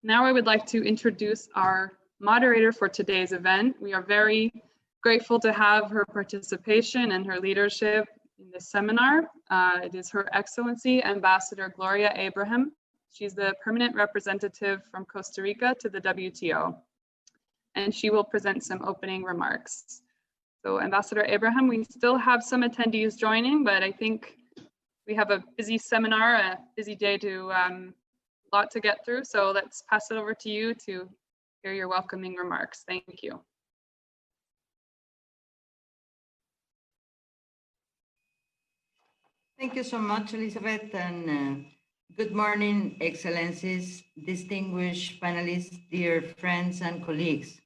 Now I would like to introduce our moderator for today's event. We are very grateful to have her participation and her leadership in this seminar. It is Her Excellency Ambassador Gloria Abraham. She's the permanent representative from Costa Rica to the WTO, and she will present some opening remarks. So Ambassador Abraham, we still have some attendees joining, but I think we have a busy seminar, a busy day to lot to get through. So let's pass it over to you to hear your welcoming remarks. Thank you. Thank you so much, Elizabeth, and good morning, Excellencies, distinguished panelists, dear friends and colleagues.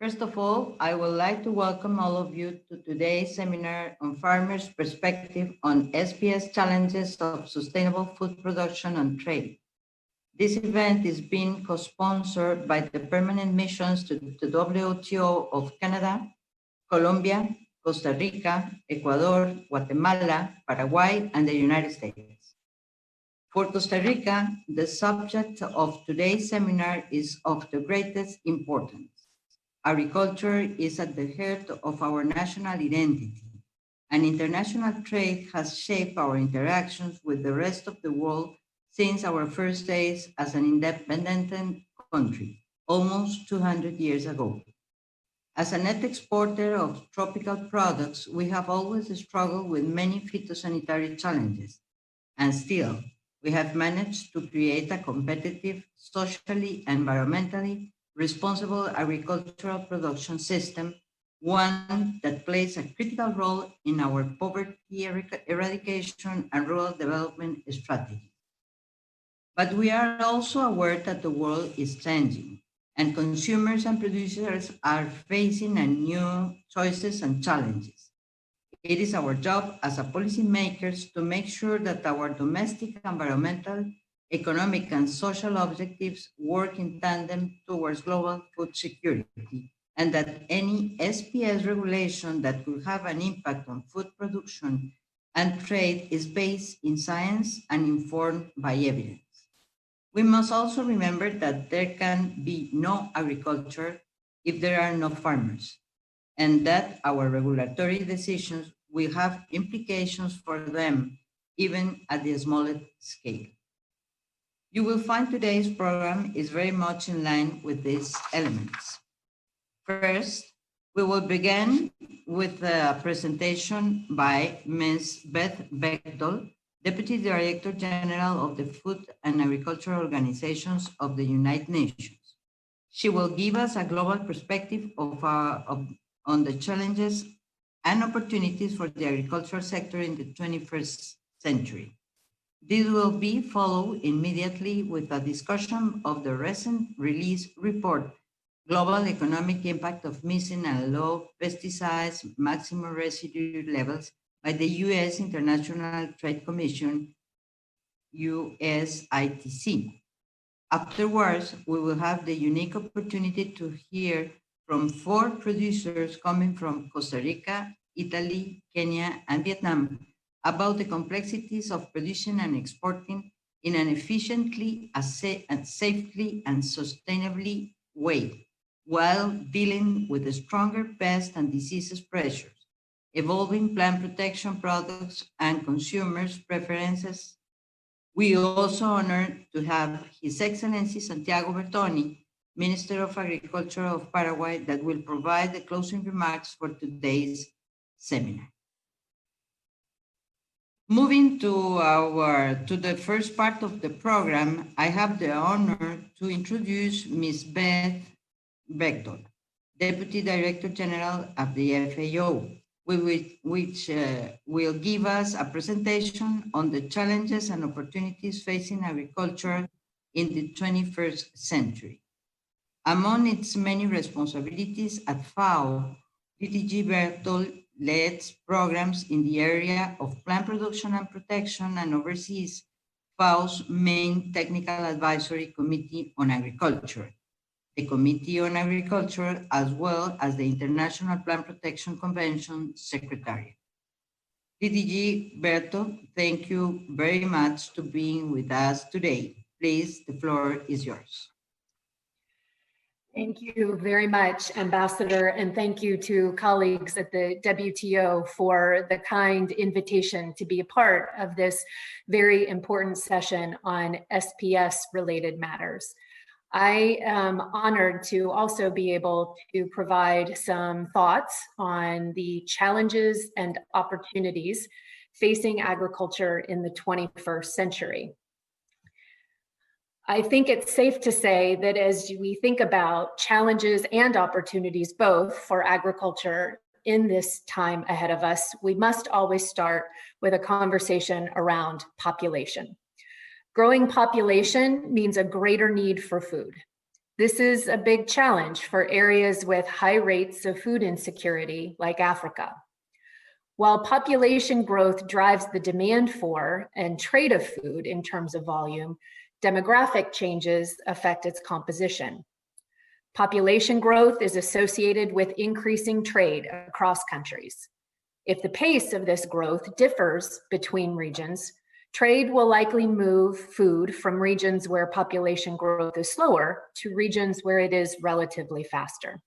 First of all, I would like to welcome all of you to today's seminar on farmers' perspective on SPS Challenges of Sustainable Food Production and Trade. This event is being co-sponsored by the permanent missions to the WTO of Canada, Colombia, Costa Rica, Ecuador, Guatemala, Paraguay, and the United States. For Costa Rica, the subject of today's seminar is of the greatest importance. Agriculture is at the heart of our national identity, and international trade has shaped our interactions with the rest of the world since our first days as an independent country, almost 200 years ago. As a net exporter of tropical products, we have always struggled with many phytosanitary challenges, and still, we have managed to create a competitive, socially, and environmentally responsible agricultural production system, one that plays a critical role in our poverty eradication and rural development strategy. But we are also aware that the world is changing, and consumers and producers are facing new choices and challenges. It is our job as policymakers to make sure that our domestic environmental, economic, and social objectives work in tandem towards global food security, and that any SPS regulation that could have an impact on food production and trade is based in science and informed by evidence. We must also remember that there can be no agriculture if there are no farmers, and that our regulatory decisions will have implications for them, even at the smallest scale. You will find today's program is very much in line with these elements. First, we will begin with a presentation by Ms. Beth Bechtold, Deputy Director General of the Food and Agricultural Organizations of the United Nations. She will give us a global perspective on the challenges and opportunities for the agricultural sector in the 21st century. This will be followed immediately with a discussion of the recent release report, Global Economic Impact of Missing and Low Pesticides Maximum Residue Levels by the U.S. International Trade Commission, USITC. Afterwards, we will have the unique opportunity to hear from 4 producers coming from Costa Rica, Italy, Kenya, and Vietnam about the complexities of producing and exporting in an efficiently, safely, and sustainably way, while dealing with the stronger pest and diseases pressures, evolving plant protection products, and consumers' preferences. We also honored to have His Excellency Santiago Bertoni, Minister of Agriculture of Paraguay, that will provide the closing remarks for today's seminar. Moving to the first part of the program, I have the honor to introduce Ms. Beth Bechtold, Deputy Director General of the FAO, which will give us a presentation on the challenges and opportunities facing agriculture in the 21st century. Among its many responsibilities at FAO, DDG Bechtold leads programs in the area of plant production and protection and oversees FAO's main technical advisory committee on agriculture, the Committee on Agriculture, as well as the International Plant Protection Convention Secretariat. DDG Bechtold, thank you very much for being with us today. Please, the floor is yours. Thank you very much, Ambassador, and thank you to colleagues at the WTO for the kind invitation to be a part of this very important session on SPS-related matters. I am honored to also be able to provide some thoughts on the challenges and opportunities facing agriculture in the 21st century. I think it's safe to say that as we think about challenges and opportunities both for agriculture in this time ahead of us, we must always start with a conversation around population. Growing population means a greater need for food. This is a big challenge for areas with high rates of food insecurity like Africa. While population growth drives the demand for and trade of food in terms of volume, demographic changes affect its composition. Population growth is associated with increasing trade across countries. If the pace of this growth differs between regions, trade will likely move food from regions where population growth is slower to regions where it is relatively faster.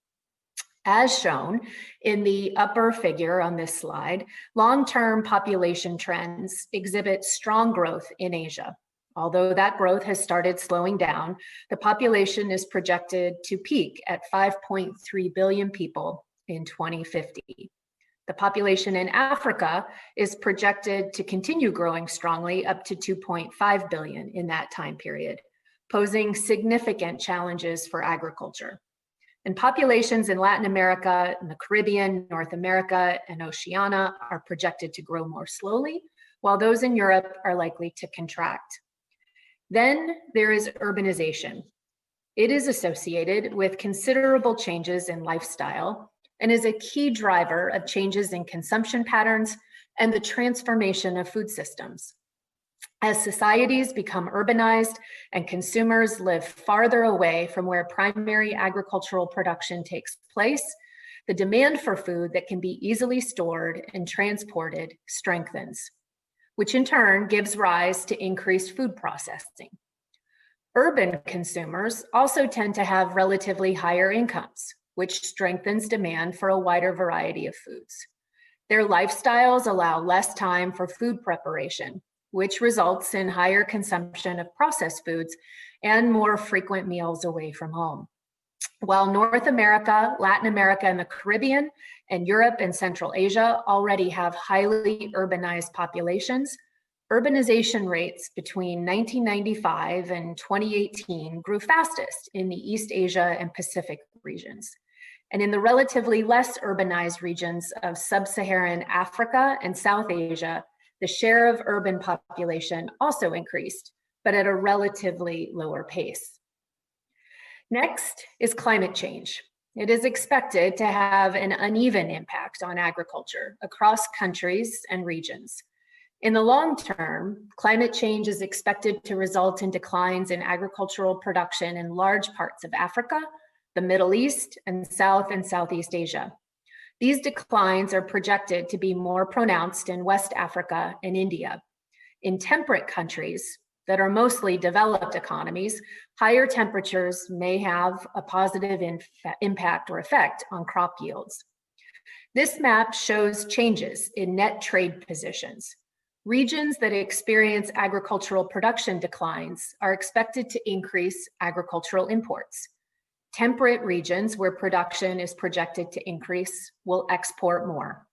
As shown in the upper figure on this slide, long-term population trends exhibit strong growth in Asia. Although that growth has started slowing down, the population is projected to peak at 5.3 billion people in 2050. The population in Africa is projected to continue growing strongly up to 2.5 billion in that time period, posing significant challenges for agriculture. And populations in Latin America, and the Caribbean, North America, and Oceania are projected to grow more slowly, while those in Europe are likely to contract. Then there is urbanization. It is associated with considerable changes in lifestyle and is a key driver of changes in consumption patterns and the transformation of food systems. As societies become urbanized and consumers live farther away from where primary agricultural production takes place, the demand for food that can be easily stored and transported strengthens, which in turn gives rise to increased food processing. Urban consumers also tend to have relatively higher incomes, which strengthens demand for a wider variety of foods. Their lifestyles allow less time for food preparation, which results in higher consumption of processed foods and more frequent meals away from home. While North America, Latin America, and the Caribbean, and Europe and Central Asia already have highly urbanized populations, urbanization rates between 1995 and 2018 grew fastest in the East Asia and Pacific regions. And in the relatively less urbanized regions of sub-Saharan Africa and South Asia, the share of urban population also increased, but at a relatively lower pace. Next is climate change. It is expected to have an uneven impact on agriculture across countries and regions. In the long term, climate change is expected to result in declines in agricultural production in large parts of Africa, the Middle East, and South and Southeast Asia. These declines are projected to be more pronounced in West Africa and India. In temperate countries that are mostly developed economies, higher temperatures may have a positive impact or effect on crop yields. This map shows changes in net trade positions. Regions that experience agricultural production declines are expected to increase agricultural imports. Temperate regions where production is projected to increase will export more.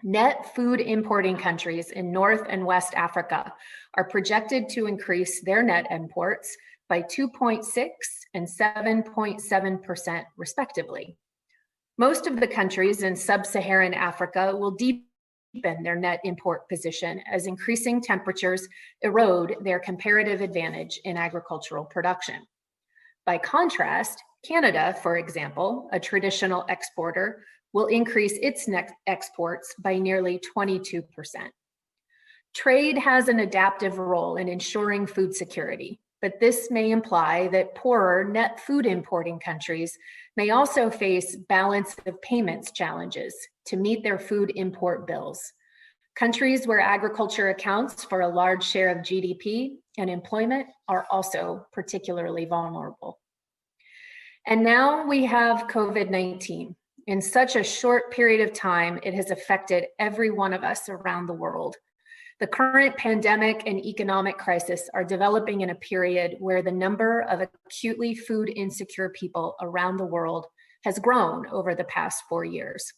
Net food importing countries in North and West Africa are projected to increase their net imports by 2.6 and 7.7% respectively. Most of the countries in sub-Saharan Africa will deepen their net import position as increasing temperatures erode their comparative advantage in agricultural production. By contrast, Canada, for example, a traditional exporter, will increase its net exports by nearly 22%. Trade has an adaptive role in ensuring food security, but this may imply that poorer net food importing countries may also face balance of payments challenges to meet their food import bills. Countries where agriculture accounts for a large share of GDP and employment are also particularly vulnerable. And now we have COVID-19. In such a short period of time, it has affected every one of us around the world. The current pandemic and economic crisis are developing in a period where the number of acutely food insecure people around the world has grown over the past 4 years.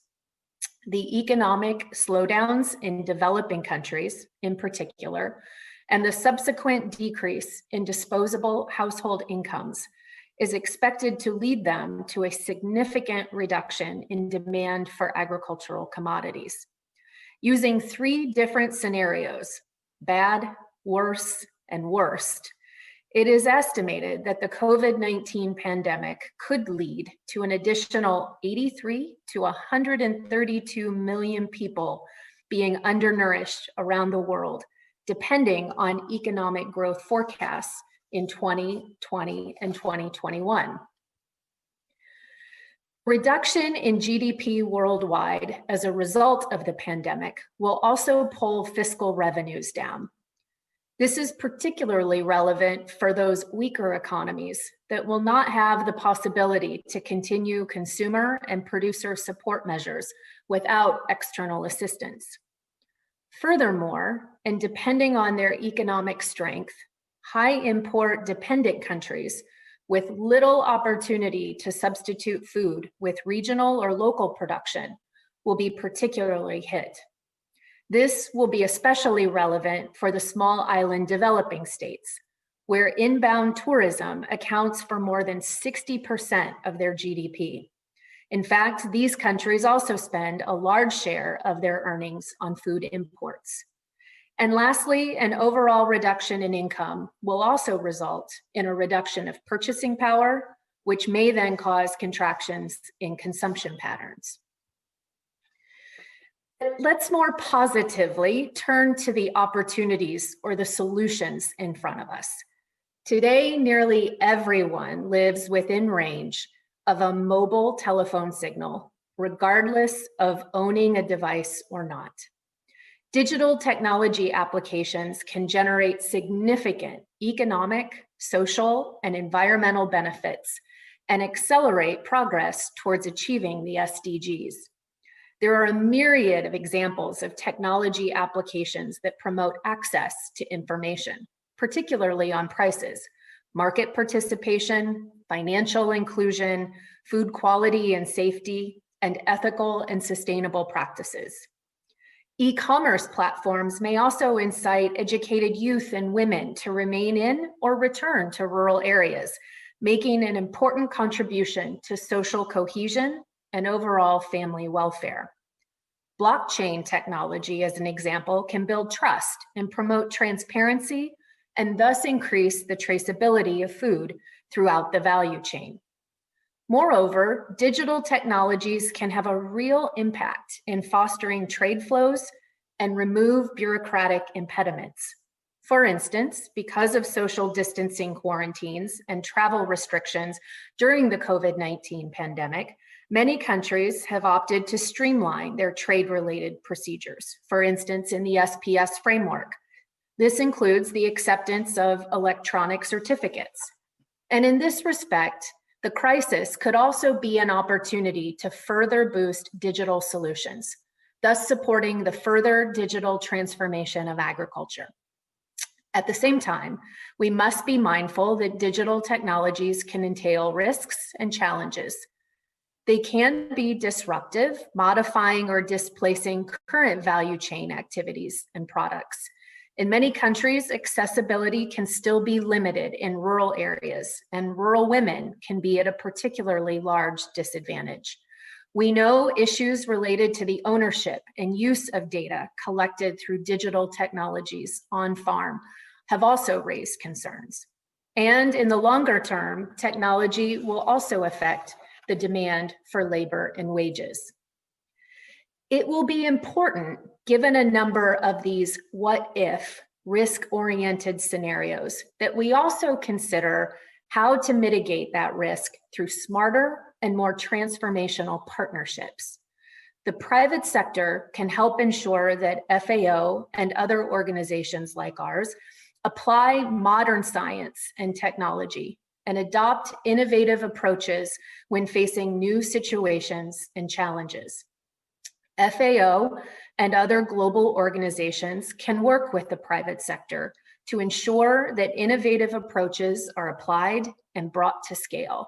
The economic slowdowns in developing countries, in particular, and the subsequent decrease in disposable household incomes is expected to lead them to a significant reduction in demand for agricultural commodities. Using 3 different scenarios, bad, worse, and worst, it is estimated that the COVID-19 pandemic could lead to an additional 83 to 132 million people being undernourished around the world, depending on economic growth forecasts in 2020 and 2021. Reduction in GDP worldwide as a result of the pandemic will also pull fiscal revenues down. This is particularly relevant for those weaker economies that will not have the possibility to continue consumer and producer support measures without external assistance. Furthermore, and depending on their economic strength, high import dependent countries with little opportunity to substitute food with regional or local production will be particularly hit. This will be especially relevant for the small island developing states, where inbound tourism accounts for more than 60% of their GDP. In fact, these countries also spend a large share of their earnings on food imports. And lastly, an overall reduction in income will also result in a reduction of purchasing power, which may then cause contractions in consumption patterns. Let's more positively turn to the opportunities or the solutions in front of us. Today, nearly everyone lives within range of a mobile telephone signal, regardless of owning a device or not. Digital technology applications can generate significant economic, social, and environmental benefits and accelerate progress towards achieving the SDGs. There are a myriad of examples of technology applications that promote access to information, particularly on prices, market participation, financial inclusion, food quality and safety, and ethical and sustainable practices. E-commerce platforms may also incite educated youth and women to remain in or return to rural areas, making an important contribution to social cohesion and overall family welfare. Blockchain technology, as an example, can build trust and promote transparency and thus increase the traceability of food throughout the value chain. Moreover, digital technologies can have a real impact in fostering trade flows and remove bureaucratic impediments. For instance, because of social distancing quarantines and travel restrictions during the COVID-19 pandemic, many countries have opted to streamline their trade-related procedures, for instance, in the SPS framework. This includes the acceptance of electronic certificates. And in this respect, the crisis could also be an opportunity to further boost digital solutions, thus supporting the further digital transformation of agriculture. At the same time, we must be mindful that digital technologies can entail risks and challenges. They can be disruptive, modifying or displacing current value chain activities and products. In many countries, accessibility can still be limited in rural areas, and rural women can be at a particularly large disadvantage. We know issues related to the ownership and use of data collected through digital technologies on farm have also raised concerns. And in the longer term, technology will also affect the demand for labor and wages. It will be important, given a number of these what-if risk-oriented scenarios, that we also consider how to mitigate that risk through smarter and more transformational partnerships. The private sector can help ensure that FAO and other organizations like ours apply modern science and technology and adopt innovative approaches when facing new situations and challenges. FAO and other global organizations can work with the private sector to ensure that innovative approaches are applied and brought to scale,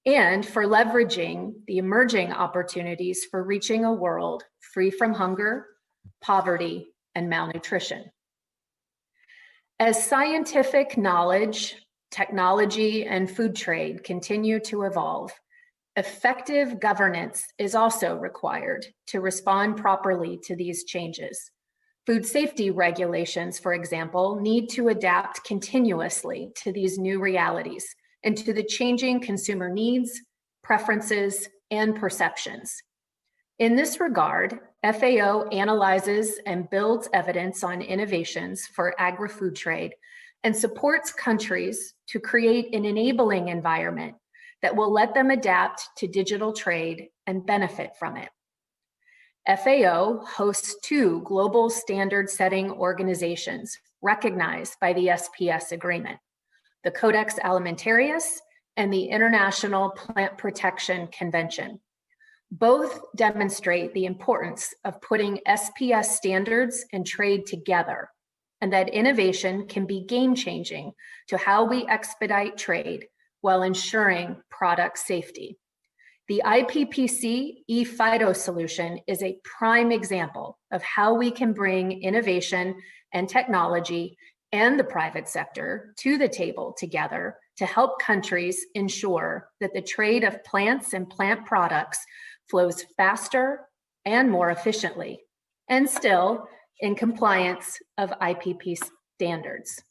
and for leveraging the emerging opportunities for reaching a world free from hunger, poverty, and malnutrition. As scientific knowledge, technology, and food trade continue to evolve, effective governance is also required to respond properly to these changes. Food safety regulations, for example, need to adapt continuously to these new realities and to the changing consumer needs, preferences, and perceptions. In this regard, FAO analyzes and builds evidence on innovations for agri-food trade and supports countries to create an enabling environment that will let them adapt to digital trade and benefit from it. FAO hosts 2 global standard-setting organizations recognized by the SPS agreement, the Codex Alimentarius and the International Plant Protection Convention. Both demonstrate the importance of putting SPS standards and trade together, and that innovation can be game-changing to how we expedite trade while ensuring product safety. The IPPC e-Phyto solution is a prime example of how we can bring innovation and technology and the private sector to the table together to help countries ensure that the trade of plants and plant products flows faster and more efficiently, and still in compliance of IPP standards.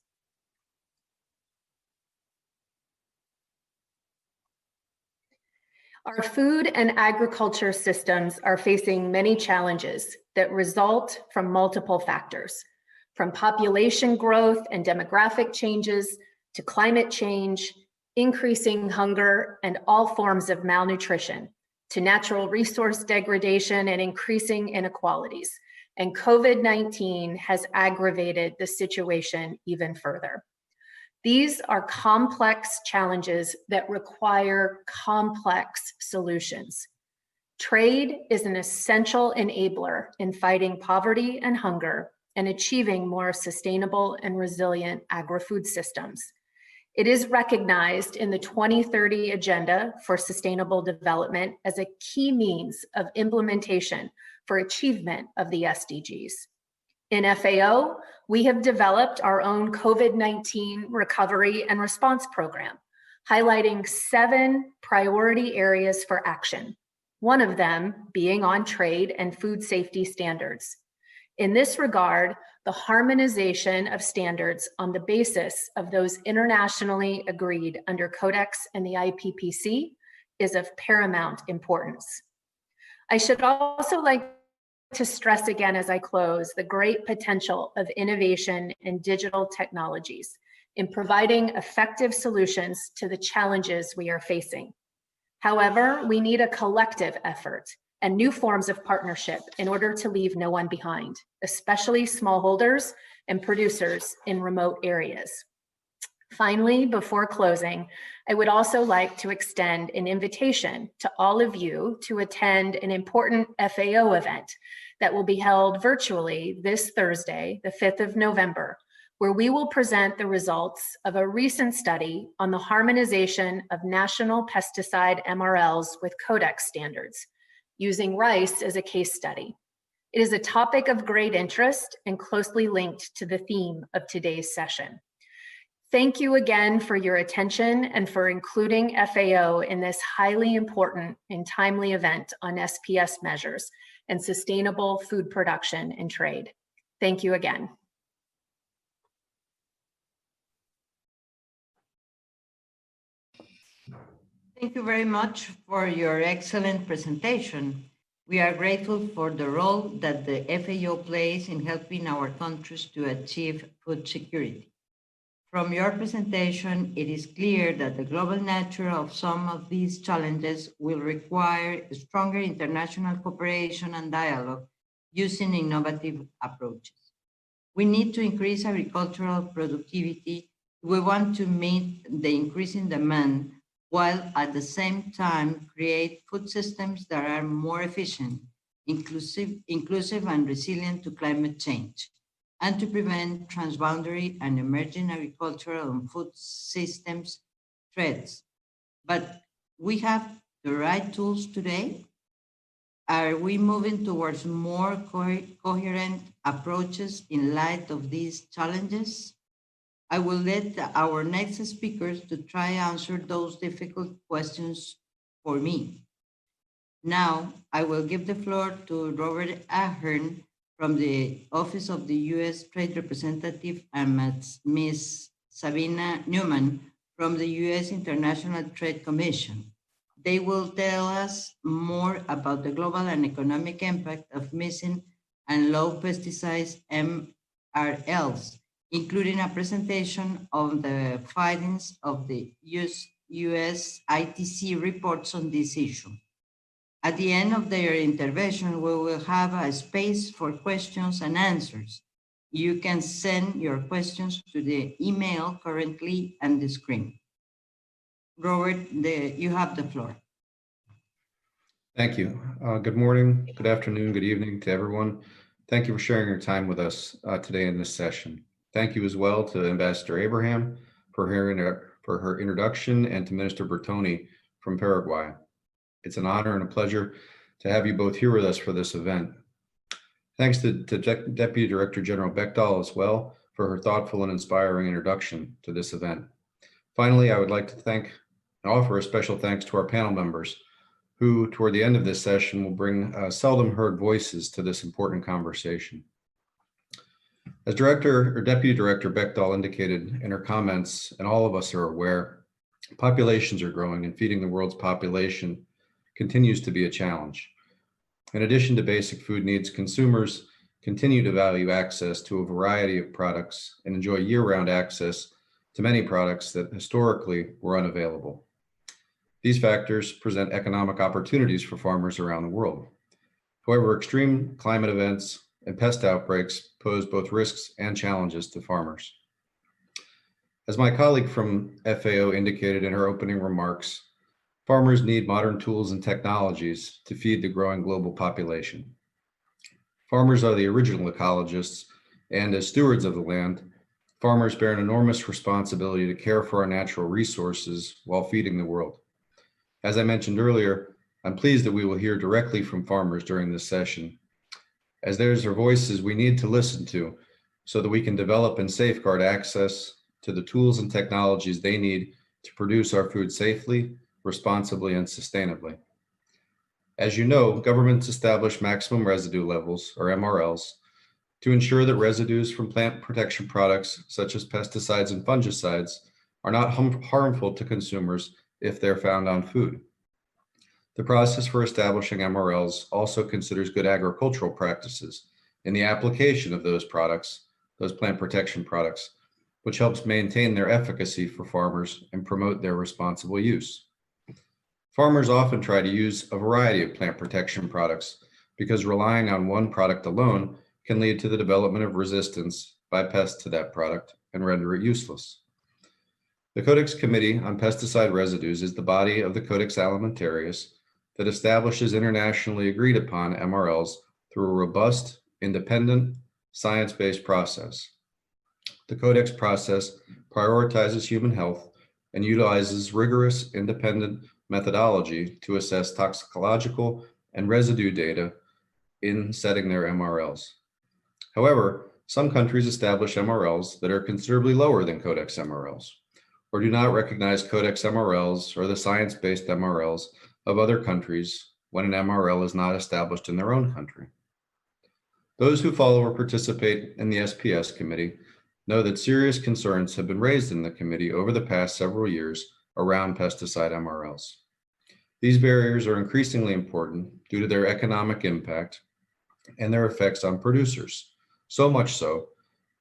Our food and agriculture systems are facing many challenges that result from multiple factors, from population growth and demographic changes to climate change, increasing hunger and all forms of malnutrition, to natural resource degradation and increasing inequalities. And COVID-19 has aggravated the situation even further. These are complex challenges that require complex solutions. Trade is an essential enabler in fighting poverty and hunger and achieving more sustainable and resilient agri-food systems. It is recognized in the 2030 Agenda for Sustainable Development as a key means of implementation for achievement of the SDGs. In FAO, we have developed our own COVID-19 recovery and response program, highlighting 7 priority areas for action, one of them being on trade and food safety standards. In this regard, the harmonization of standards on the basis of those internationally agreed under Codex and the IPPC is of paramount importance. I should also like to stress again as I close the great potential of innovation in digital technologies in providing effective solutions to the challenges we are facing. However, we need a collective effort and new forms of partnership in order to leave no one behind, especially smallholders and producers in remote areas. Finally, before closing, I would also like to extend an invitation to all of you to attend an important FAO event that will be held virtually this Thursday, the 5th of November, where we will present the results of a recent study on the harmonization of national pesticide MRLs with Codex standards, using rice as a case study. It is a topic of great interest and closely linked to the theme of today's session. Thank you again for your attention and for including FAO in this highly important and timely event on SPS measures and sustainable food production and trade. Thank you again. Thank you very much for your excellent presentation. We are grateful for the role that the FAO plays in helping our countries to achieve food security. From your presentation, it is clear that the global nature of some of these challenges will require stronger international cooperation and dialogue using innovative approaches. We need to increase agricultural productivity We want to meet the increasing demand while at the same time create food systems that are more efficient, inclusive and resilient to climate change, and to prevent transboundary and emerging agricultural and food systems threats. But we have the right tools today? Are we moving towards more coherent approaches in light of these challenges? I will let our next speakers to try answer those difficult questions for me. Now, I will give the floor to Robert Ahern from the Office of the U.S. Trade Representative and Ms. Sabina Newman from the U.S. International Trade Commission. They will tell us more about the global and economic impact of missing and low pesticides MRLs, including a presentation of the findings of the US ITC reports on this issue. At the end of their intervention, we will have a space for questions and answers. You can send your questions to the email currently on the screen. Robert, you have the floor. Thank you. Good morning, good afternoon, good evening to everyone. Thank you for sharing your time with us today in this session. Thank you as well to Ambassador Abraham for her introduction and to Minister Bertoni from Paraguay. It's an honor and a pleasure to have you both here with us for this event. Thanks to Deputy Director General Bekdal as well for her thoughtful and inspiring introduction to this event. Finally, I would like to offer a special thanks to our panel members who, toward the end of this session, will bring seldom heard voices to this important conversation. As Deputy Director Bekdal indicated in her comments, and all of us are aware, populations are growing and feeding the world's population continues to be a challenge. In addition to basic food needs, consumers continue to value access to a variety of products and enjoy year-round access to many products that historically were unavailable. These factors present economic opportunities for farmers around the world. However, extreme climate events and pest outbreaks pose both risks and challenges to farmers. As my colleague from FAO indicated in her opening remarks, farmers need modern tools and technologies to feed the growing global population. Farmers are the original ecologists, and as stewards of the land, farmers bear an enormous responsibility to care for our natural resources while feeding the world. As I mentioned earlier, I'm pleased that we will hear directly from farmers during this session, as there's their voices we need to listen to so that we can develop and safeguard access to the tools and technologies they need to produce our food safely, responsibly, and sustainably. As you know, governments establish maximum residue levels, or MRLs, to ensure that residues from plant protection products, such as pesticides and fungicides, are not harmful to consumers if they're found on food. The process for establishing MRLs also considers good agricultural practices in the application of those products, those plant protection products, which helps maintain their efficacy for farmers and promote their responsible use. Farmers often try to use a variety of plant protection products because relying on one product alone can lead to the development of resistance by pests to that product and render it useless. The Codex Committee on Pesticide Residues is the body of the Codex Alimentarius that establishes internationally agreed upon MRLs through a robust, independent, science-based process. The Codex process prioritizes human health and utilizes rigorous, independent methodology to assess toxicological and residue data in setting their MRLs. However, some countries establish MRLs that are considerably lower than Codex MRLs, or do not recognize Codex MRLs or the science-based MRLs of other countries when an MRL is not established in their own country. Those who follow or participate in the SPS committee know that serious concerns have been raised in the committee over the past several years around pesticide MRLs. These barriers are increasingly important due to their economic impact and their effects on producers, so much so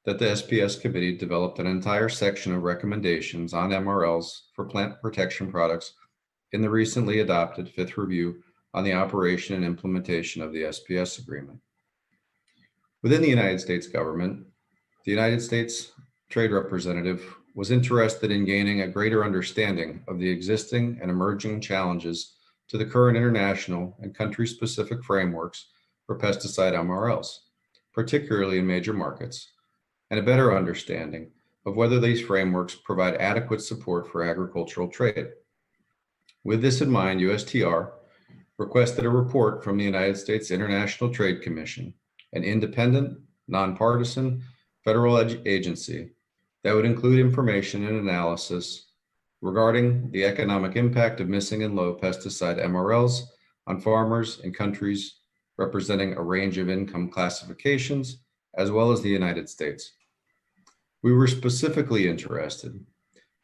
that the SPS committee developed an entire section of recommendations on MRLs for plant protection products in the recently adopted fifth review on the operation and implementation of the SPS agreement. Within the United States government, the United States Trade Representative was interested in gaining a greater understanding of the existing and emerging challenges to the current international and country-specific frameworks for pesticide MRLs, particularly in major markets, and a better understanding of whether these frameworks provide adequate support for agricultural trade. With this in mind, USTR requested a report from the United States International Trade Commission, an independent, nonpartisan federal agency that would include information and analysis regarding the economic impact of missing and low pesticide MRLs on farmers in countries representing a range of income classifications, as well as the United States. We were specifically interested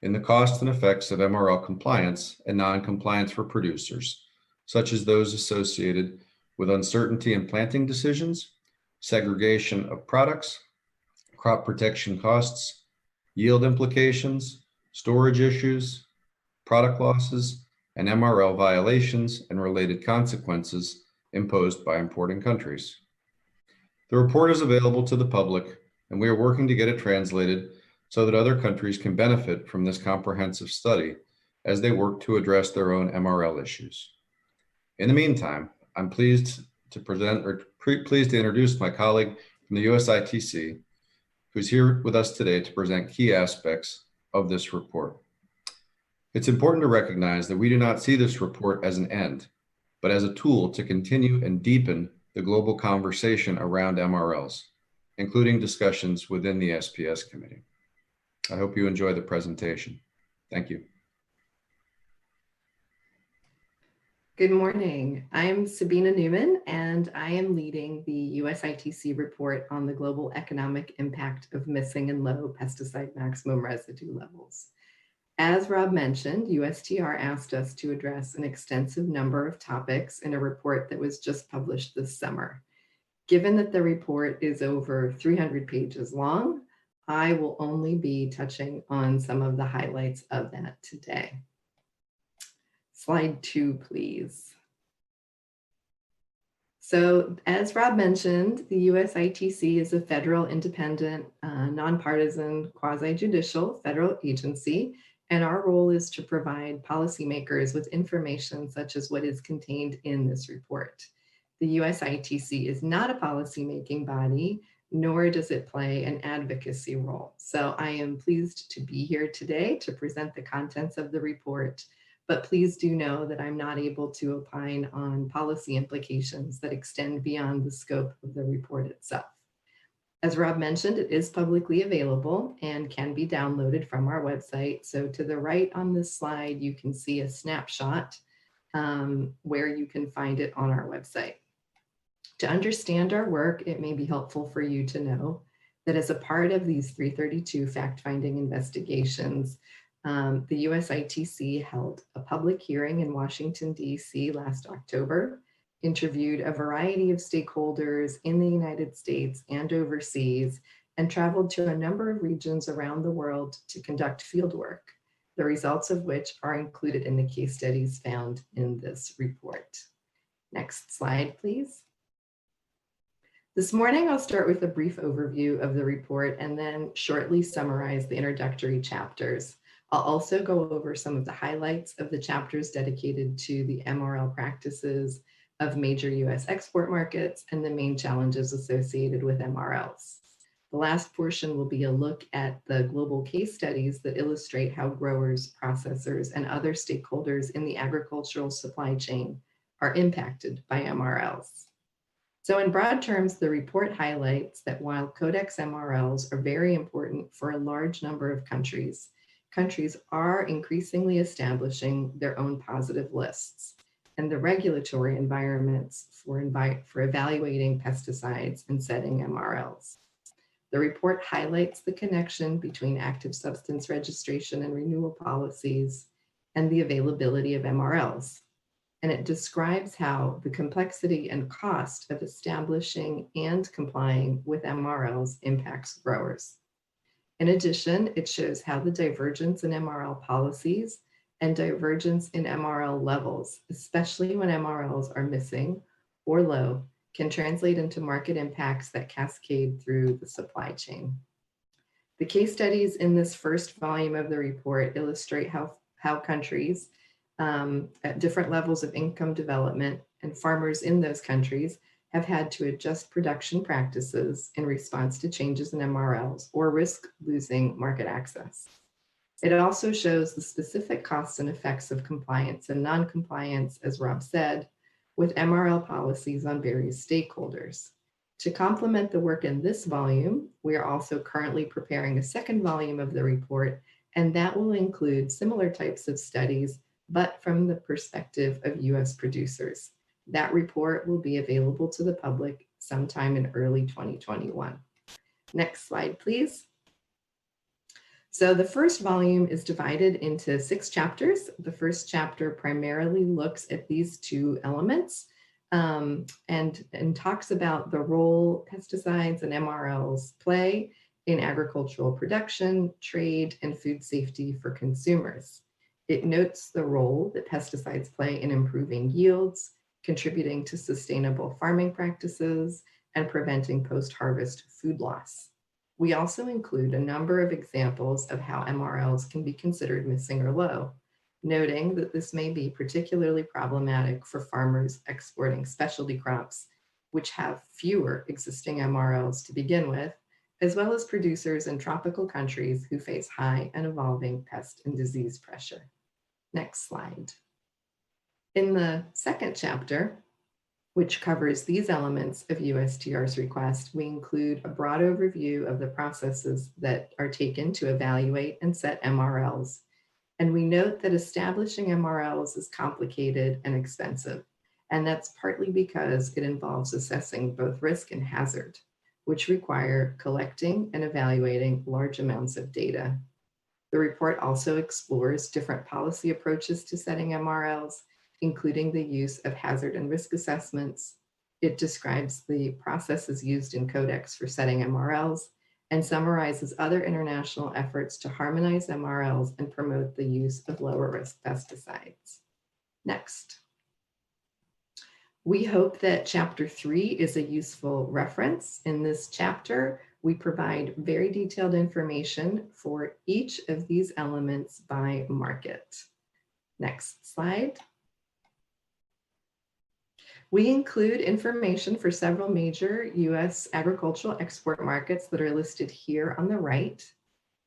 in the costs and effects of MRL compliance and non-compliance for producers, such as those associated with uncertainty in planting decisions, segregation of products, crop protection costs, yield implications, storage issues, product losses, and MRL violations and related consequences imposed by importing countries. The report is available to the public, and we are working to get it translated so that other countries can benefit from this comprehensive study as they work to address their own MRL issues. In the meantime, I'm pleased to introduce my colleague from the USITC, who's here with us today to present key aspects of this report. It's important to recognize that we do not see this report as an end, but as a tool to continue and deepen the global conversation around MRLs, including discussions within the SPS committee. I hope you enjoy the presentation. Thank you. Good morning. I'm Sabina Newman, and I am leading the USITC report on the global economic impact of missing and low pesticide maximum residue levels. As Rob mentioned, USTR asked us to address an extensive number of topics in a report that was just published this summer. Given that the report is over 300 pages long, I will only be touching on some of the highlights of that today. Slide 2, please. So as Rob mentioned, the USITC is a federal, independent, nonpartisan, quasi-judicial federal agency, and our role is to provide policymakers with information such as what is contained in this report. The USITC is not a policymaking body, nor does it play an advocacy role. So I am pleased to be here today to present the contents of the report, but please do know that I'm not able to opine on policy implications that extend beyond the scope of the report itself. As Rob mentioned, it is publicly available and can be downloaded from our website. So to the right on this slide, you can see a snapshot where you can find it on our website. To understand our work, it may be helpful for you to know that as a part of these 332 fact-finding investigations, the USITC held a public hearing in Washington, D.C. last October, interviewed a variety of stakeholders in the United States and overseas, and traveled to a number of regions around the world to conduct fieldwork, the results of which are included in the case studies found in this report. Next slide, please. This morning, I'll start with a brief overview of the report and then shortly summarize the introductory chapters. I'll also go over some of the highlights of the chapters dedicated to the MRL practices of major US export markets and the main challenges associated with MRLs. The last portion will be a look at the global case studies that illustrate how growers, processors, and other stakeholders in the agricultural supply chain are impacted by MRLs. So in broad terms, the report highlights that while Codex MRLs are very important for a large number of countries, countries are increasingly establishing their own positive lists and the regulatory environments for evaluating pesticides and setting MRLs. The report highlights the connection between active substance registration and renewal policies and the availability of MRLs. And it describes how the complexity and cost of establishing and complying with MRLs impacts growers. In addition, it shows how the divergence in MRL policies and divergence in MRL levels, especially when MRLs are missing or low, can translate into market impacts that cascade through the supply chain. The case studies in this first volume of the report illustrate how countries at different levels of income development and farmers in those countries have had to adjust production practices in response to changes in MRLs or risk losing market access. It also shows the specific costs and effects of compliance and non-compliance, as Rob said, with MRL policies on various stakeholders. To complement the work in this volume, we are also currently preparing a second volume of the report, and that will include similar types of studies, but from the perspective of US producers. That report will be available to the public sometime in early 2021. Next slide, please. So the first volume is divided into 6 chapters. The first chapter primarily looks at these 2 elements and talks about the role pesticides and MRLs play in agricultural production, trade, and food safety for consumers. It notes the role that pesticides play in improving yields, contributing to sustainable farming practices, and preventing post-harvest food loss. We also include a number of examples of how MRLs can be considered missing or low, noting that this may be particularly problematic for farmers exporting specialty crops, which have fewer existing MRLs to begin with, as well as producers in tropical countries who face high and evolving pest and disease pressure. Next slide. In the second chapter, which covers these elements of USTR's request, we include a broad overview of the processes that are taken to evaluate and set MRLs. And we note that establishing MRLs is complicated and expensive. And that's partly because it involves assessing both risk and hazard, which require collecting and evaluating large amounts of data. The report also explores different policy approaches to setting MRLs, including the use of hazard and risk assessments. It describes the processes used in Codex for setting MRLs and summarizes other international efforts to harmonize MRLs and promote the use of lower risk pesticides. Next. We hope that chapter 3 is a useful reference. In this chapter, we provide very detailed information for each of these elements by market. Next slide. We include information for several major US agricultural export markets that are listed here on the right.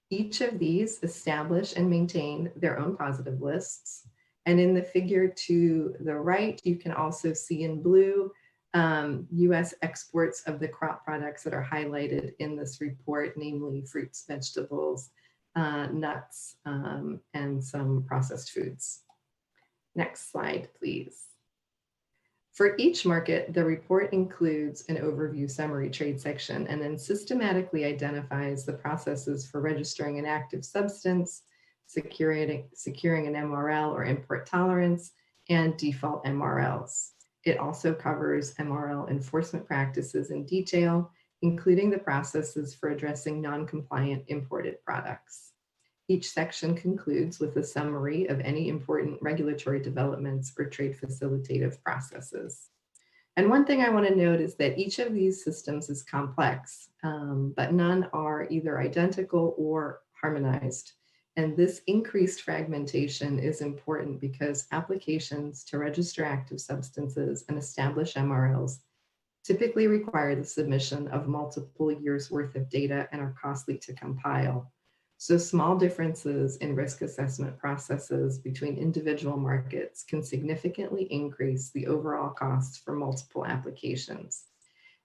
Each of these establish and maintain their own positive lists. And in the figure to the right, you can also see in blue US exports of the crop products that are highlighted in this report, namely fruits, vegetables, nuts, and some processed foods. Next slide, please. For each market, the report includes an overview summary trade section and then systematically identifies the processes for registering an active substance, securing an MRL or import tolerance, and default MRLs. It also covers MRL enforcement practices in detail, including the processes for addressing non-compliant imported products. Each section concludes with a summary of any important regulatory developments or trade facilitative processes. And one thing I want to note is that each of these systems is complex, but none are either identical or harmonized. And this increased fragmentation is important because applications to register active substances and establish MRLs typically require the submission of multiple years' worth of data and are costly to compile. So small differences in risk assessment processes between individual markets can significantly increase the overall costs for multiple applications.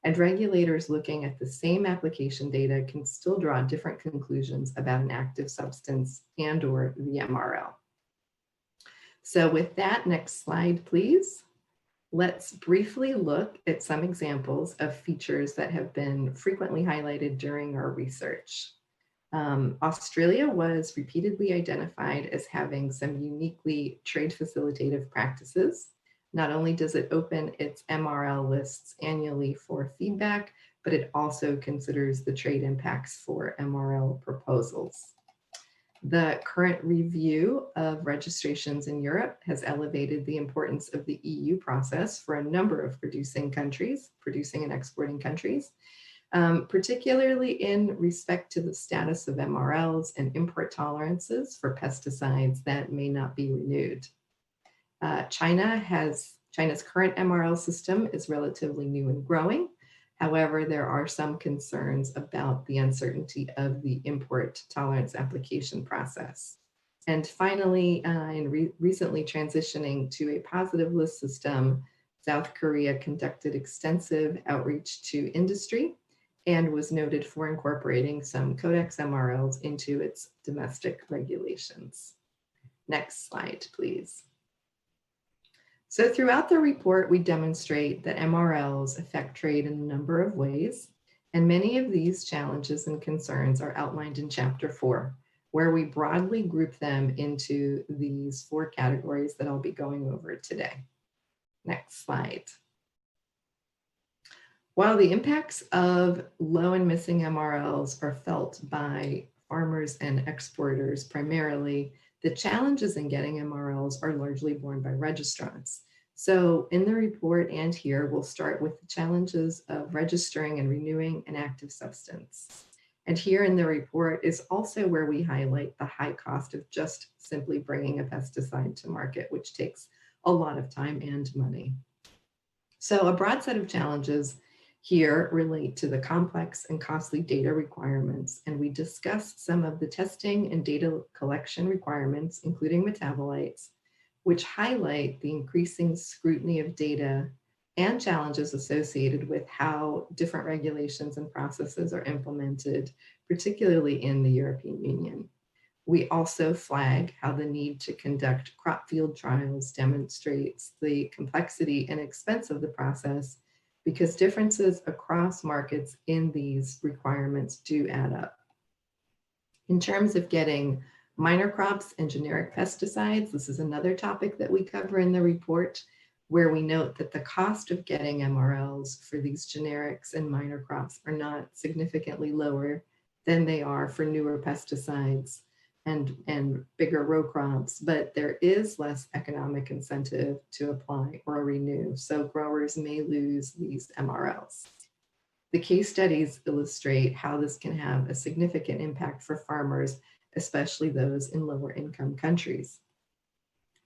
And regulators looking at the same application data can still draw different conclusions about an active substance and/or the MRL. So with that, next slide, please. Let's briefly look at some examples of features that have been frequently highlighted during our research. Australia was repeatedly identified as having some uniquely trade facilitative practices. Not only does it open its MRL lists annually for feedback, but it also considers the trade impacts for MRL proposals. The current review of registrations in Europe has elevated the importance of the EU process for a number of producing and exporting countries. particularly in respect to the status of MRLs and import tolerances for pesticides that may not be renewed. China's current MRL system is relatively new and growing. However, there are some concerns about the uncertainty of the import tolerance application process. And finally, recently transitioning to a positive list system, South Korea conducted extensive outreach to industry and was noted for incorporating some Codex MRLs into its domestic regulations. Next slide, please. So throughout the report, we demonstrate that MRLs affect trade in a number of ways, and many of these challenges and concerns are outlined in Chapter 4, where we broadly group them into these 4 categories that I'll be going over today. Next slide. While the impacts of low and missing MRLs are felt by farmers and exporters primarily, the challenges in getting MRLs are largely borne by registrants. So in the report and here, we'll start with the challenges of registering and renewing an active substance. And here in the report is also where we highlight the high cost of just simply bringing a pesticide to market, which takes a lot of time and money. So a broad set of challenges here relate to the complex and costly data requirements, and we discuss some of the testing and data collection requirements, including metabolites, which highlight the increasing scrutiny of data and challenges associated with how different regulations and processes are implemented, particularly in the European Union. We also flag how the need to conduct crop field trials demonstrates the complexity and expense of the process, because differences across markets in these requirements do add up. In terms of getting minor crops and generic pesticides, this is another topic that we cover in the report, where we note that the cost of getting MRLs for these generics and minor crops are not significantly lower than they are for newer pesticides and bigger row crops, but there is less economic incentive to apply or renew, so growers may lose these MRLs. The case studies illustrate how this can have a significant impact for farmers, especially those in lower income countries.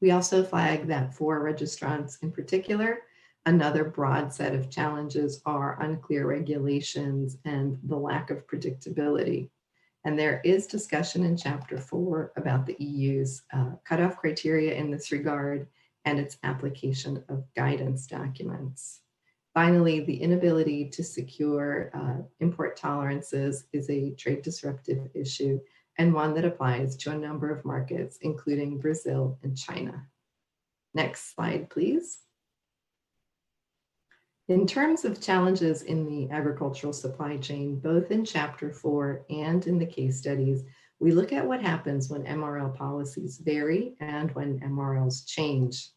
We also flag that for registrants in particular, another broad set of challenges are unclear regulations and the lack of predictability. And there is discussion in Chapter 4 about the EU's cutoff criteria in this regard and its application of guidance documents. Finally, the inability to secure import tolerances is a trade disruptive issue and one that applies to a number of markets, including Brazil and China. Next slide, please. In terms of challenges in the agricultural supply chain, both in Chapter 4 and in the case studies, we look at what happens when MRL policies vary and when MRLs change.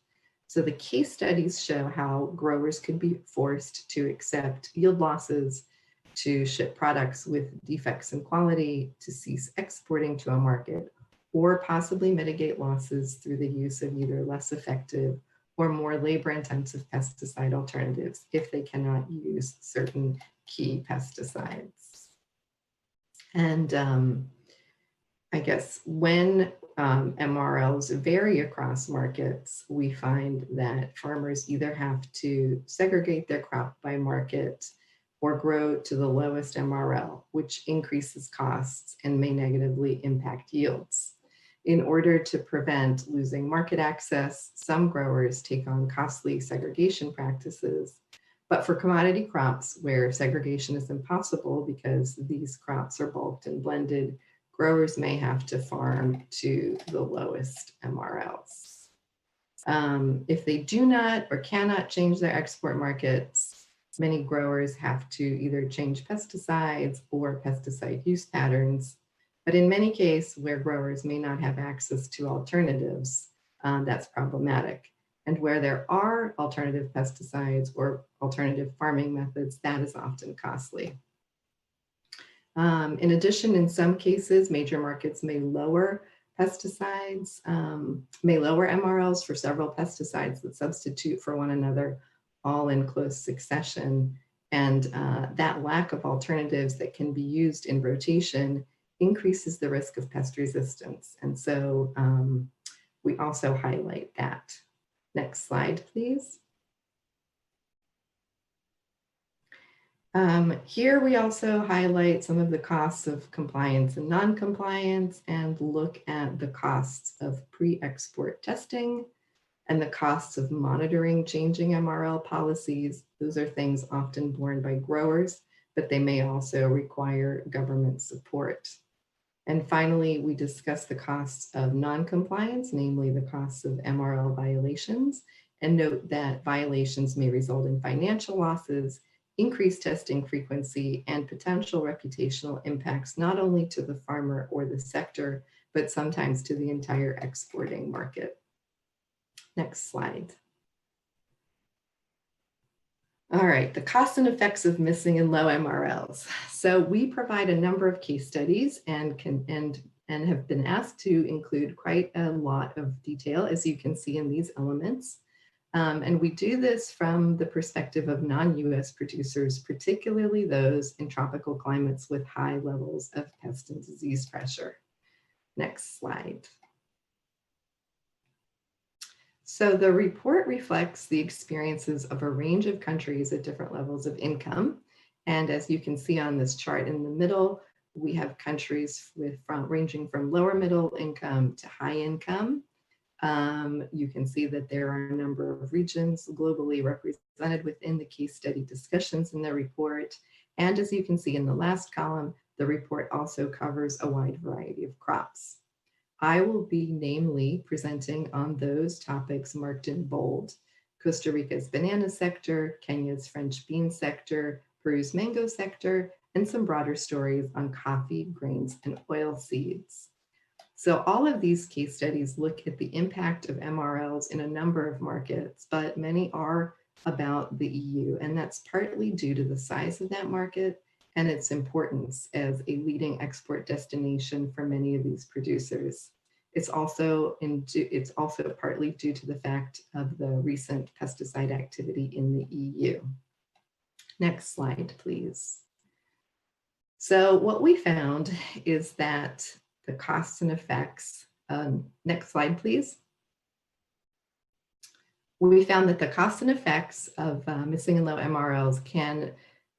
So the case studies show how growers could be forced to accept yield losses, to ship products with defects in quality, to cease exporting to a market, or possibly mitigate losses through the use of either less effective or more labor-intensive pesticide alternatives if they cannot use certain key pesticides. And I guess when MRLs vary across markets, we find that farmers either have to segregate their crop by market or grow to the lowest MRL, which increases costs and may negatively impact yields. In order to prevent losing market access, some growers take on costly segregation practices. But for commodity crops where segregation is impossible because these crops are bulked and blended, growers may have to farm to the lowest MRLs. If they do not or cannot change their export markets, many growers have to either change pesticides or pesticide use patterns. But in many cases where growers may not have access to alternatives, that's problematic. And where there are alternative pesticides or alternative farming methods, that is often costly. In addition, in some cases, major markets may lower pesticides, may lower MRLs for several pesticides that substitute for one another, all in close succession. And that lack of alternatives that can be used in rotation increases the risk of pest resistance. And so we also highlight that. Next slide, please. Here we also highlight some of the costs of compliance and non-compliance and look at the costs of pre-export testing and the costs of monitoring changing MRL policies. Those are things often borne by growers, but they may also require government support. And finally, we discuss the costs of non-compliance, namely the costs of MRL violations, and note that violations may result in financial losses, increased testing frequency, and potential reputational impacts, not only to the farmer or the sector, but sometimes to the entire exporting market. Next slide. All right, the costs and effects of missing and low MRLs. So we provide a number of case studies and have been asked to include quite a lot of detail, as you can see in these elements. And we do this from the perspective of non-US producers, particularly those in tropical climates with high levels of pest and disease pressure. Next slide. So the report reflects the experiences of a range of countries at different levels of income. And as you can see on this chart in the middle, we have countries ranging from lower middle income to high income. You can see that there are a number of regions globally represented within the case study discussions in the report. And as you can see in the last column, the report also covers a wide variety of crops. I will be namely presenting on those topics marked in bold: Costa Rica's banana sector, Kenya's French bean sector, Peru's mango sector, and some broader stories on coffee, grains, and oil seeds. So all of these case studies look at the impact of MRLs in a number of markets, but many are about the EU, and that's partly due to the size of that market and its importance as a leading export destination for many of these producers. It's also partly due to the fact of the recent pesticide activity in the EU. Next slide, please. So what we found is that the costs and effects, next slide, please. We found that the costs and effects of missing and low MRLs can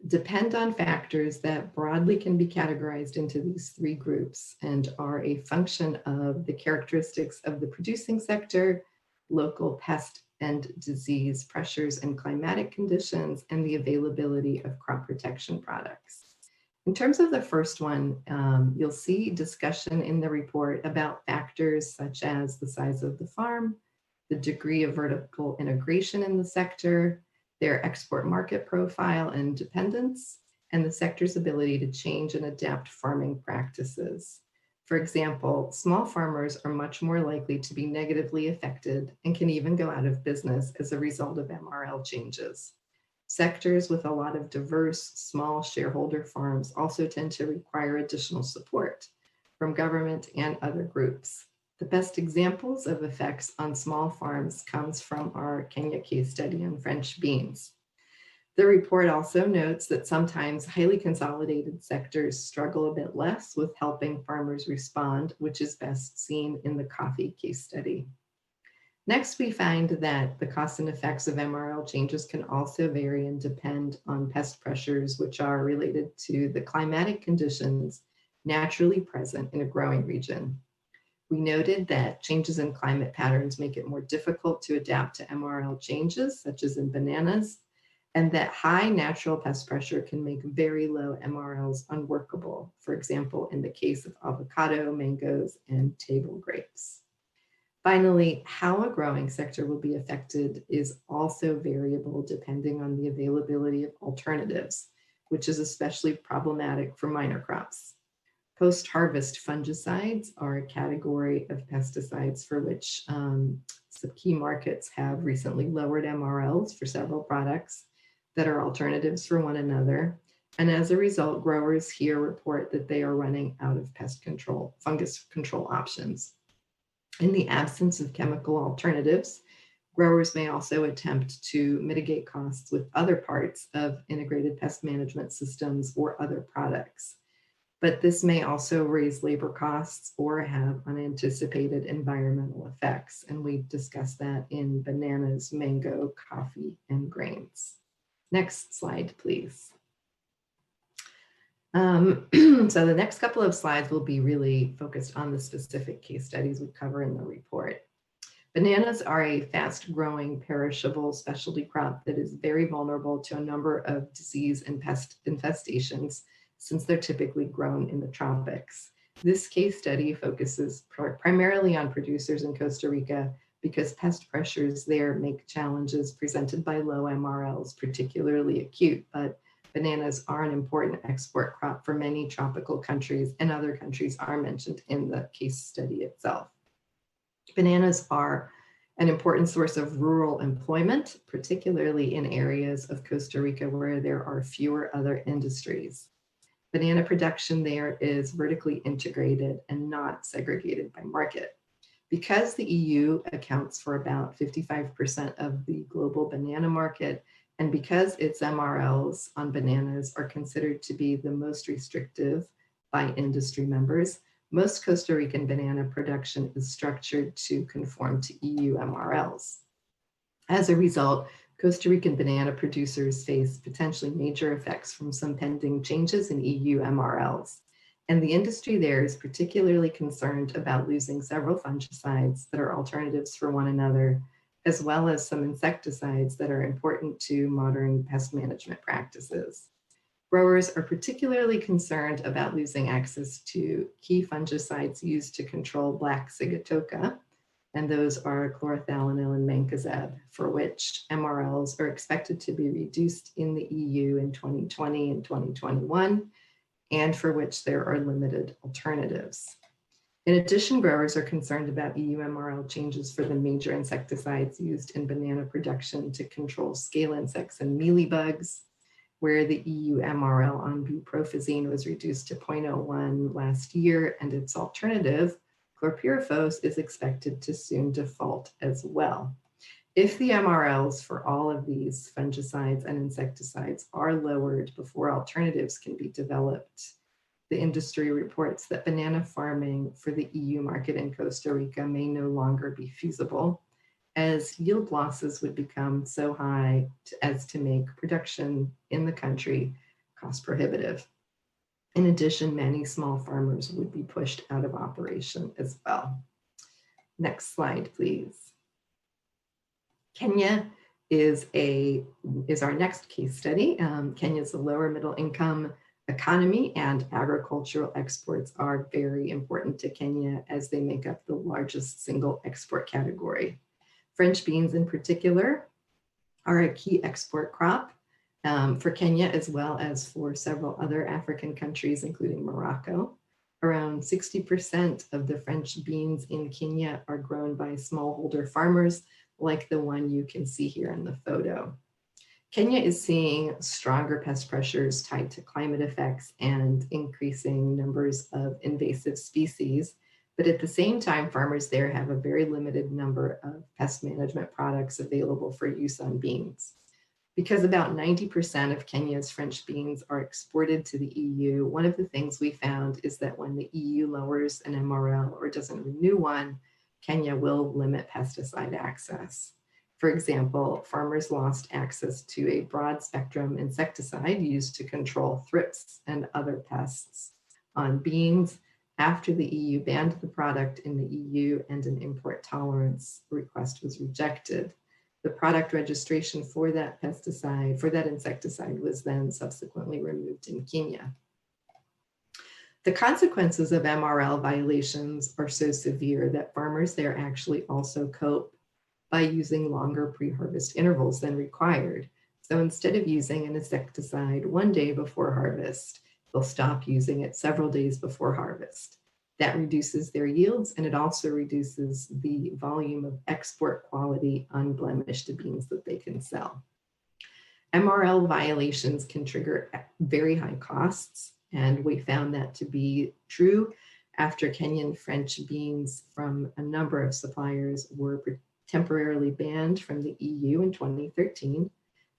depend on factors that broadly can be categorized into these three groups and are a function of the characteristics of the producing sector, local pest and disease pressures and climatic conditions, and the availability of crop protection products. In terms of the first one, you'll see discussion in the report about factors such as the size of the farm, the degree of vertical integration in the sector, their export market profile and dependence, and the sector's ability to change and adapt farming practices. For example, small farmers are much more likely to be negatively affected and can even go out of business as a result of MRL changes. Sectors with a lot of diverse, small shareholder farms also tend to require additional support from government and other groups. The best examples of effects on small farms comes from our Kenya case study on French beans. The report also notes that sometimes highly consolidated sectors struggle a bit less with helping farmers respond, which is best seen in the coffee case study. Next, we find that the costs and effects of MRL changes can also vary and depend on pest pressures, which are related to the climatic conditions naturally present in a growing region. We noted that changes in climate patterns make it more difficult to adapt to MRL changes, such as in bananas, and that high natural pest pressure can make very low MRLs unworkable, for example, in the case of avocado, mangoes, and table grapes. Finally, how a growing sector will be affected is also variable depending on the availability of alternatives, which is especially problematic for minor crops. Post-harvest fungicides are a category of pesticides for which some key markets have recently lowered MRLs for several products that are alternatives for one another. And as a result, growers here report that they are running out of fungus control options. In the absence of chemical alternatives, Growers may also attempt to mitigate costs with other parts of integrated pest management systems or other products. But this may also raise labor costs or have unanticipated environmental effects. And we discussed that in bananas, mango, coffee, and grains. Next slide, please. So the next couple of slides will be really focused on the specific case studies we cover in the report. Bananas are a fast-growing perishable specialty crop that is very vulnerable to a number of disease and pest infestations since they're typically grown in the tropics. This case study focuses primarily on producers in Costa Rica because pest pressures there make challenges presented by low MRLs particularly acute, but bananas are an important export crop for many tropical countries, and other countries are mentioned in the case study itself. Bananas are an important source of rural employment, particularly in areas of Costa Rica where there are fewer other industries. Banana production there is vertically integrated and not segregated by market. Because the EU accounts for about 55% of the global banana market, and because its MRLs on bananas are considered to be the most restrictive by industry members, most Costa Rican banana production is structured to conform to EU MRLs. As a result, Costa Rican banana producers face potentially major effects from some pending changes in EU MRLs. And the industry there is particularly concerned about losing several fungicides that are alternatives for one another, as well as some insecticides that are important to modern pest management practices. Growers are particularly concerned about losing access to key fungicides used to control black sigatoka, and those are chlorothalonil and mancozeb, for which MRLs are expected to be reduced in the EU in 2020 and 2021, and for which there are limited alternatives. In addition, growers are concerned about EU MRL changes for the major insecticides used in banana production to control scale insects and mealybugs, where the EU MRL on buprofizine was reduced to 0.01 last year, and its alternative, chlorpyrifos, is expected to soon default as well. If the MRLs for all of these fungicides and insecticides are lowered before alternatives can be developed, the industry reports that banana farming for the EU market in Costa Rica may no longer be feasible, as yield losses would become so high as to make production in the country cost prohibitive. In addition, many small farmers would be pushed out of operation as well. Next slide, please. Kenya is our next case study. Kenya is a lower middle income economy, and agricultural exports are very important to Kenya as they make up the largest single export category. French beans in particular are a key export crop for Kenya, as well as for several other African countries, including Morocco. Around 60% of the French beans in Kenya are grown by smallholder farmers, like the one you can see here in the photo. Kenya is seeing stronger pest pressures tied to climate effects and increasing numbers of invasive species. But at the same time, farmers there have a very limited number of pest management products available for use on beans. Because about 90% of Kenya's French beans are exported to the EU, one of the things we found is that when the EU lowers an MRL or doesn't renew one, Kenya will limit pesticide access. For example, farmers lost access to a broad spectrum insecticide used to control thrips and other pests on beans after the EU banned the product in the EU and an import tolerance request was rejected. The product registration for that pesticide, for that insecticide, was then subsequently removed in Kenya. The consequences of MRL violations are so severe that farmers there actually also cope by using longer pre-harvest intervals than required. So instead of using an insecticide one day before harvest, they'll stop using it several days before harvest. That reduces their yields, and it also reduces the volume of export quality unblemished beans that they can sell. MRL violations can trigger very high costs, and we found that to be true after Kenyan French beans from a number of suppliers were temporarily banned from the EU in 2013.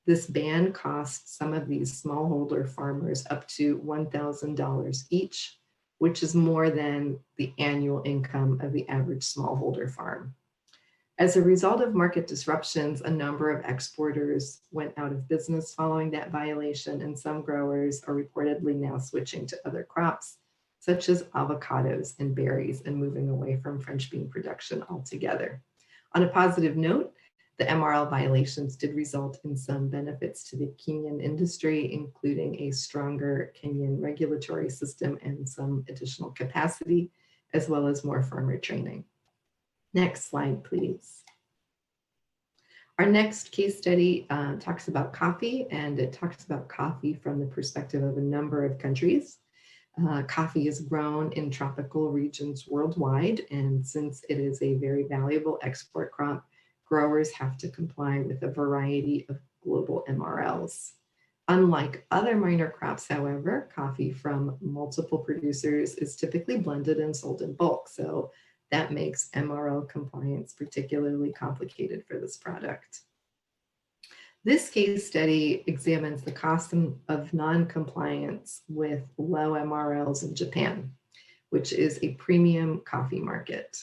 This ban cost some of these smallholder farmers up to $1,000 each, which is more than the annual income of the average smallholder farm. As a result of market disruptions, a number of exporters went out of business following that violation, and some growers are reportedly now switching to other crops, such as avocados and berries, and moving away from French bean production altogether. On a positive note, the MRL violations did result in some benefits to the Kenyan industry, including a stronger Kenyan regulatory system and some additional capacity, as well as more farmer training. Next slide, please. Our next case study talks about coffee, and it talks about coffee from the perspective of a number of countries. Coffee is grown in tropical regions worldwide, and since it is a very valuable export crop, growers have to comply with a variety of global MRLs. Unlike other minor crops, however, coffee from multiple producers is typically blended and sold in bulk, so that makes MRL compliance particularly complicated for this product. This case study examines the cost of non-compliance with low MRLs in Japan, which is a premium coffee market.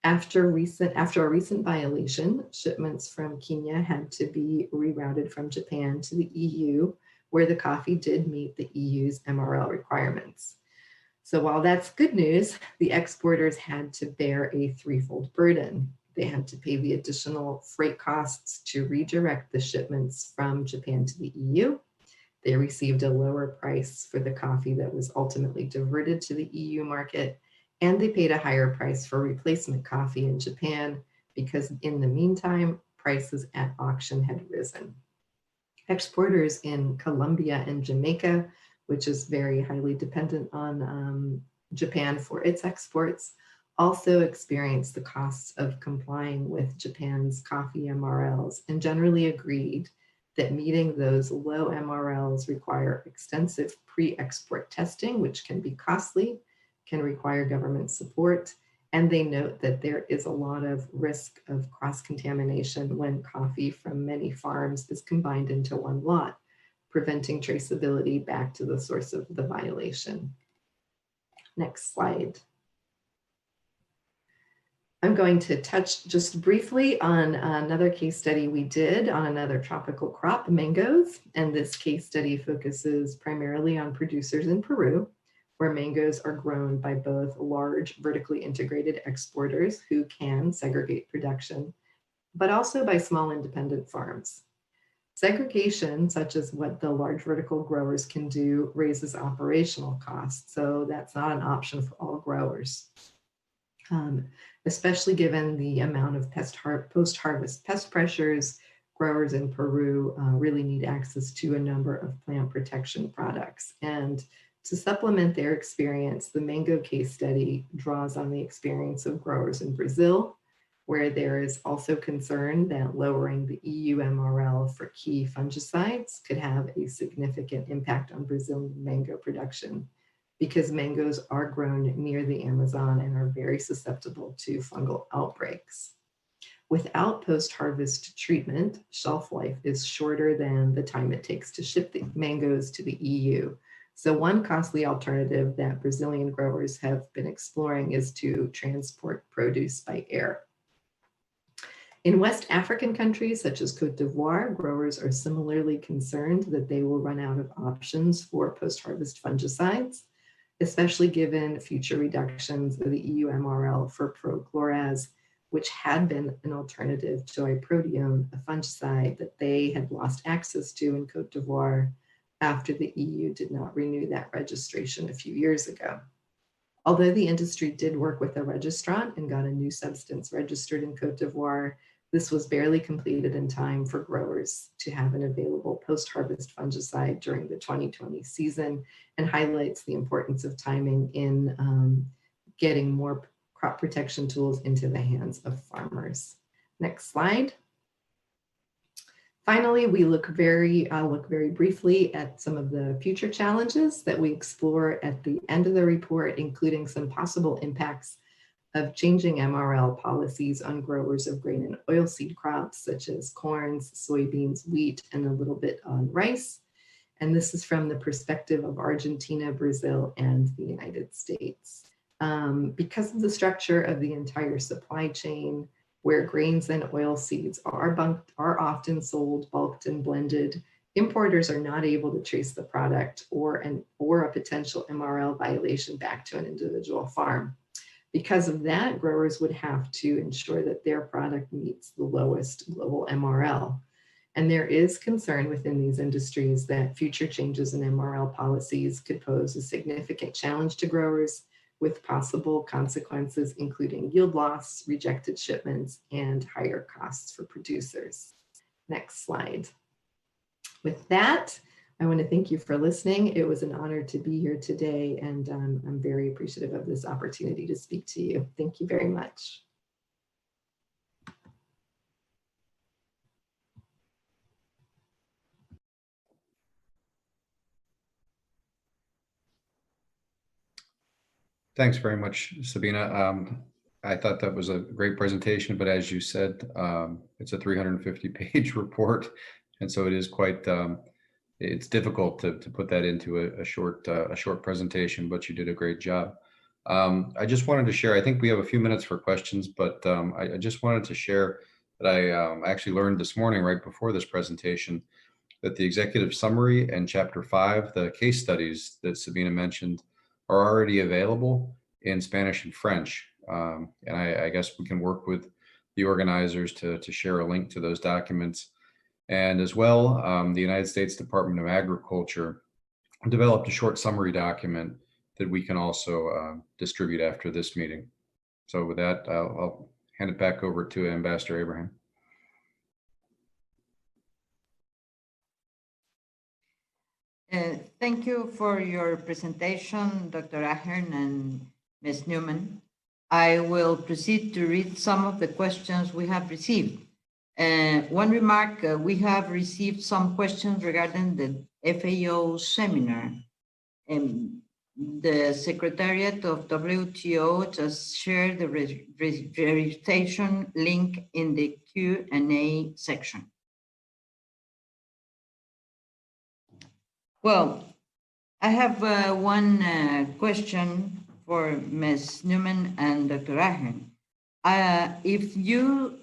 After a recent violation, shipments from Kenya had to be rerouted from Japan to the EU, where the coffee did meet the EU's MRL requirements. So while that's good news, the exporters had to bear a threefold burden. They had to pay the additional freight costs to redirect the shipments from Japan to the EU. They received a lower price for the coffee that was ultimately diverted to the EU market, and they paid a higher price for replacement coffee in Japan because in the meantime, prices at auction had risen. Exporters in Colombia and Jamaica, which is very highly dependent on Japan for its exports, also experienced the costs of complying with Japan's coffee MRLs and generally agreed that meeting those low MRLs require extensive pre-export testing, which can be costly, can require government support, and they note that there is a lot of risk of cross-contamination when coffee from many farms is combined into one lot, preventing traceability back to the source of the violation. Next slide. I'm going to touch just briefly on another case study we did on another tropical crop, mangoes. And this case study focuses primarily on producers in Peru, where mangoes are grown by both large vertically integrated exporters who can segregate production, but also by small independent farms. Segregation, such as what the large vertical growers can do, raises operational costs. So that's not an option for all growers, especially given the amount of post-harvest pest pressures. Growers in Peru really need access to a number of plant protection products. And to supplement their experience, the mango case study draws on the experience of growers in Brazil, where there is also concern that lowering the EU MRL for key fungicides could have a significant impact on Brazilian mango production, because mangoes are grown near the Amazon and are very susceptible to fungal outbreaks. Without post-harvest treatment, shelf life is shorter than the time it takes to ship the mangoes to the EU. So one costly alternative that Brazilian growers have been exploring is to transport produce by air. In West African countries such as Cote d'Ivoire, growers are similarly concerned that they will run out of options for post-harvest fungicides, especially given future reductions of the EU MRL for prochloraz, which had been an alternative to iprodione, a fungicide that they had lost access to in Cote d'Ivoire after the EU did not renew that registration a few years ago. Although the industry did work with a registrant and got a new substance registered in Cote d'Ivoire, this was barely completed in time for growers to have an available post-harvest fungicide during the 2020 season, and highlights the importance of timing in getting more crop protection tools into the hands of farmers. Next slide. Finally, we look very briefly at some of the future challenges that we explore at the end of the report, including some possible impacts of changing MRL policies on growers of grain and oilseed crops such as corns, soybeans, wheat, and a little bit on rice. And this is from the perspective of Argentina, Brazil, and the United States. Because of the structure of the entire supply chain, where grains and oilseeds are often sold bulked and blended, importers are not able to trace the product or a potential MRL violation back to an individual farm. Because of that, growers would have to ensure that their product meets the lowest global MRL. And there is concern within these industries that future changes in MRL policies could pose a significant challenge to growers, with possible consequences including yield loss, rejected shipments, and higher costs for producers. Next slide. With that, I want to thank you for listening. It was an honor to be here today, and I'm very appreciative of this opportunity to speak to you. Thank you very much. Thanks very much, Sabina. I thought that was a great presentation, but as you said, it's a 350-page report, and so it is quite it's difficult to put that into a short presentation, but you did a great job. I just wanted to share, I think we have a few minutes for questions, but I just wanted to share that I actually learned this morning right before this presentation that the executive summary and chapter 5, the case studies that Sabina mentioned, are already available in Spanish and French. And I guess we can work with the organizers to share a link to those documents. And as well, the United States Department of Agriculture developed a short summary document that we can also distribute after this meeting. So with that, I'll hand it back over to Ambassador Abraham. Thank you for your presentation, Dr. Ahern and Ms. Newman. I will proceed to read some of the questions we have received. One remark, we have received some questions regarding the FAO seminar. The Secretariat of WTO just shared the registration link in the Q&A section. Well, I have one question for Ms. Newman and Dr. Ahern. If you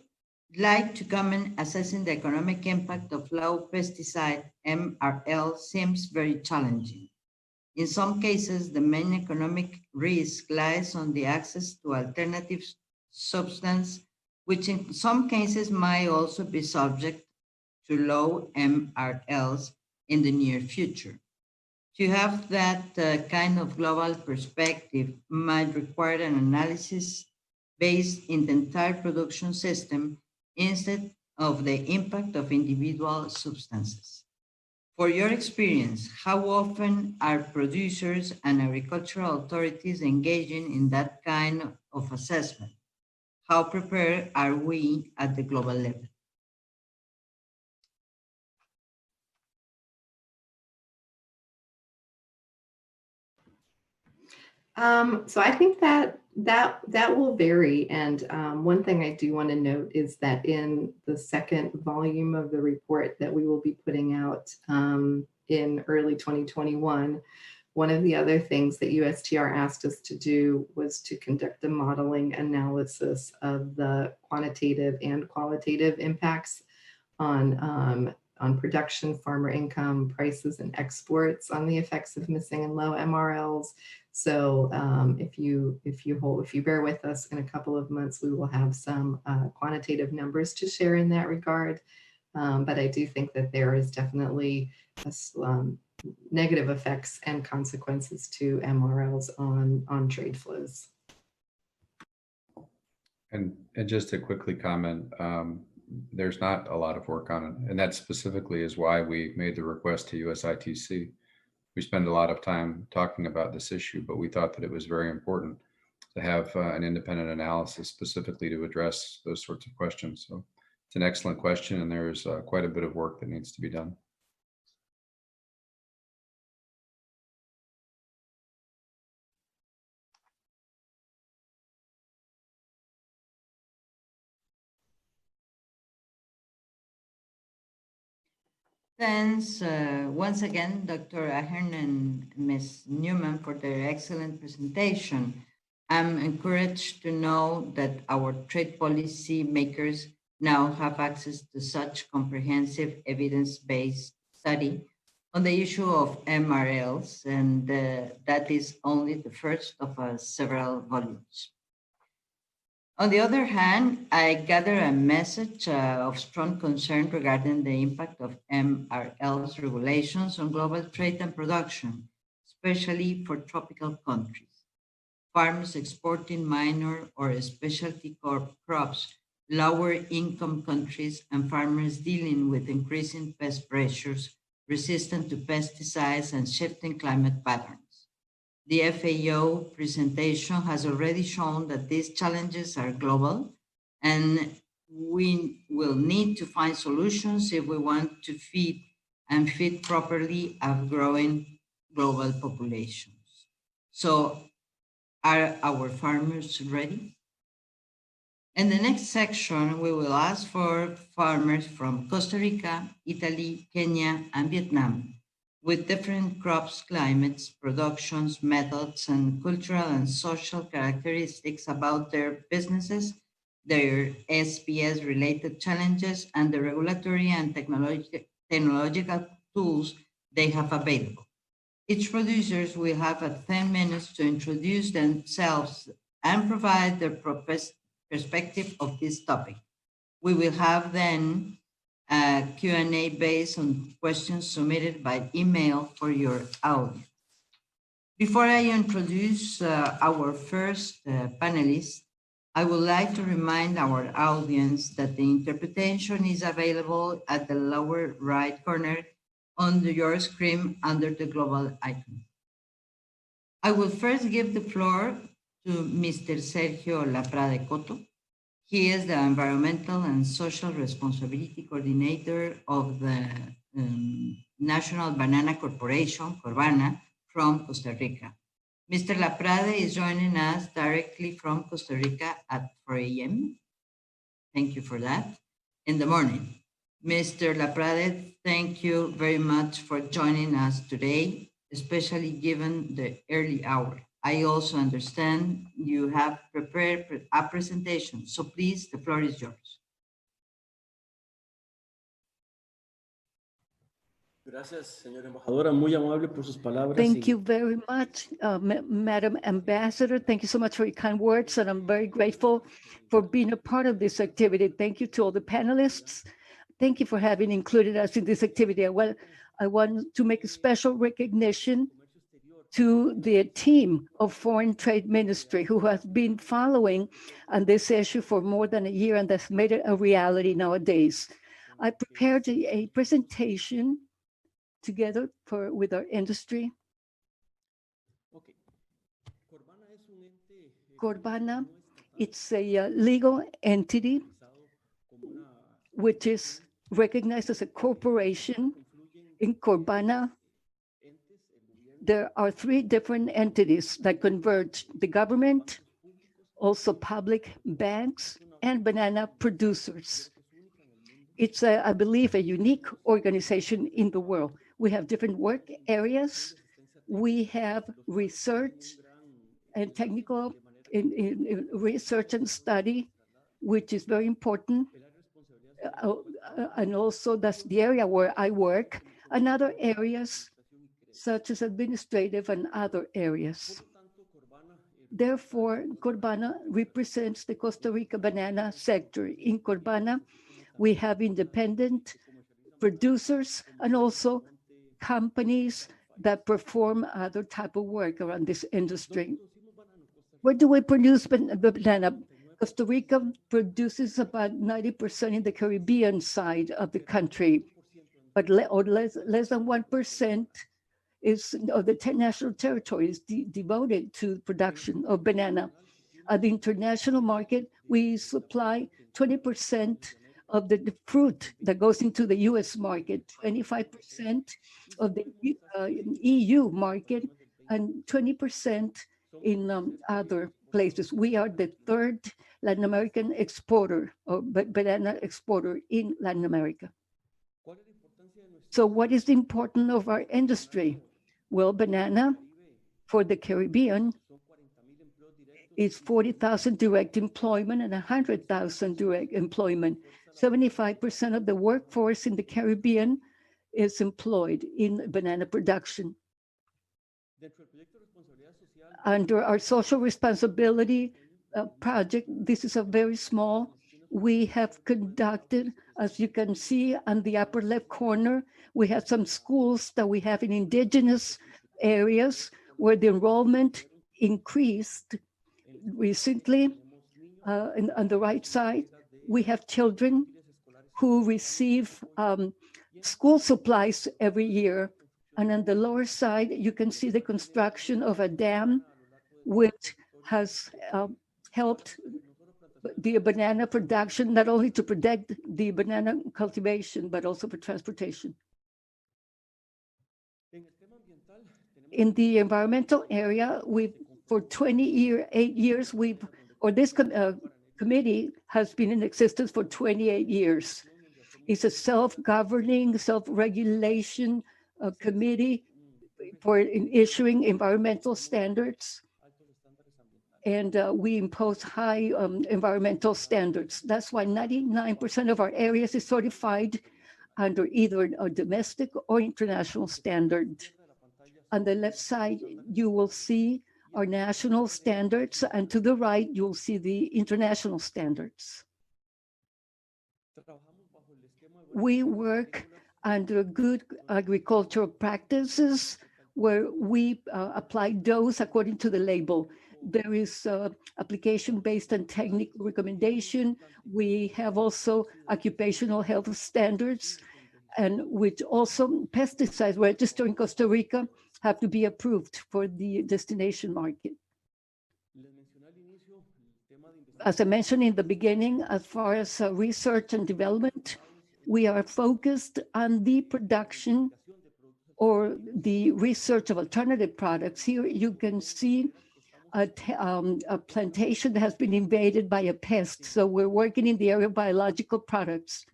like to comment assessing the economic impact of low pesticide MRL seems very challenging. In some cases, the main economic risk lies on the access to alternative substance, which in some cases might also be subject to low MRLs in the near future. To have that kind of global perspective might require an analysis based in the entire production system instead of the impact of individual substances. For your experience, how often are producers and agricultural authorities engaging in that kind of assessment? How prepared are we at the global level? So I think that will vary. And one thing I do want to note is that in the second volume of the report that we will be putting out in early 2021, one of the other things that USTR asked us to do was to conduct a modeling analysis of the quantitative and qualitative impacts on production, farmer income, prices, and exports on the effects of missing and low MRLs. So if you bear with us in a couple of months, we will have some quantitative numbers to share in that regard. But I do think that there is definitely negative effects and consequences to MRLs on trade flows. And just to quickly comment, there's not a lot of work on it. And that specifically is why we made the request to USITC. We spend a lot of time talking about this issue, but we thought that it was very important to have an independent analysis specifically to address those sorts of questions. So it's an excellent question, and there's quite a bit of work that needs to be done. Thanks once again, Dr. Ahern and Ms. Newman, for their excellent presentation. I'm encouraged to know that our trade policy makers now have access to such comprehensive evidence-based study on the issue of MRLs, and that is only the first of several volumes. On the other hand, I gather a message of strong concern regarding the impact of MRL's regulations on global trade and production, especially for tropical countries. Farmers exporting minor or specialty crops, lower income countries, and farmers dealing with increasing pest pressures, resistant to pesticides, and shifting climate patterns. The FAO presentation has already shown that these challenges are global, and we will need to find solutions if we want to feed and feed properly our growing global populations. So, are our farmers ready? In the next section, we will ask for farmers from Costa Rica, Italy, Kenya, and Vietnam, with different crops, climates, productions, methods, and cultural and social characteristics about their businesses, their SPS-related challenges, and the regulatory and technological tools they have available. Each producers will have 10 minutes to introduce themselves and provide their perspective of this topic. We will have then a Q&A based on questions submitted by email for your audience. Before I introduce our first panelist, I would like to remind our audience that the interpretation is available at the lower right corner on your screen under the global icon. I will first give the floor to Mr. Sergio Laprade Coto. He is the Environmental and Social Responsibility Coordinator of the National Banana Corporation, Corbana, from Costa Rica. Mr. Laprade is joining us directly from Costa Rica at 4 a.m. Thank you for that. In the morning. Mr. Laprade, thank you very much for joining us today, especially given the early hour. I also understand you have prepared a presentation, so please, the floor is yours. Thank you very much, Madam Ambassador. Thank you so much for your kind words, and I'm very grateful for being a part of this activity. Thank you to all the panelists. Thank you for having included us in this activity. I want to make a special recognition to the team of Foreign Trade Ministry who has been following on this issue for more than a year, and that's made it a reality nowadays. I prepared a presentation together with our industry. Corbana, it's a legal entity which is recognized as a corporation. In Corbana, there are 3 different entities that converge: the government, also public banks, and banana producers. It's, I believe, a unique organization in the world. We have different work areas. We have research and technical in research and study, which is very important. And also that's the area where I work, and other areas such as administrative and other areas. Therefore, Corbana represents the Costa Rica banana sector. In Corbana, we have independent producers and also companies that perform other type of work around this industry. Where do we produce banana? Costa Rica produces about 90% in the Caribbean side of the country, but less than 1% is of the national territory is devoted to production of banana. At the international market, we supply 20% of the fruit that goes into the U.S. market, 25% of the EU market, and 20% in other places. We are the 3rd Latin American exporter, or banana exporter in Latin America. So what is the importance of our industry? Well, banana for the Caribbean is 40,000 direct employment and 100,000 direct employment. 75% of the workforce in the Caribbean is employed in banana production. Under our social responsibility project, this is a very small, we have conducted, as you can see on the upper left corner, we have some schools that we have in indigenous areas where the enrollment increased recently. On the right side, we have children who receive school supplies every year. And on the lower side, you can see the construction of a dam, which has helped the banana production, not only to protect the banana cultivation, but also for transportation. In the environmental area, for 28 years, this committee has been in existence for 28 years. It's a self-governing, self-regulation committee for issuing environmental standards. And we impose high environmental standards. That's why 99% of our areas is certified under either a domestic or international standard. On the left side, you will see our national standards, and to the right, you'll see the international standards. We work under good agricultural practices where we apply those according to the label. There is application based on technical recommendation. We have also occupational health standards, and which also pesticides registered in Costa Rica have to be approved for the destination market. As I mentioned in the beginning, as far as research and development, we are focused on the production or the research of alternative products. Here you can see a plantation that has been invaded by a pest. So we're working in the area of biological products.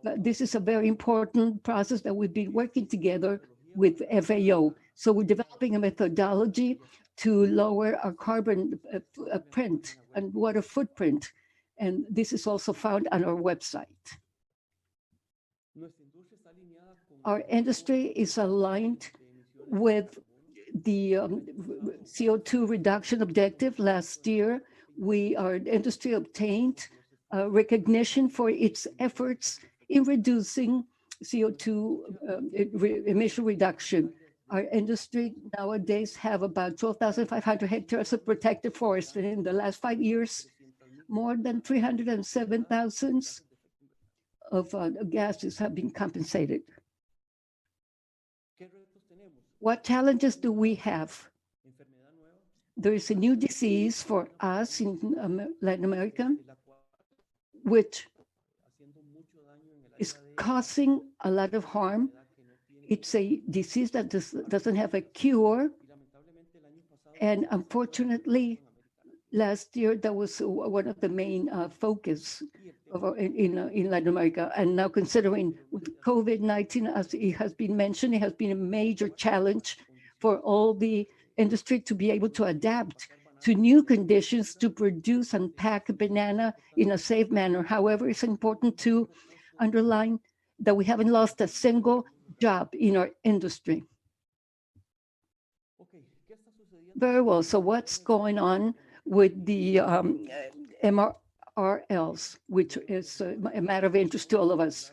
But this is a very important process that we've been working together with FAO. So we're developing a methodology to lower our carbon print and water footprint. And this is also found on our website. Our industry is aligned with the CO2 reduction objective. Last year, our industry obtained recognition for its efforts in reducing CO2 emission reduction. Our industry nowadays have about 12,500 hectares of protected forest. And in the last 5 years, more than 307,000 of gases have been compensated. What challenges do we have? There is a new disease for us in Latin America, which is causing a lot of harm. It's a disease that doesn't have a cure. And unfortunately, last year, that was one of the main focus in Latin America. And now considering with COVID-19, as it has been mentioned, it has been a major challenge for all the industry to be able to adapt to new conditions to produce and pack banana in a safe manner. However, it's important to underline that we haven't lost a single job in our industry. Very well, so what's going on with the MRLs, which is a matter of interest to all of us?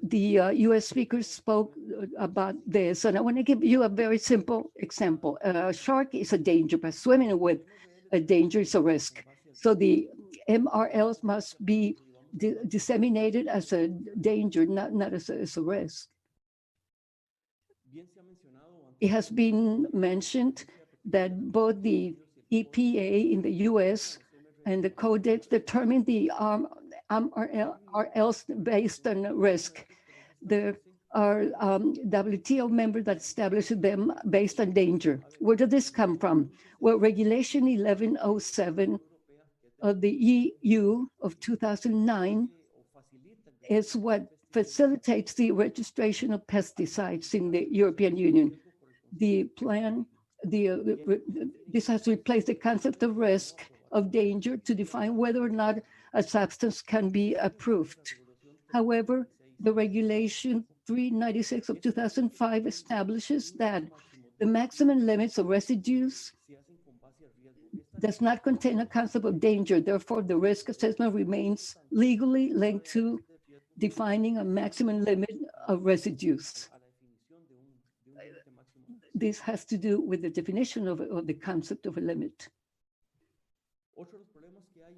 The US speakers spoke about this, and I want to give you a very simple example. A shark is a danger, but swimming with a danger is a risk. So the MRLs must be disseminated as a danger, not as a risk. It has been mentioned that both the EPA in the US and the Codex determine the MRLs based on risk. There are WTO members that establish them based on danger. Where did this come from? Well, Regulation 1107 of the EU of 2009 is what facilitates the registration of pesticides in the European Union. The plan, this has replaced the concept of risk, of danger, to define whether or not a substance can be approved. However, the regulation 396 of 2005 establishes that the maximum limits of residues does not contain a concept of danger. Therefore, the risk assessment remains legally linked to defining a maximum limit of residues. This has to do with the definition of the concept of a limit.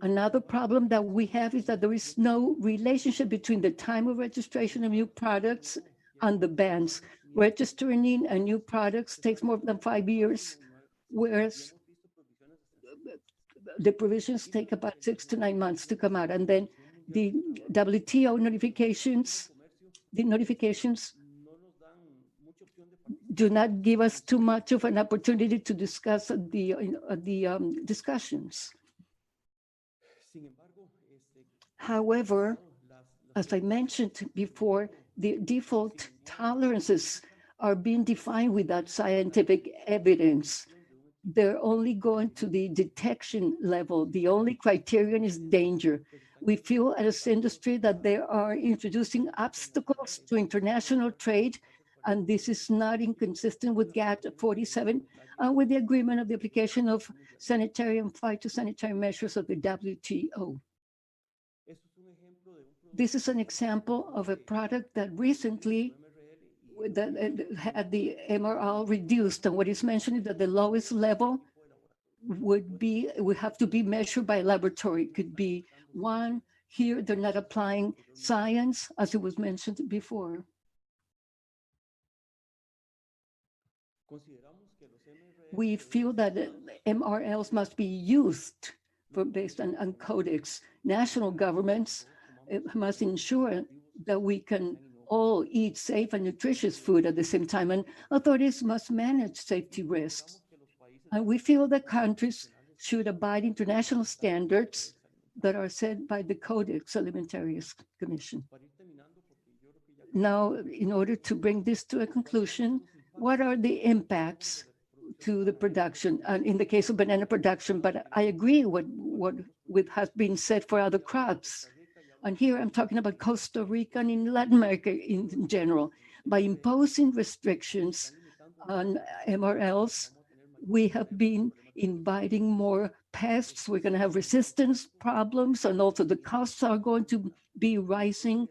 Another problem that we have is that there is no relationship between the time of registration of new products and the bans. Registering a new products takes more than 5 years, whereas the provisions take about 6 to 9 months to come out. And then the WTO notifications, do not give us too much of an opportunity to discuss the discussions. However, as I mentioned before, the default tolerances are being defined without scientific evidence. They're only going to the detection level. The only criterion is danger. We feel as an industry that they are introducing obstacles to international trade, and this is not inconsistent with GATT 47 and with the agreement of the application of sanitary and phytosanitary measures of the WTO. This is an example of a product that recently had the MRL reduced, and what is mentioned is that the lowest level would have to be measured by a laboratory. It could be 1. Here, they're not applying science, as it was mentioned before. We feel that MRLs must be used based on codex. National governments must ensure that we can all eat safe and nutritious food at the same time, and authorities must manage safety risks. And we feel that countries should abide international standards that are set by the Codex Alimentarius Commission. Now, in order to bring this to a conclusion, what are the impacts to the production? And in the case of banana production, but I agree with what has been said for other crops. And here I'm talking about Costa Rica and in Latin America in general. By imposing restrictions on MRLs, we have been inviting more pests. We're going to have resistance problems, and also the costs are going to be rising,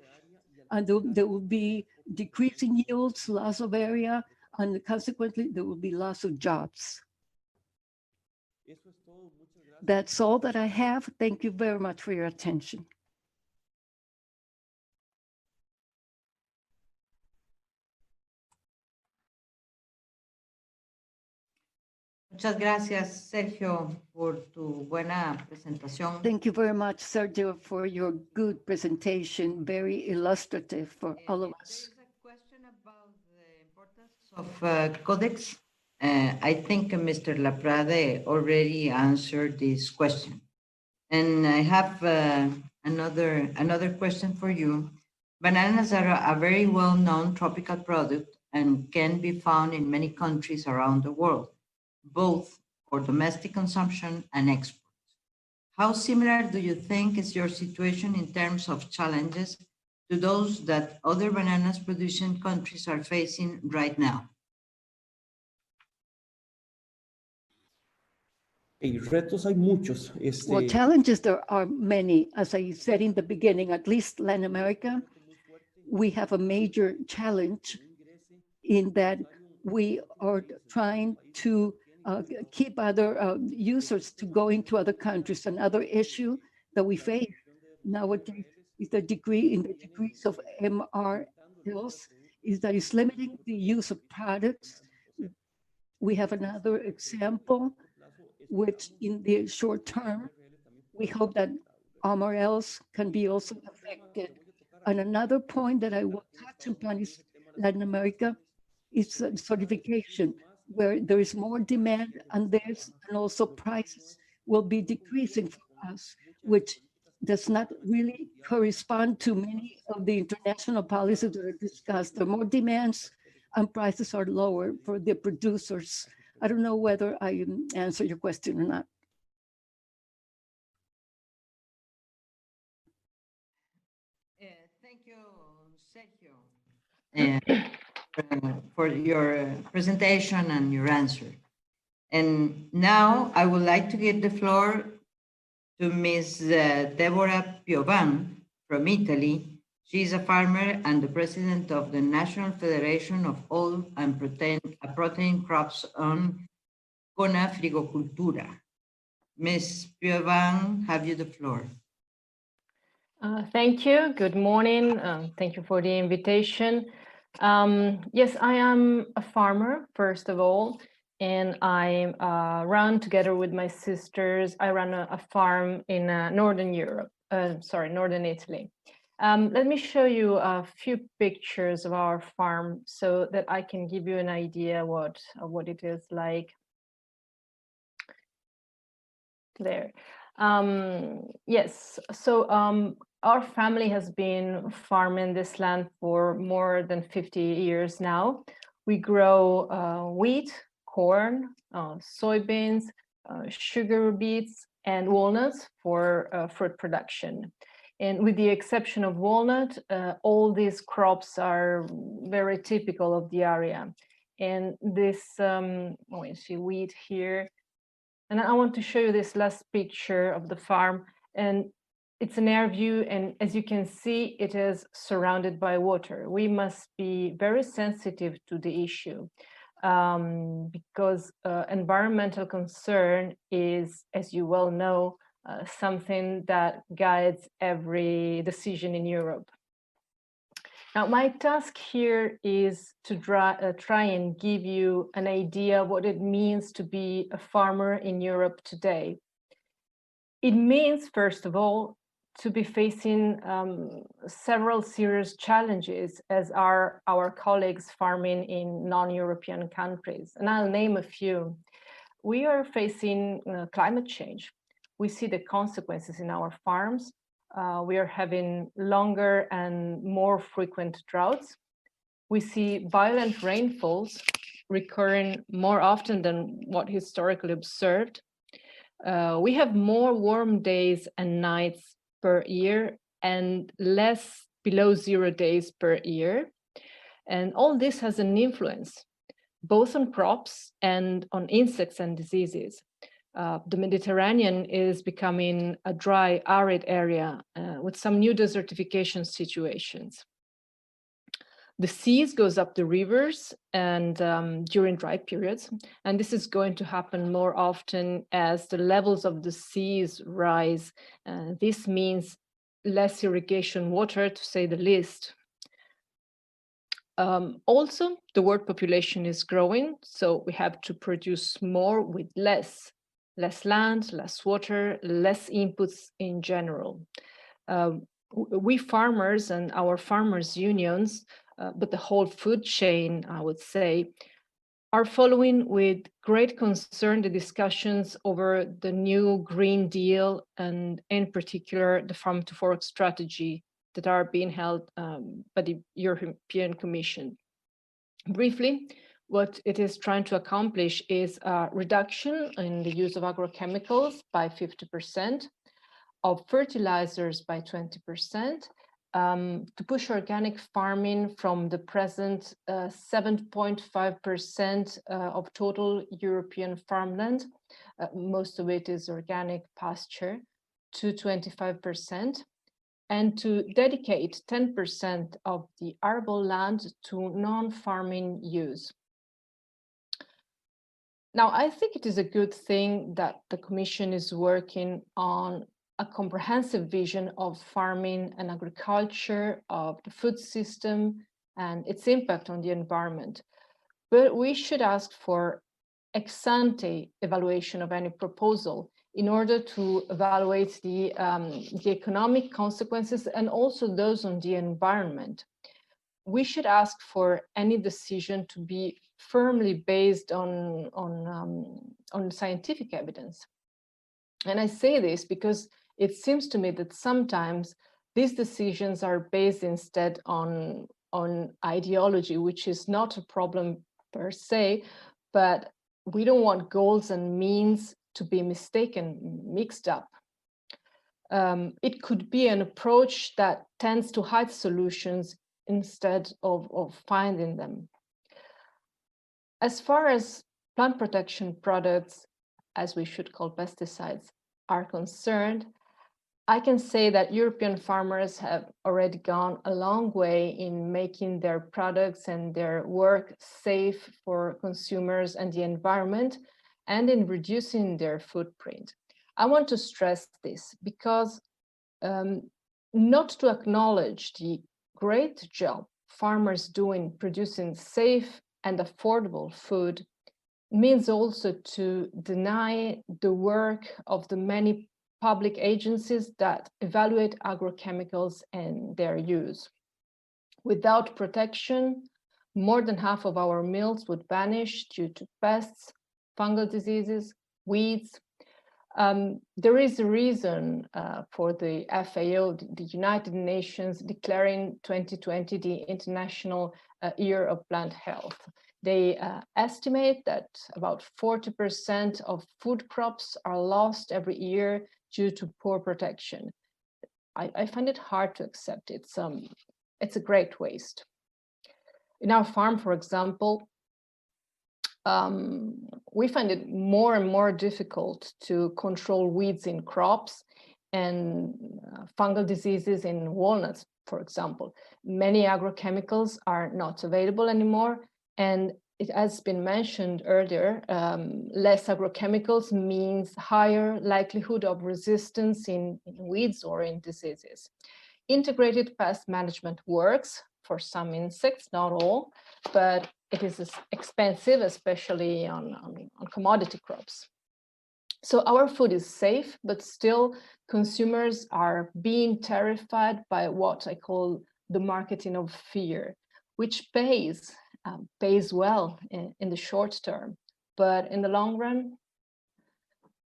and there will be decreasing yields, loss of area, and consequently, there will be loss of jobs. That's all that I have. Thank you very much for your attention. Muchas gracias, Sergio, por tu buena presentación. Thank you very much, Sergio, for your good presentation, very illustrative for all of us. There is a question about the importance of codex. I think Mr. Laprade already answered this question. And I have another question for you. Bananas are a very well-known tropical product and can be found in many countries around the world, both for domestic consumption and export. How similar do you think is your situation in terms of challenges to those that other bananas producing countries are facing right now? Well, challenges, there are many. As I said in the beginning, at least Latin America, we have a major challenge in that we are trying to keep other users to go into other countries. Another issue that we face nowadays is the decrease of MRLs, is that it's limiting the use of products. We have another example, which in the short term, we hope that MRLs can be also affected. And another point that I will touch upon is Latin America is certification, where there is more demand and also prices will be decreasing for us, which does not really correspond to many of the international policies that are discussed. There are more demands and prices are lower for the producers. I don't know whether I answered your question or not. Thank you, Sergio, for your presentation and your answer. And now I would like to give the floor to Ms. Deborah Piovan from Italy. She is a farmer and the president of the National Federation of Oil and Protein Crops on Conafrigocultura. Ms. Piovan, have you the floor? Thank you. Good morning. Thank you for the invitation. Yes, I am a farmer, first of all, and I run together with my sisters. I run a farm in Northern Europe, Northern Italy. Let me show you a few pictures of our farm so that I can give you an idea what it is like. There. Yes, so our family has been farming this land for more than 50 years now. We grow wheat, corn, soybeans, sugar beets, and walnuts for fruit production. And with the exception of walnut, all these crops are very typical of the area. And this, you see wheat here. And I want to show you this last picture of the farm. And it's an air view, and as you can see, it is surrounded by water. We must be very sensitive to the issue because environmental concern is, as you well know, something that guides every decision in Europe. Now, my task here is to try and give you an idea what it means to be a farmer in Europe today. It means, first of all, to be facing several serious challenges as are our colleagues farming in non-European countries. And I'll name a few. We are facing climate change. We see the consequences in our farms. We are having longer and more frequent droughts. We see violent rainfalls recurring more often than what historically observed. We have more warm days and nights per year and less below 0 days per year. And all this has an influence, both on crops and on insects and diseases. The Mediterranean is becoming a dry, arid area with some new desertification situations. The seas goes up the rivers and during dry periods, and this is going to happen more often as the levels of the seas rise. This means less irrigation water, to say the least. Also, the world population is growing, so we have to produce more with less land, less water, less inputs in general. We farmers and our farmers' unions, but the whole food chain, I would say, are following with great concern the discussions over the new Green Deal and in particular the Farm to Fork strategy that are being held by the European Commission. Briefly, what it is trying to accomplish is a reduction in the use of agrochemicals by 50%, of fertilizers by 20%, to push organic farming from the present 7.5% of total European farmland, most of it is organic pasture, to 25%, and to dedicate 10% of the arable land to non-farming use. Now, I think it is a good thing that the Commission is working on a comprehensive vision of farming and agriculture, of the food system and its impact on the environment. But we should ask for ex-ante evaluation of any proposal in order to evaluate the economic consequences and also those on the environment. We should ask for any decision to be firmly based on scientific evidence. And I say this because it seems to me that sometimes these decisions are based instead on ideology, which is not a problem per se, but we don't want goals and means to be mixed up. It could be an approach that tends to hide solutions instead of finding them. As far as plant protection products, as we should call pesticides, are concerned, I can say that European farmers have already gone a long way in making their products and their work safe for consumers and the environment, and in reducing their footprint. I want to stress this because not to acknowledge the great job farmers do in producing safe and affordable food means also to deny the work of the many public agencies that evaluate agrochemicals and their use. Without protection, more than half of our meals would vanish due to pests, fungal diseases, weeds. There is a reason for the FAO, the United Nations, declaring 2020 the International Year of Plant Health. They estimate that about 40% of food crops are lost every year due to poor protection. I find it hard to accept. It's a great waste. In our farm, for example, we find it more and more difficult to control weeds in crops and fungal diseases in walnuts, for example. Many agrochemicals are not available anymore, and it has been mentioned earlier, less agrochemicals means higher likelihood of resistance in weeds or in diseases. Integrated pest management works for some insects, not all, but it is expensive, especially on commodity crops. So our food is safe, but still consumers are being terrified by what I call the marketing of fear, which pays well in the short term, but in the long run.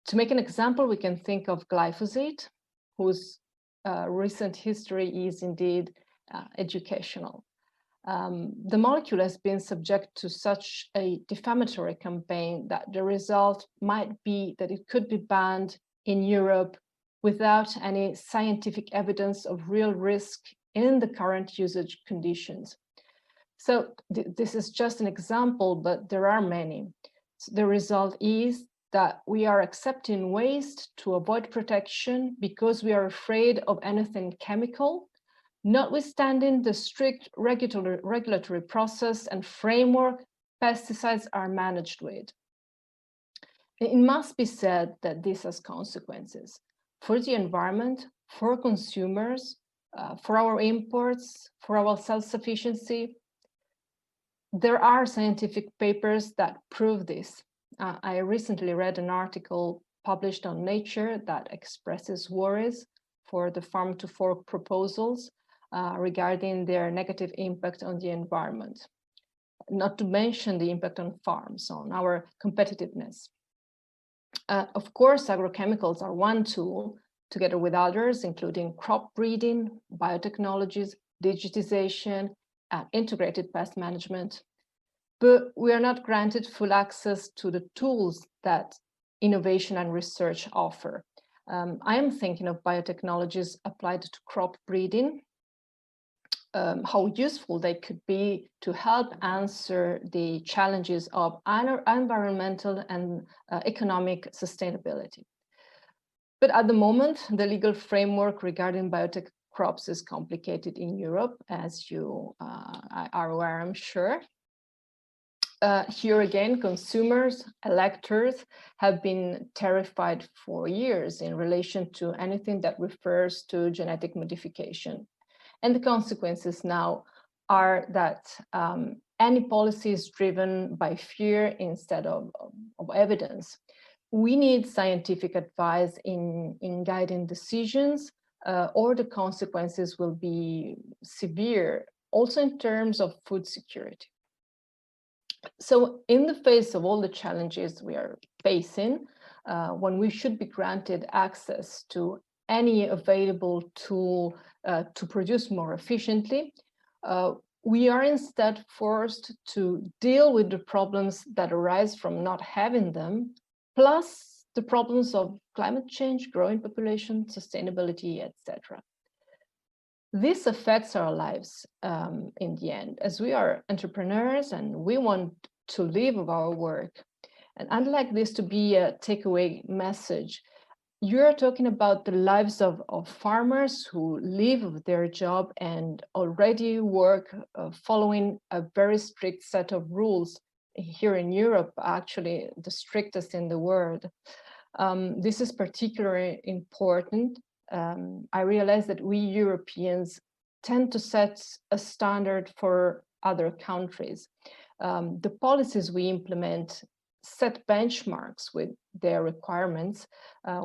To make an example, we can think of glyphosate, whose recent history is indeed educational. The molecule has been subject to such a defamatory campaign that the result might be that it could be banned in Europe without any scientific evidence of real risk in the current usage conditions. So this is just an example, but there are many. So the result is that we are accepting waste to avoid protection because we are afraid of anything chemical, notwithstanding the strict regulatory process and framework pesticides are managed with. It must be said that this has consequences for the environment, for consumers, for our imports, for our self-sufficiency. There are scientific papers that prove this. I recently read an article published on Nature that expresses worries for the farm to fork proposals regarding their negative impact on the environment, not to mention the impact on farms, on our competitiveness. Of course, agrochemicals are one tool, together with others, including crop breeding, biotechnologies, digitization, and integrated pest management. But we are not granted full access to the tools that innovation and research offer. I am thinking of biotechnologies applied to crop breeding, how useful they could be to help answer the challenges of environmental and economic sustainability. But at the moment, the legal framework regarding biotech crops is complicated in Europe, as you are aware, I'm sure. Here again, consumers, electors have been terrified for years in relation to anything that refers to genetic modification. And the consequences now are that any policy is driven by fear instead of evidence. We need scientific advice in guiding decisions, or the consequences will be severe, also in terms of food security. So in the face of all the challenges we are facing, when we should be granted access to any available tool to produce more efficiently. We are instead forced to deal with the problems that arise from not having them, plus the problems of climate change, growing population, sustainability, etc. This affects our lives in the end, as we are entrepreneurs and we want to live of our work. And I'd like this to be a takeaway message. You're talking about the lives of farmers who live of their job and already work following a very strict set of rules here in Europe, actually the strictest in the world. This is particularly important. I realize that we Europeans tend to set a standard for other countries. The policies we implement set benchmarks with their requirements.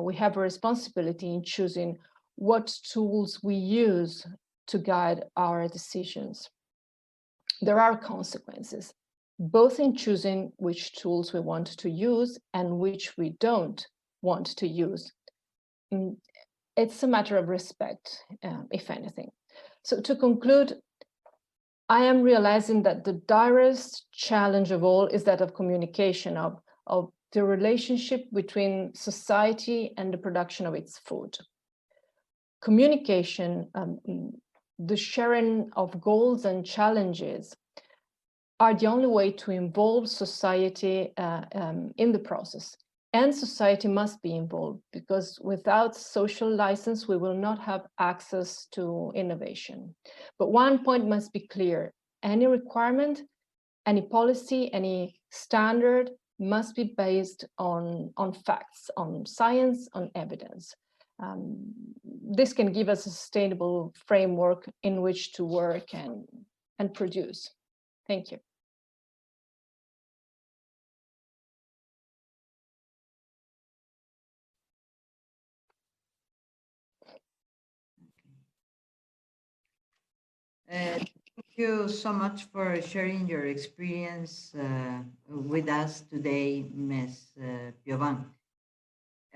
We have a responsibility in choosing what tools we use to guide our decisions. There are consequences, both in choosing which tools we want to use and which we don't want to use. It's a matter of respect, if anything. So to conclude, I am realizing that the direst challenge of all is that of communication, of the relationship between society and the production of its food. Communication, the sharing of goals and challenges are the only way to involve society in the process. And society must be involved, because without social license, we will not have access to innovation. But one point must be clear: any requirement, any policy, any standard must be based on facts, on science, on evidence. This can give us a sustainable framework in which to work and produce. Thank you. Thank you so much for sharing your experience with us today, Ms. Piovan.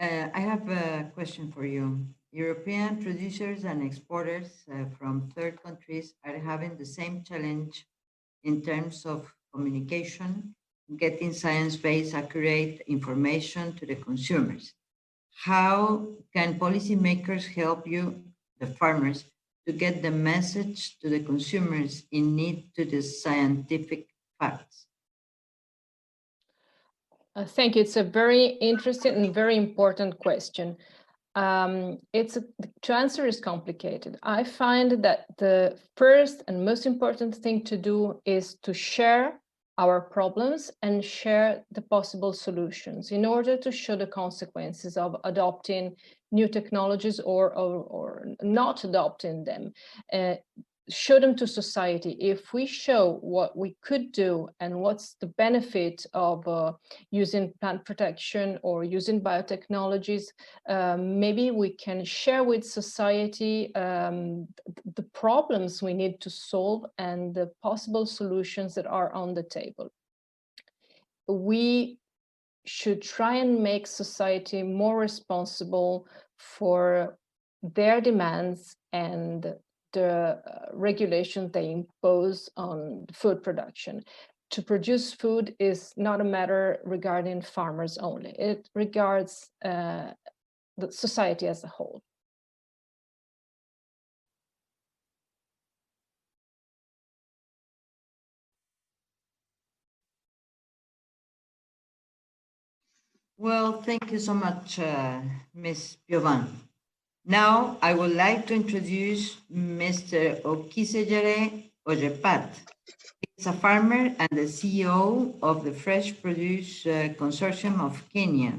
I have a question for you. European producers and exporters from third countries are having the same challenge in terms of communication, getting science-based, accurate information to the consumers. How can policymakers help you, the farmers, to get the message to the consumers in need to the scientific facts? Thank you. It's a very interesting and very important question. To answer is complicated. I find that the first and most important thing to do is to share our problems and share the possible solutions in order to show the consequences of adopting new technologies or not adopting them. Show them to society. If we show what we could do and what's the benefit of using plant protection or using biotechnologies, maybe we can share with society the problems we need to solve and the possible solutions that are on the table. We should try and make society more responsible for their demands and the regulations they impose on food production. To produce food is not a matter regarding farmers only. It regards the society as a whole. Well, thank you so much, Ms. Piovan. Now, I would like to introduce Mr. Okisejere Ojepat. He's a farmer and the CEO of the Fresh Produce Consortium of Kenya.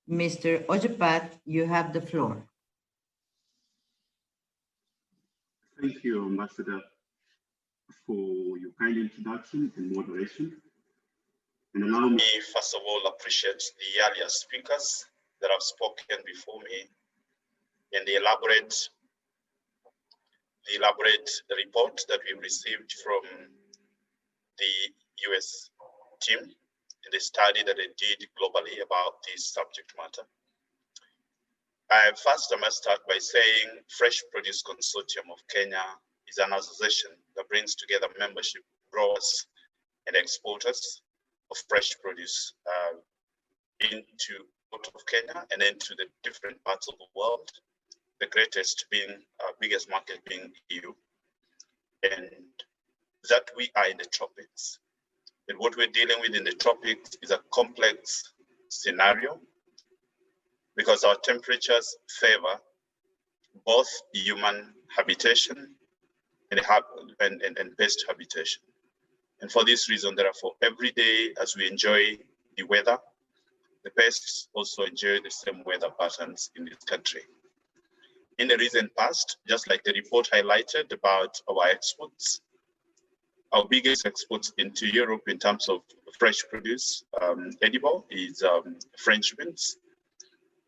Mr. Ojepat, you have the floor. Thank you, Ambassador, for your kind introduction and moderation. And allow me, first of all, appreciate the earlier speakers that have spoken before me and the elaborate report that we received from the US team in the study that they did globally about this subject matter. First, I must start by saying Fresh Produce Consortium of Kenya is an association that brings together membership growers and exporters of fresh produce into out of Kenya and into the different parts of the world, the greatest being, biggest market being EU, and that we are in the tropics. And what we're dealing with in the tropics is a complex scenario because our temperatures favor both human habitation and pest habitation. And for this reason, therefore, every day as we enjoy the weather, the pests also enjoy the same weather patterns in this country. In the recent past, just like the report highlighted about our exports, our biggest exports into Europe in terms of fresh produce, edible, is French beans.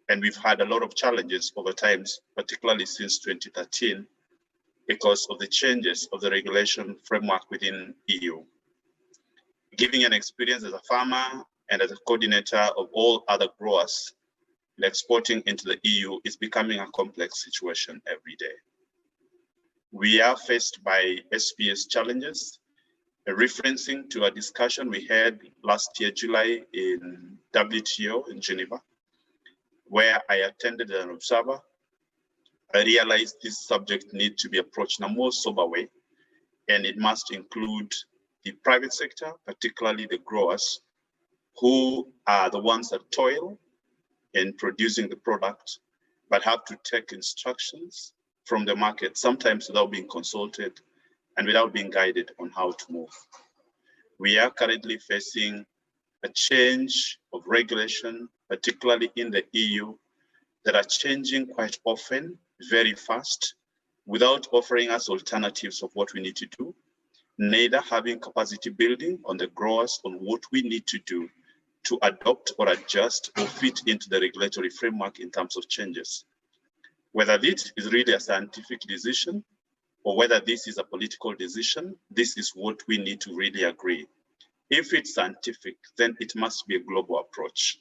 And we've had a lot of challenges over time, particularly since 2013, because of the changes of the regulation framework within EU. Giving an experience as a farmer and as a coordinator of all other growers and exporting into the EU is becoming a complex situation every day. We are faced by SPS challenges, referencing to a discussion we had last year, July, in WTO in Geneva, where I attended as an observer. I realized this subject needs to be approached in a more sober way, and it must include the private sector, particularly the growers, who are the ones that toil in producing the product, but have to take instructions from the market, sometimes without being consulted and without being guided on how to move. We are currently facing a change of regulation, particularly in the EU, that are changing quite often, very fast, without offering us alternatives of what we need to do, neither having capacity building on the growers on what we need to do to adopt or adjust or fit into the regulatory framework in terms of changes. Whether this is really a scientific decision or whether this is a political decision, this is what we need to really agree. If it's scientific, then it must be a global approach.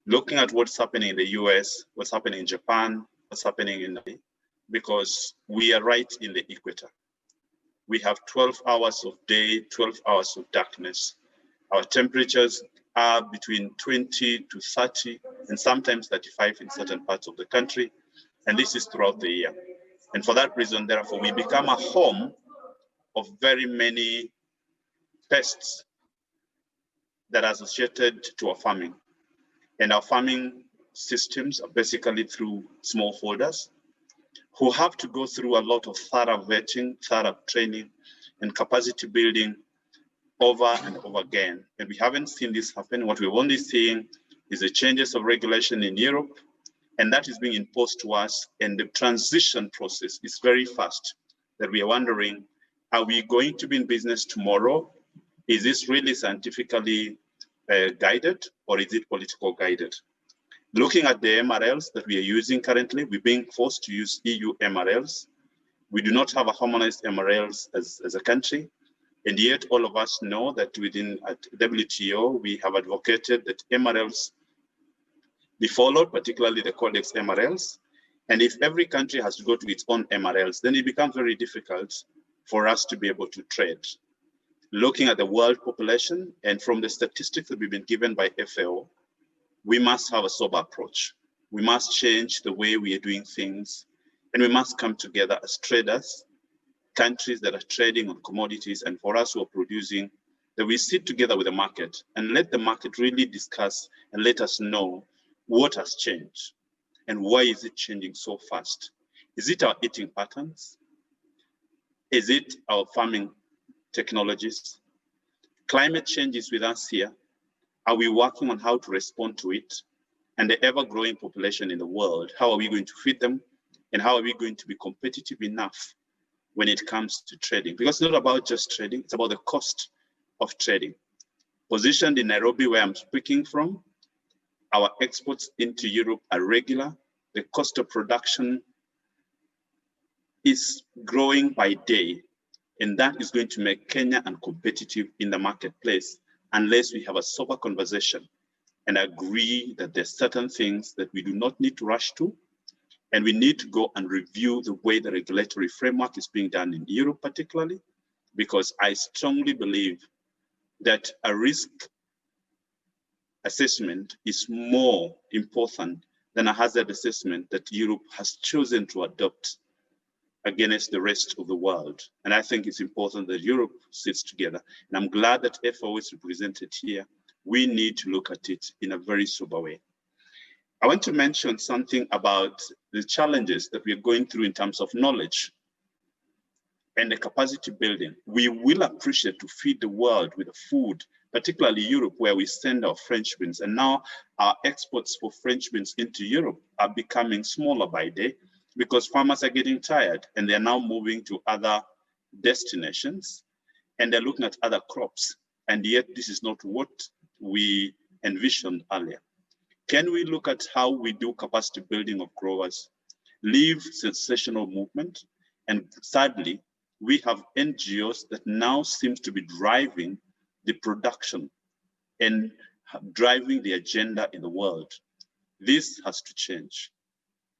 Looking at what's happening in the US, what's happening in Japan, what's happening in the, because we are right in the equator. We have 12 hours of day, 12 hours of darkness. Our temperatures are between 20 to 30 and sometimes 35 in certain parts of the country. And this is throughout the year. And for that reason, therefore, we become a home of very many pests that are associated to our farming. And our farming systems are basically through smallholders who have to go through a lot of thorough vetting, thorough training, and capacity building over and over again. And we haven't seen this happen. What we're only seeing is the changes of regulation in Europe, and that is being imposed to us. And the transition process is very fast, that we are wondering, are we going to be in business tomorrow? Is this really scientifically guided, or is it political guided? Looking at the MRLs that we are using currently, we're being forced to use EU MRLs. We do not have a harmonized MRLs as a country. And yet all of us know that within at WTO, we have advocated that MRLs be followed, particularly the Codex MRLs. And if every country has to go to its own MRLs, then it becomes very difficult for us to be able to trade. Looking at the world population and from the statistics that we've been given by FAO, we must have a sober approach. We must change the way we are doing things, and we must come together as traders, countries that are trading on commodities, and for us who are producing, that we sit together with the market and let the market really discuss and let us know what has changed and why is it changing so fast. Is it our eating patterns? Is it our farming technologies? Climate change is with us here. Are we working on how to respond to it? And the ever-growing population in the world, how are we going to feed them? And how are we going to be competitive enough when it comes to trading? Because it's not about just trading, it's about the cost of trading. Positioned in Nairobi, where I'm speaking from, our exports into Europe are regular. The cost of production is growing by day. And that is going to make Kenya uncompetitive in the marketplace unless we have a sober conversation and agree that there's certain things that we do not need to rush to, and we need to go and review the way the regulatory framework is being done in Europe particularly, because I strongly believe that a risk assessment is more important than a hazard assessment that Europe has chosen to adopt against the rest of the world. And I think it's important that Europe sits together. And I'm glad that FAO is represented here. We need to look at it in a very sober way. I want to mention something about the challenges that we are going through in terms of knowledge and the capacity building. We will appreciate to feed the world with food, particularly Europe, where we send our French beans. And now our exports for French beans into Europe are becoming smaller by day because farmers are getting tired and they're now moving to other destinations and they're looking at other crops. And yet this is not what we envisioned earlier. Can we look at how we do capacity building of growers, leave sensational movement? And sadly, we have NGOs that now seems to be driving the production and driving the agenda in the world. This has to change.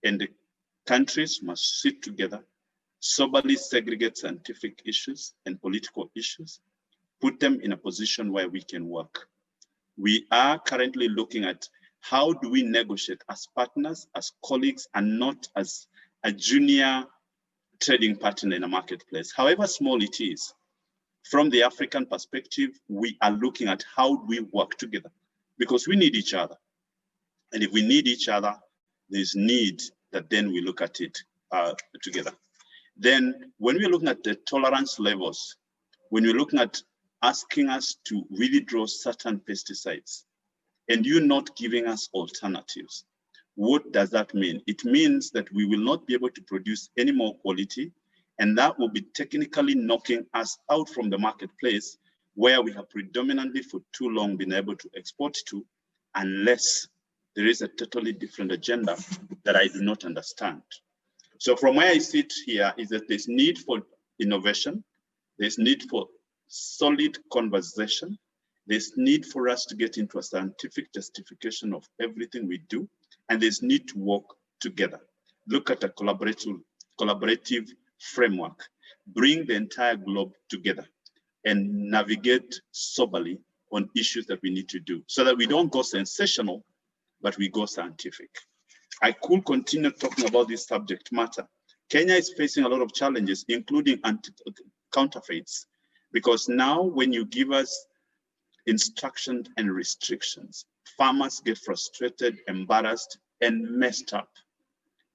And the countries must sit together, soberly segregate scientific issues and political issues, put them in a position where we can work. We are currently looking at how do we negotiate as partners, as colleagues, and not as a junior trading partner in a marketplace, however small it is. From the African perspective, we are looking at how do we work together because we need each other. And if we need each other, there's need that then we look at it together. Then when we're looking at the tolerance levels, when we're looking at asking us to really draw certain pesticides, and you're not giving us alternatives, what does that mean? It means that we will not be able to produce any more quality, and that will be technically knocking us out from the marketplace where we have predominantly for too long been able to export to, unless there is a totally different agenda that I do not understand. So from where I sit here is that there's need for innovation, there's need for solid conversation, there's need for us to get into a scientific justification of everything we do, and there's need to work together. Look at a collaborative framework, bring the entire globe together and navigate soberly on issues that we need to do so that we don't go sensational, but we go scientific. I could continue talking about this subject matter. Kenya is facing a lot of challenges, including counterfeits, because now when you give us instructions and restrictions, farmers get frustrated, embarrassed, and messed up,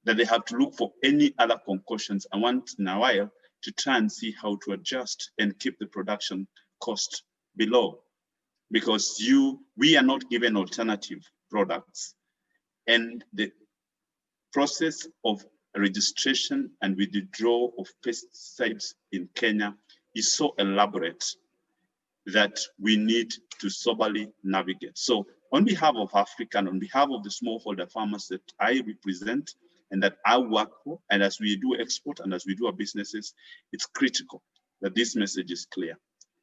that they have to look for any other concoctions and once in a while to try and see how to adjust and keep the production cost below. Because we are not given alternative products. And the process of registration and withdrawal of pesticides in Kenya is so elaborate that we need to soberly navigate. So on behalf of Africa and on behalf of the smallholder farmers that I represent and that I work for, and as we do export and as we do our businesses, it's critical that this message is clear.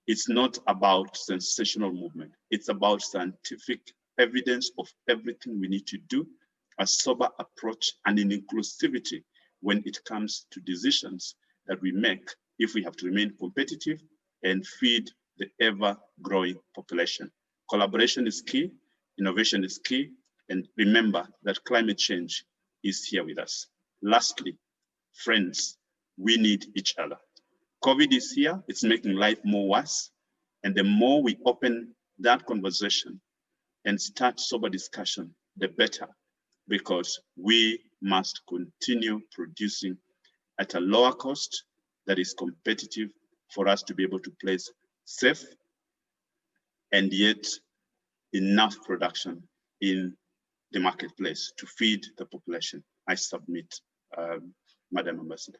It's not about sensational movement. It's about scientific evidence of everything we need to do, a sober approach, and an inclusivity when it comes to decisions that we make if we have to remain competitive and feed the ever-growing population. Collaboration is key, innovation is key, and remember that climate change is here with us. Lastly, friends, we need each other. COVID is here, it's making life more worse, and the more we open that conversation and start sober discussion, the better, because we must continue producing at a lower cost that is competitive for us to be able to place safe and yet enough production in the marketplace to feed the population. I submit, Madam Ambassador.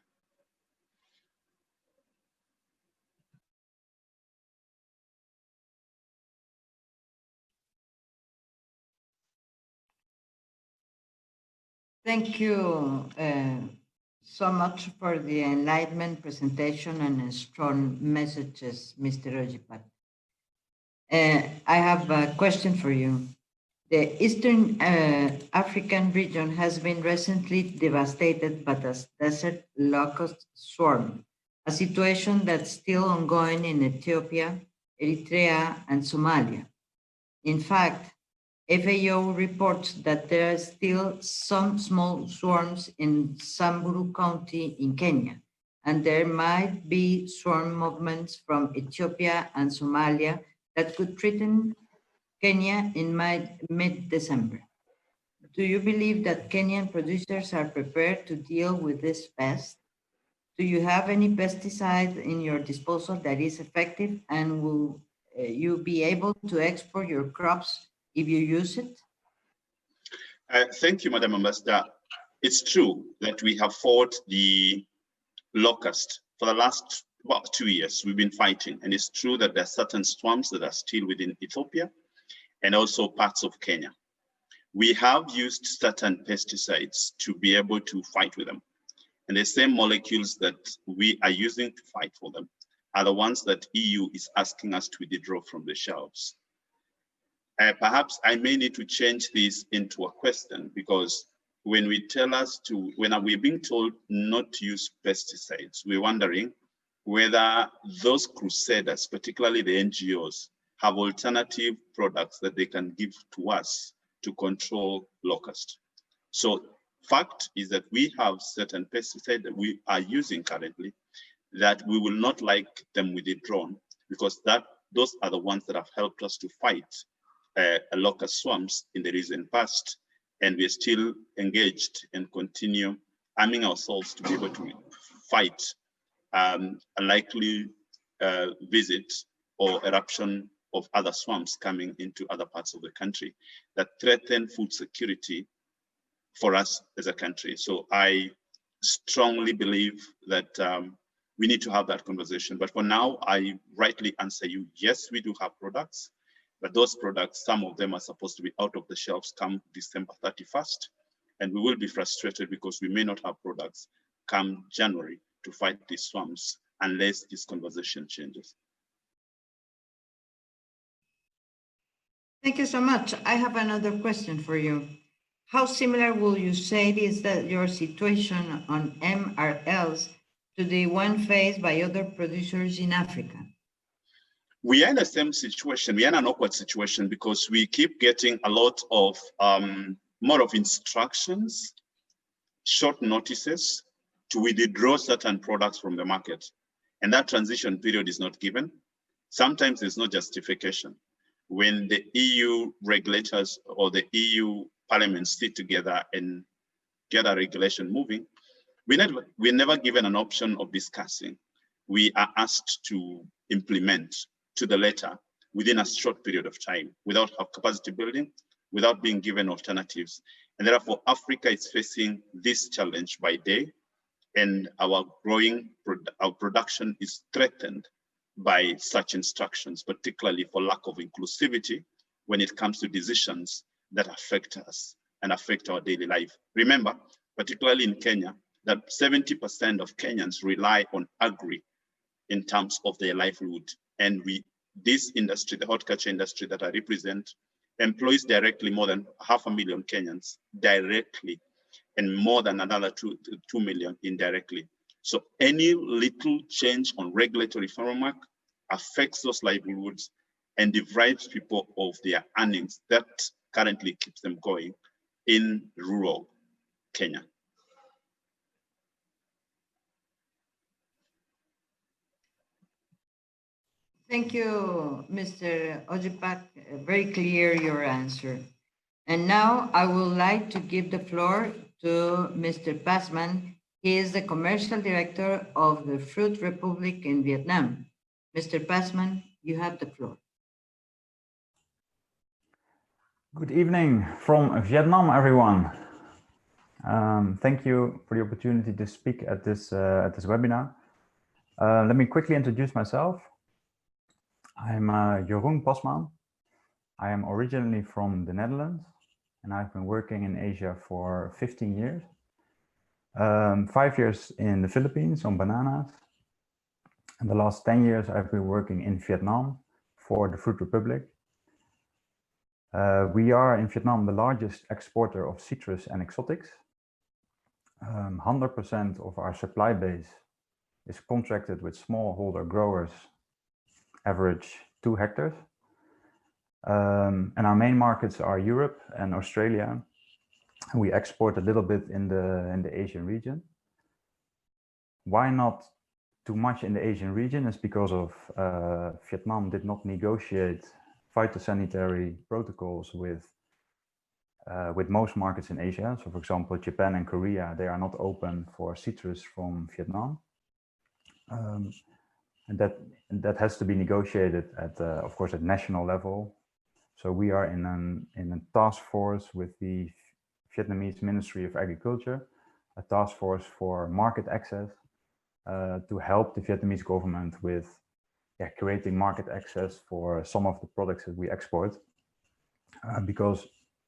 Thank you so much for the enlightenment presentation and strong messages, Mr. Ojipat. I have a question for you. The Eastern African region has been recently devastated by the desert locust swarm, a situation that's still ongoing in Ethiopia, Eritrea, and Somalia. In fact, FAO reports that there are still some small swarms in Samburu County in Kenya, and there might be swarm movements from Ethiopia and Somalia that could threaten Kenya in mid-December. Do you believe that Kenyan producers are prepared to deal with this pest? Do you have any pesticide in your disposal that is effective, and will you be able to export your crops if you use it? Thank you, Madam Ambassador. It's true that we have fought the locust for the last about 2 years. We've been fighting, and it's true that there are certain swarms that are still within Ethiopia and also parts of Kenya. We have used certain pesticides to be able to fight with them. And the same molecules that we are using to fight for them are the ones that EU is asking us to withdraw from the shelves. Perhaps I may need to change this into a question, because when we're being told not to use pesticides, we're wondering whether those crusaders, particularly the NGOs, have alternative products that they can give to us to control locust. So fact is that we have certain pesticides that we are using currently that we will not like them withdrawn, because those are the ones that have helped us to fight locust swarms in the recent past, and we're still engaged and continue arming ourselves to be able to fight a likely visit or eruption of other swarms coming into other parts of the country that threaten food security for us as a country. So I strongly believe that we need to have that conversation. But for now, I rightly answer you, yes, we do have products, but those products, some of them are supposed to be out of the shelves come December 31st. And we will be frustrated because we may not have products come January to fight these swarms unless this conversation changes. Thank you so much. I have another question for you. How similar will you say is that your situation on MRLs to the one faced by other producers in Africa? We are in the same situation. We are in an awkward situation because we keep getting a lot of more of instructions, short notices to withdraw certain products from the market. And that transition period is not given. Sometimes there's no justification. When the EU regulators or the EU Parliament sit together and get a regulation moving, we're never given an option of discussing. We are asked to implement to the letter within a short period of time without capacity building, without being given alternatives. And therefore, Africa is facing this challenge by day, and our production is threatened by such instructions, particularly for lack of inclusivity when it comes to decisions that affect us and affect our daily life. Remember, particularly in Kenya, that 70% of Kenyans rely on agri in terms of their livelihood. And this industry, the horticulture industry that I represent, employs directly more than 500,000 Kenyans directly, and more than another 2 million indirectly. So any little change on regulatory framework affects those livelihoods and deprives people of their earnings that currently keeps them going in rural Kenya. Thank you, Mr. Ojipak. Very clear your answer. And now I would like to give the floor to Mr. Passman. He is the Commercial Director of the Fruit Republic in Vietnam. Mr. Passman, you have the floor. Good evening from Vietnam, everyone. Thank you for the opportunity to speak at this webinar. Let me quickly introduce myself. I'm Jeroen Pasman. I am originally from the Netherlands, and I've been working in Asia for 15 years. 5 years in the Philippines on bananas. And the last 10 years I've been working in Vietnam for the Fruit Republic. We are in Vietnam the largest exporter of citrus and exotics. 100% of our supply base is contracted with smallholder growers, average 2 hectares. And our main markets are Europe and Australia. We export a little bit in the Asian region. Why not too much in the Asian region? Is because of Vietnam did not negotiate phytosanitary protocols with most markets in Asia. So for example, Japan and Korea, they are not open for citrus from Vietnam. And that has to be negotiated at, of course, at national level. So we are in a task force with the Vietnamese Ministry of Agriculture, a task force for market access to help the Vietnamese government with creating market access for some of the products that we export. Because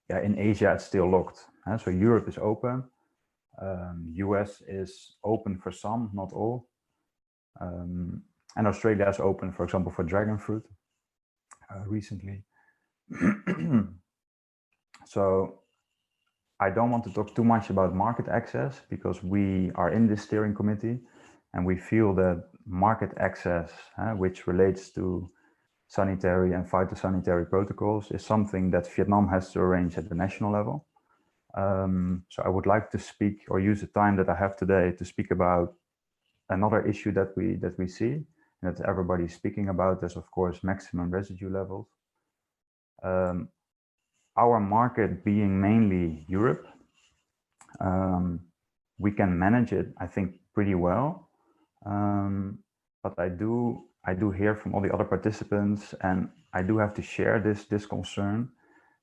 in Asia, it's still locked. So Europe is open. US is open for some, not all. And Australia is open, for example, for dragon fruit recently. So I don't want to talk too much about market access because we are in this steering committee and we feel that market access, which relates to sanitary and phytosanitary protocols, is something that Vietnam has to arrange at the national level. So I would like to speak or use the time that I have today to speak about another issue that we see and that everybody's speaking about is, of course, maximum residue levels. Our market being mainly Europe, we can manage it, I think, pretty well. But I do hear from all the other participants, and I do have to share this concern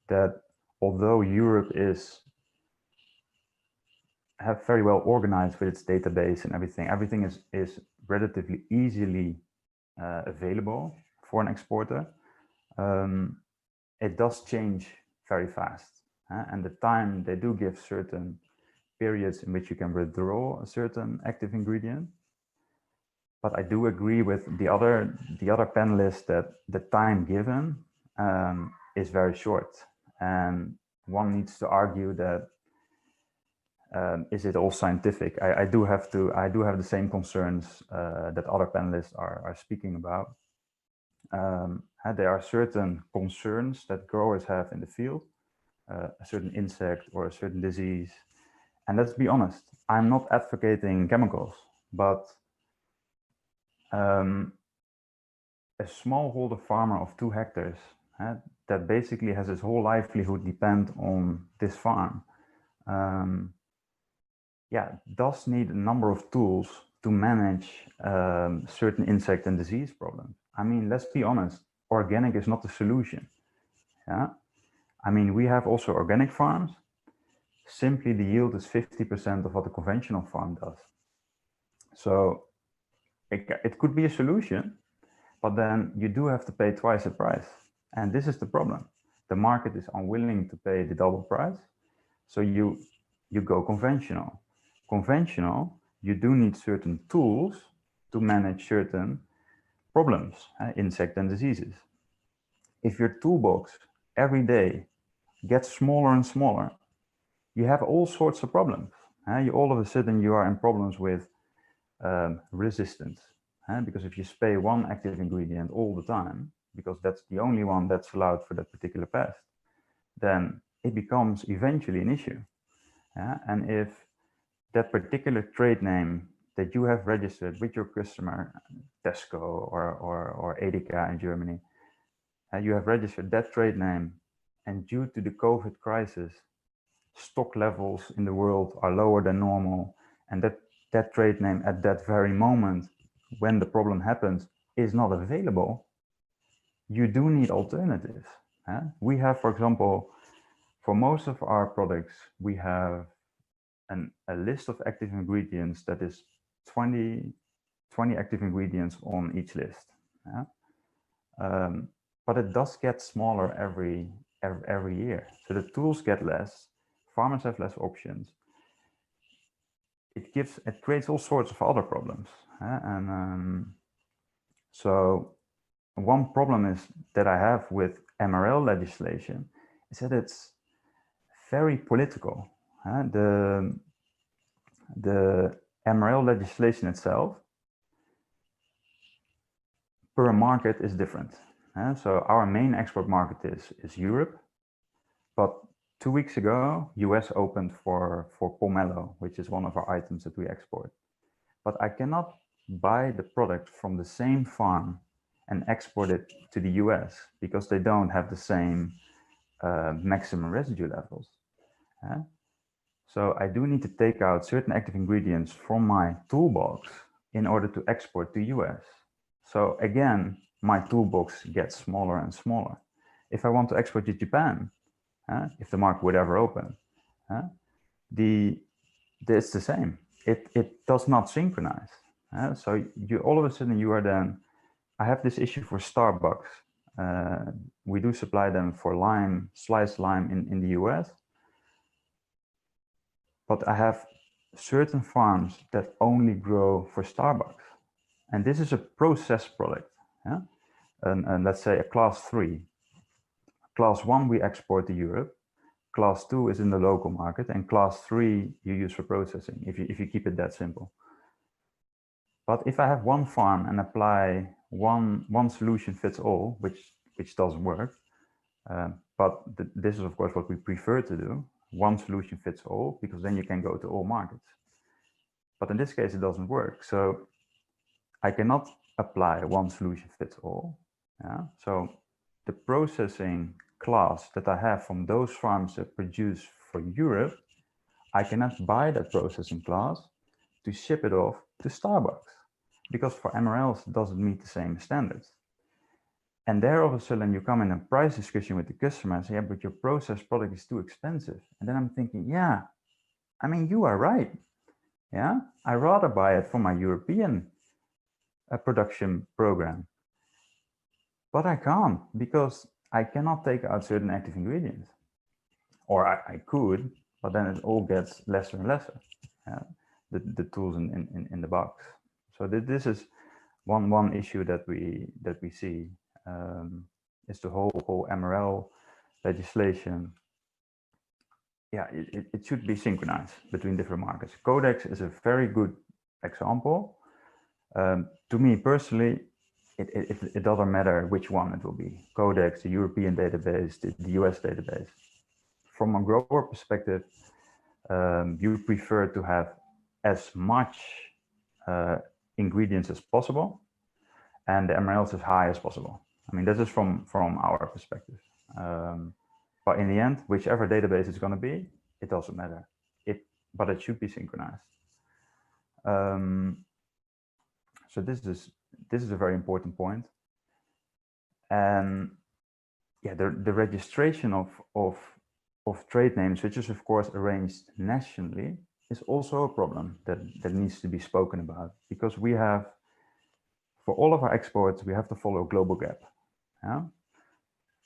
that although Europe have very well organized with its database and everything is relatively easily available for an exporter. It does change very fast, and the time they do give certain periods in which you can withdraw a certain active ingredient. But I do agree with the other panelists that the time given is very short, and one needs to argue that is it all scientific? I do have the same concerns that other panelists are speaking about. There are certain concerns that growers have in the field, a certain insect or a certain disease. And let's be honest, I'm not advocating chemicals, but a smallholder farmer of 2 hectares that basically has his whole livelihood depend on this farm, does need a number of tools to manage certain insect and disease problems. I mean, let's be honest, organic is not the solution. I mean, we have also organic farms. Simply the yield is 50% of what a conventional farm does. So it could be a solution, but then you do have to pay twice the price. And this is the problem. The market is unwilling to pay the double price. So you go conventional. Conventional, you do need certain tools to manage certain problems, insect and diseases. If your toolbox every day gets smaller and smaller, you have all sorts of problems. All of a sudden you are in problems with resistance. Because if you spray one active ingredient all the time, because that's the only one that's allowed for that particular pest, then it becomes eventually an issue. And if that particular trade name that you have registered with your customer, Tesco or Edeka in Germany, you have registered that trade name, and due to the COVID crisis, stock levels in the world are lower than normal, and that trade name at that very moment when the problem happens is not available, you do need alternatives. We have, for example, for most of our products, we have a list of active ingredients that is 20 active ingredients on each list. But it does get smaller every year. So the tools get less, farmers have less options. It creates all sorts of other problems. So one problem is that I have with MRL legislation is that it's very political. The MRL legislation itself per market is different. So our main export market is Europe, but 2 weeks ago, US opened for pomelo, which is one of our items that we export. But I cannot buy the product from the same farm and export it to the US because they don't have the same maximum residue levels. So I do need to take out certain active ingredients from my toolbox in order to export to US. So again, my toolbox gets smaller and smaller. If I want to export to Japan, if the market would ever open, it's the same. It does not synchronize. So you all of a sudden you are then, I have this issue for Starbucks. We do supply them for lime, sliced lime in the US. But I have certain farms that only grow for Starbucks. And this is a processed product. And let's say a class 3. Class 1 we export to Europe. Class 2 is in the local market, and class 3 you use for processing, if you keep it that simple. But if I have one farm and apply one solution fits all, which doesn't work, but this is of course what we prefer to do, one solution fits all, because then you can go to all markets. But in this case, it doesn't work. So I cannot apply one solution fits all. So the processing class that I have from those farms that produce for Europe, I cannot buy that processing class to ship it off to Starbucks, because for MRLs it doesn't meet the same standards. And there all of a sudden you come in a price discussion with the customer and say, yeah, but your processed product is too expensive. And then I'm thinking, yeah, I mean, you are right. Yeah, I rather buy it from my European production program. But I can't, because I cannot take out certain active ingredients. Or I could, but then it all gets lesser and lesser. The tools in the box. So this is one issue that we see, is the whole MRL legislation. Yeah, it should be synchronized between different markets. Codex is a very good example. To me personally, it doesn't matter which one it will be. Codex, the European database, the US database. From a grower perspective, you prefer to have as much ingredients as possible and the MRLs as high as possible. I mean, this is from our perspective. But in the end, whichever database it's going to be, it doesn't matter. But it should be synchronized. So this is a very important point. And yeah, the registration of trade names, which is of course arranged nationally, is also a problem that needs to be spoken about, because we have, for all of our exports, we have to follow global gap. Yeah?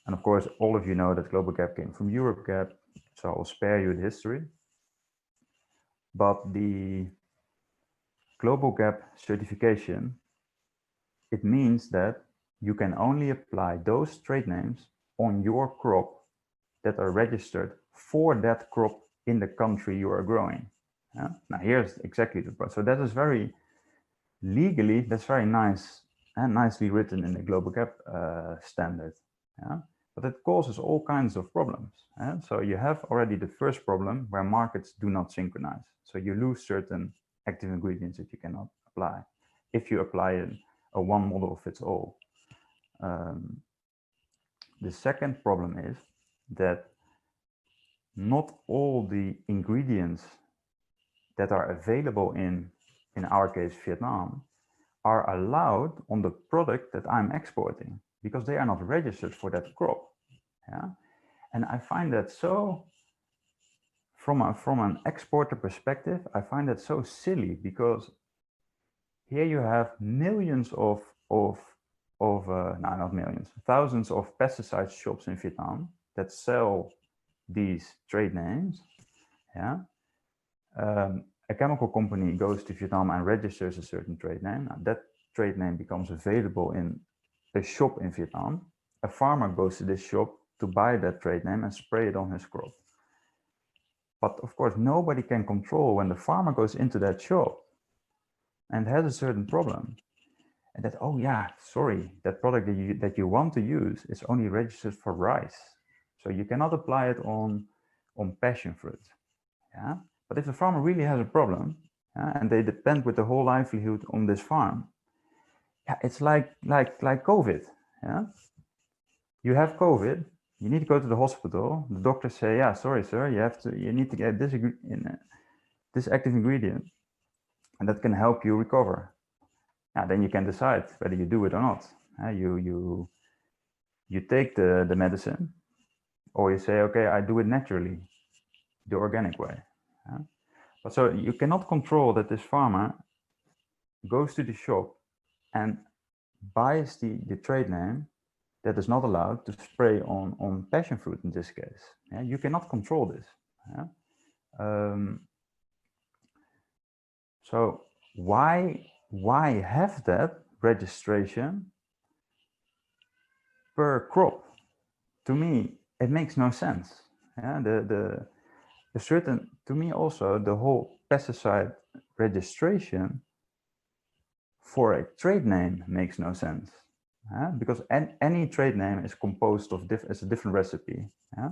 And of course, all of you know that global gap came from Europe gap, so I'll spare you the history. But the global gap certification, it means that you can only apply those trade names on your crop that are registered for that crop in the country you are growing. Yeah? Now here's exactly the process. So that is very legally, that's very nice and nicely written in the global gap standard. Yeah? But it causes all kinds of problems. Yeah? So you have already the first problem where markets do not synchronize. So you lose certain active ingredients that you cannot apply if you apply a one model fits all. The second problem is that not all the ingredients that are available in our case, Vietnam, are allowed on the product that I'm exporting, because they are not registered for that crop. Yeah? And I find that so, from an exporter perspective, I find that so silly, because here you have millions not millions, thousands of pesticide shops in Vietnam that sell these trade names. Yeah. A chemical company goes to Vietnam and registers a certain trade name. Now, that trade name becomes available in a shop in Vietnam. A farmer goes to this shop, to buy that trade name and spray it on his crop. But of course, nobody can control when the farmer goes into that shop and has a certain problem. And that, oh yeah, sorry, that product that you want to use is only registered for rice. So you cannot apply it on passion fruit. Yeah? But if the farmer really has a problem, and they depend with the whole livelihood on this farm, yeah, it's like COVID. Yeah? You have COVID, you need to go to the hospital. The doctors say, yeah, sorry, sir, you need to get this active ingredient, and that can help you recover. Now, then you can decide whether you do it or not. You take the medicine, or you say, okay, I do it naturally, the organic way. But so you cannot control that this farmer goes to the shop and buys the trade name that is not allowed to spray on passion fruit in this case. Yeah? You cannot control this. Yeah? So why have that registration per crop? To me, it makes no sense. Yeah? To me also, the whole pesticide registration for a trade name makes no sense. Because any trade name is composed of it's a different recipe. Yeah?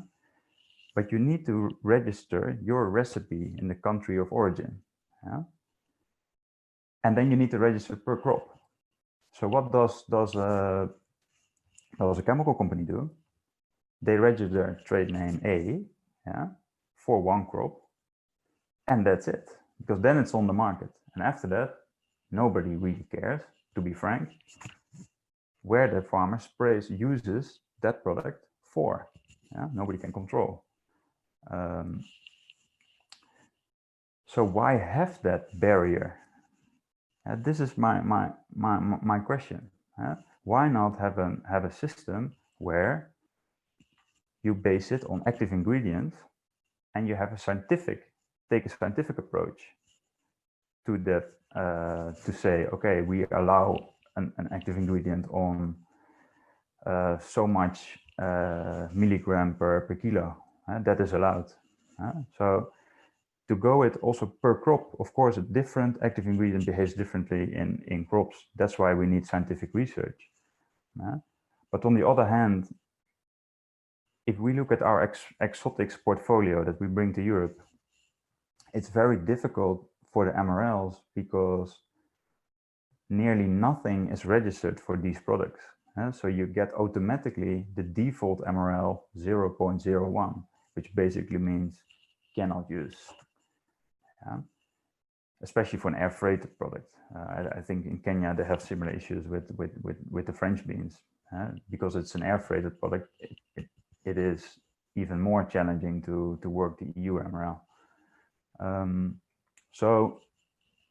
But you need to register your recipe in the country of origin. Yeah? And then you need to register per crop. So what does a chemical company do? They register trade name A, yeah, for one crop, and that's it. Because then it's on the market. And after that, nobody really cares, to be frank, where the farmer uses that product for. Yeah? Nobody can control. So why have that barrier? This is my question. Why not have a system where you base it on active ingredients and you have take a scientific approach to that, to say, okay, we allow an active ingredient on so much milligram per kilo. That is allowed. So to go it also per crop, of course, a different active ingredient behaves differently in crops. That's why we need scientific research. But on the other hand, if we look at our exotics portfolio that we bring to Europe, it's very difficult for the MRLs because nearly nothing is registered for these products. So you get automatically the default MRL 0.01, which basically means cannot use. Especially for an air freighted product. I think in Kenya they have similar issues with the French beans. Because it's an air freighted product, it is even more challenging to work the EU MRL. So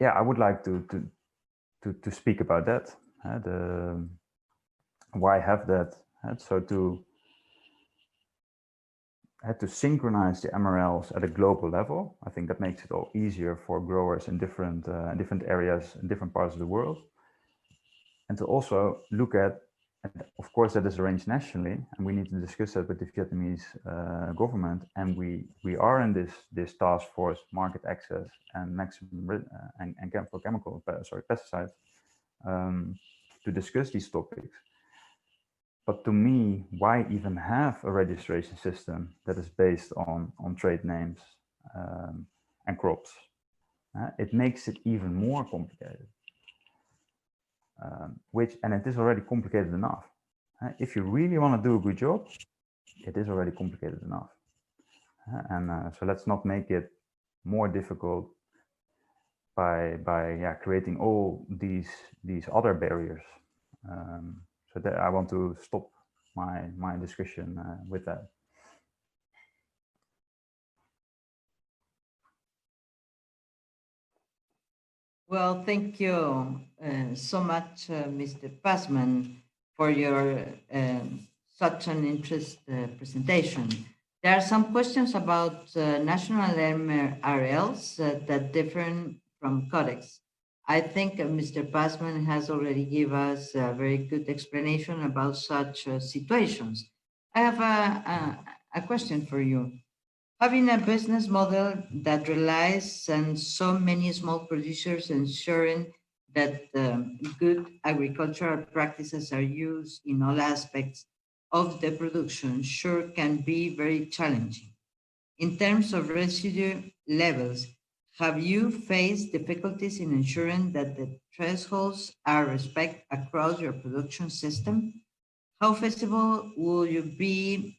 yeah, I would like to speak about that. Why have that? So to synchronize the MRLs at a global level, I think that makes it all easier for growers in different areas, in different parts of the world. And to also look at, and of course that is arranged nationally, and we need to discuss that with the Vietnamese government. And we are in this task force, market access and maximum pesticides, to discuss these topics. But to me, why even have a registration system that is based on trade names and crops? It makes it even more complicated. And it is already complicated enough. If you really want to do a good job, it is already complicated enough. So let's not make it more difficult by creating all these other barriers. So that I want to stop my discussion with that. Well, thank you so much, Mr. Passman, for your such an interesting presentation. There are some questions about national MRLs that differ from codex. I think Mr. Passman has already given us a very good explanation about such situations. I have a question for you. Having a business model that relies on so many small producers ensuring that good agricultural practices are used in all aspects of the production sure can be very challenging. In terms of residue levels, have you faced difficulties in ensuring that the thresholds are respected across your production system? How feasible will be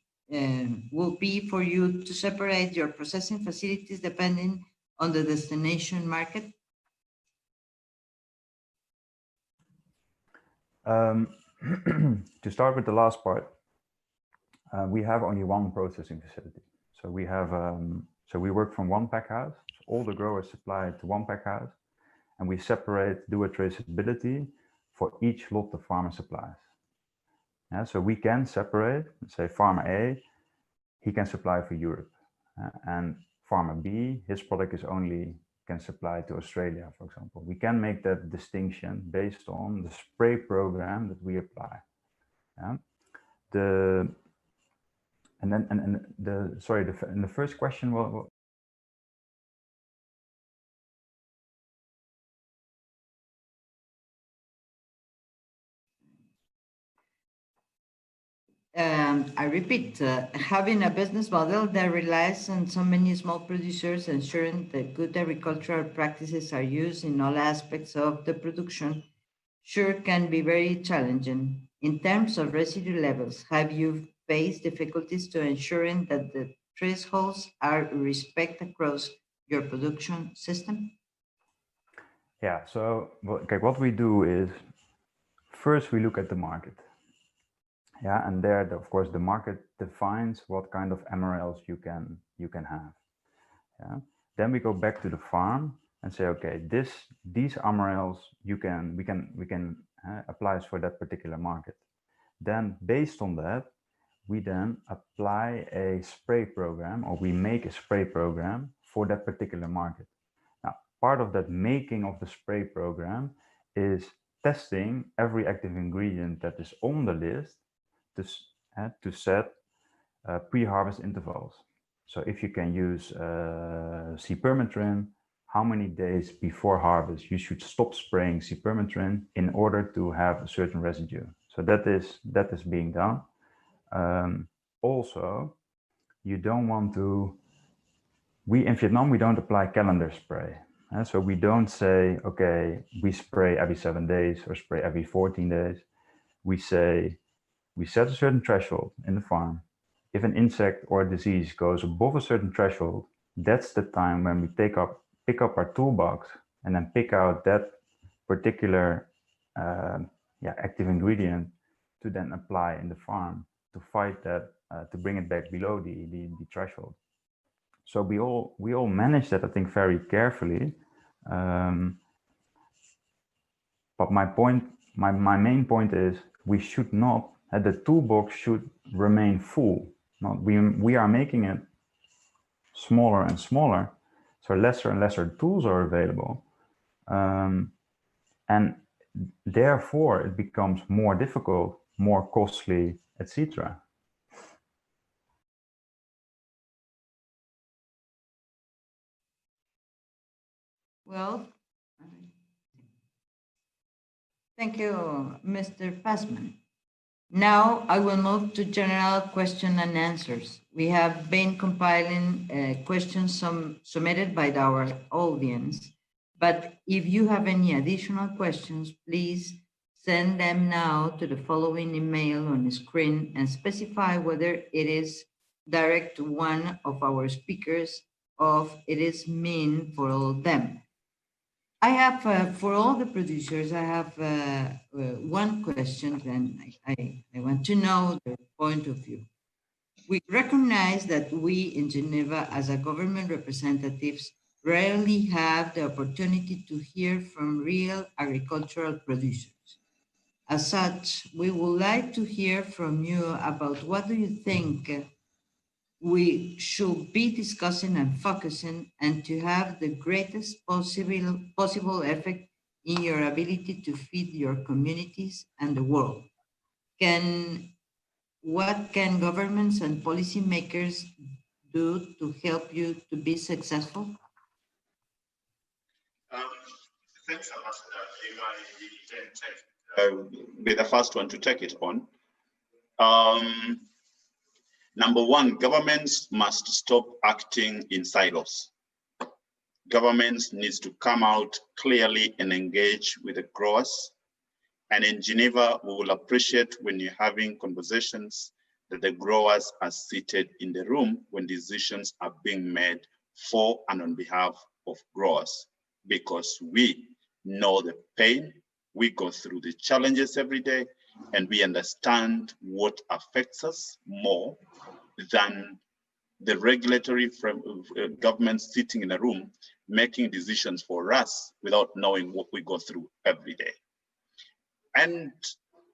for you to separate your processing facilities depending on the destination market? To start with the last part, we have only one processing facility. So we have, so we work from one pack house. So all the growers supply to one pack house, and we separate, do a traceability for each lot the farmer supplies. Yeah, so we can separate, say farmer A, he can supply for Europe, and farmer B, his product is only can supply to Australia, for example. We can make that distinction based on the spray program that we apply. Yeah. The first question, well, I repeat, having a business model that relies on so many small producers ensuring that good agricultural practices are used in all aspects of the production sure can be very challenging. In terms of residue levels, have you faced difficulties to ensuring that the thresholds are respected across your production system? Yeah, so okay, what we do is first we look at the market. Yeah, and there, of course, the market defines what kind of MRLs you can have. Yeah, then we go back to the farm and say, okay, these MRLs we can apply for that particular market. Then, based on that, we then apply a spray program, or we make a spray program for that particular market. Now, part of that making of the spray program is testing every active ingredient that is on the list to set pre-harvest intervals. So if you can use C-permethrin, how many days before harvest you should stop spraying C-permethrin in order to have a certain residue. So that is being done. Also, you don't want to. In Vietnam we don't apply calendar spray. So we don't say, okay, we spray every 7 days or spray every 14 days. We say, we set a certain threshold in the farm. If an insect or a disease goes above a certain threshold, that's the time when we pick up our toolbox and then pick out that particular active ingredient to then apply in the farm to fight that, to bring it back below the threshold. So we all manage that, I think, very carefully. But my main point is we should not. The toolbox should remain full. We are making it smaller and smaller, so lesser and lesser tools are available, and therefore it becomes more difficult, more costly, etc. Well, thank you, Mr. Passman. Now I will move to general question and answers. We have been compiling questions submitted by our audience, but if you have any additional questions, please send them now to the following email on the screen and specify whether it is direct to one of our speakers or it is meant for all of them. I have, for all the producers, I have one question, and I want to know their point of view. We recognize that we in Geneva, as a government representatives, rarely have the opportunity to hear from real agricultural producers. As such, we would like to hear from you about what do you think we should be discussing and focusing, and to have the greatest possible effect in your ability to feed your communities and the world. Can what can governments and policymakers do to help you to be successful? Thanks, Ambassador. If I can be the first one to take it on. Number one, governments must stop acting in silos. Governments needs to come out clearly and engage with the growers. And in Geneva, we will appreciate when you're having conversations that the growers are seated in the room when decisions are being made for and on behalf of growers, because we know the pain, we go through the challenges every day, and we understand what affects us more than the regulatory government sitting in a room making decisions for us without knowing what we go through every day. And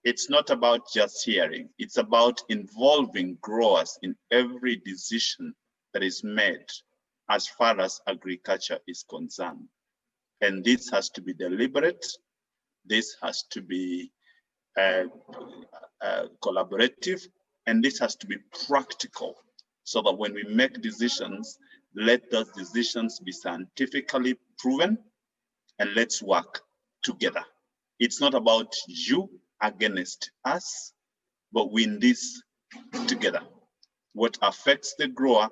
it's not about just hearing, it's about involving growers in every decision that is made as far as agriculture is concerned. And this has to be deliberate, this has to be collaborative, and this has to be practical, so that when we make decisions, let those decisions be scientifically proven, and let's work together. It's not about you against us, but win this together. What affects the grower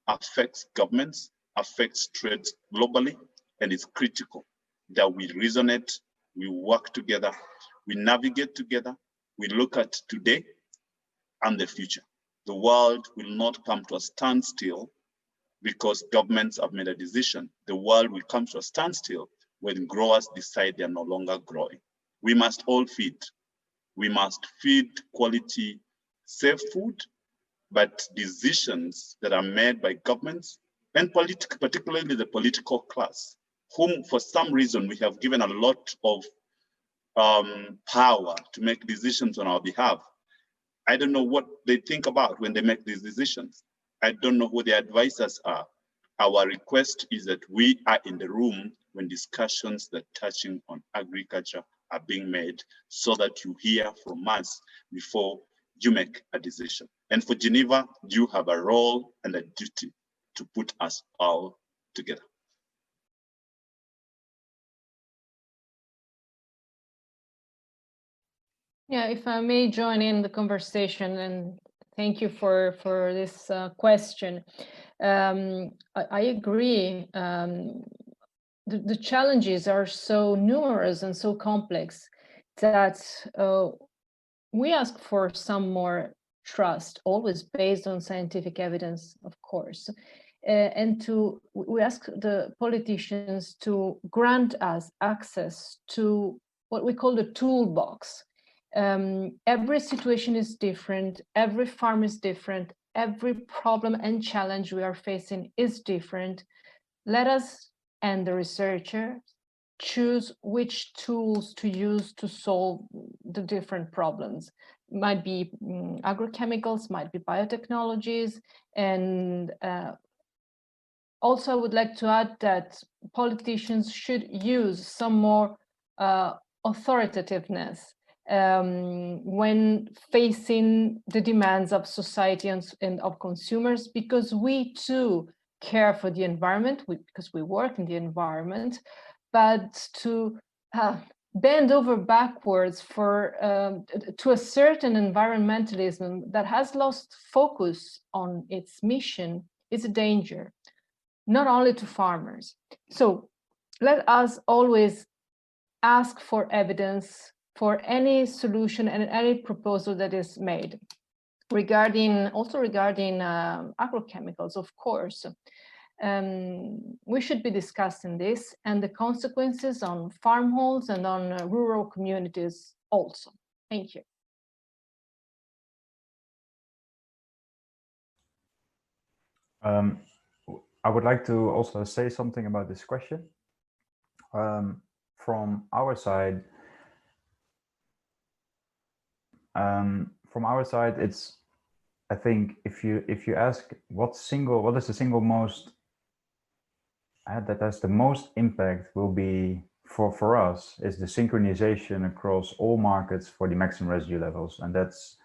affects governments, affects trade globally, and it's critical that we resonate, we work together, we navigate together, we look at today and the future. The world will not come to a standstill because governments have made a decision. The world will come to a standstill when growers decide they are no longer growing. We must all feed. We must feed quality, safe food, but decisions that are made by governments and particularly the political class, whom for some reason we have given a lot of power to make decisions on our behalf. I don't know what they think about when they make these decisions. I don't know who their advisors are. Our request is that we are in the room when discussions that touching on agriculture are being made, so that you hear from us before you make a decision. And for Geneva, you have a role and a duty to put us all together. Yeah, if I may join in the conversation, and thank you for this question. I agree. The challenges are so numerous and so complex that we ask for some more trust, always based on scientific evidence, of course. And we ask the politicians to grant us access to what we call the toolbox. Every situation is different, every farm is different, every problem and challenge we are facing is different. Let us and the researchers choose which tools to use to solve the different problems. Might be agrochemicals, might be biotechnologies, and also I would like to add that politicians should use some more authoritativeness when facing the demands of society and of consumers, because we too care for the environment, because we work in the environment, but to bend over backwards to a certain environmentalism that has lost focus on its mission is a danger, not only to farmers. So let us always ask for evidence for any solution and any proposal that is made. Also regarding agrochemicals, of course, we should be discussing this and the consequences on farmholds and on rural communities also. Thank you. I would like to also say something about this question. From our side, it's, I think if you ask what is the single most that has the most impact will be for us is the synchronization across all markets for the maximum residue levels, and that's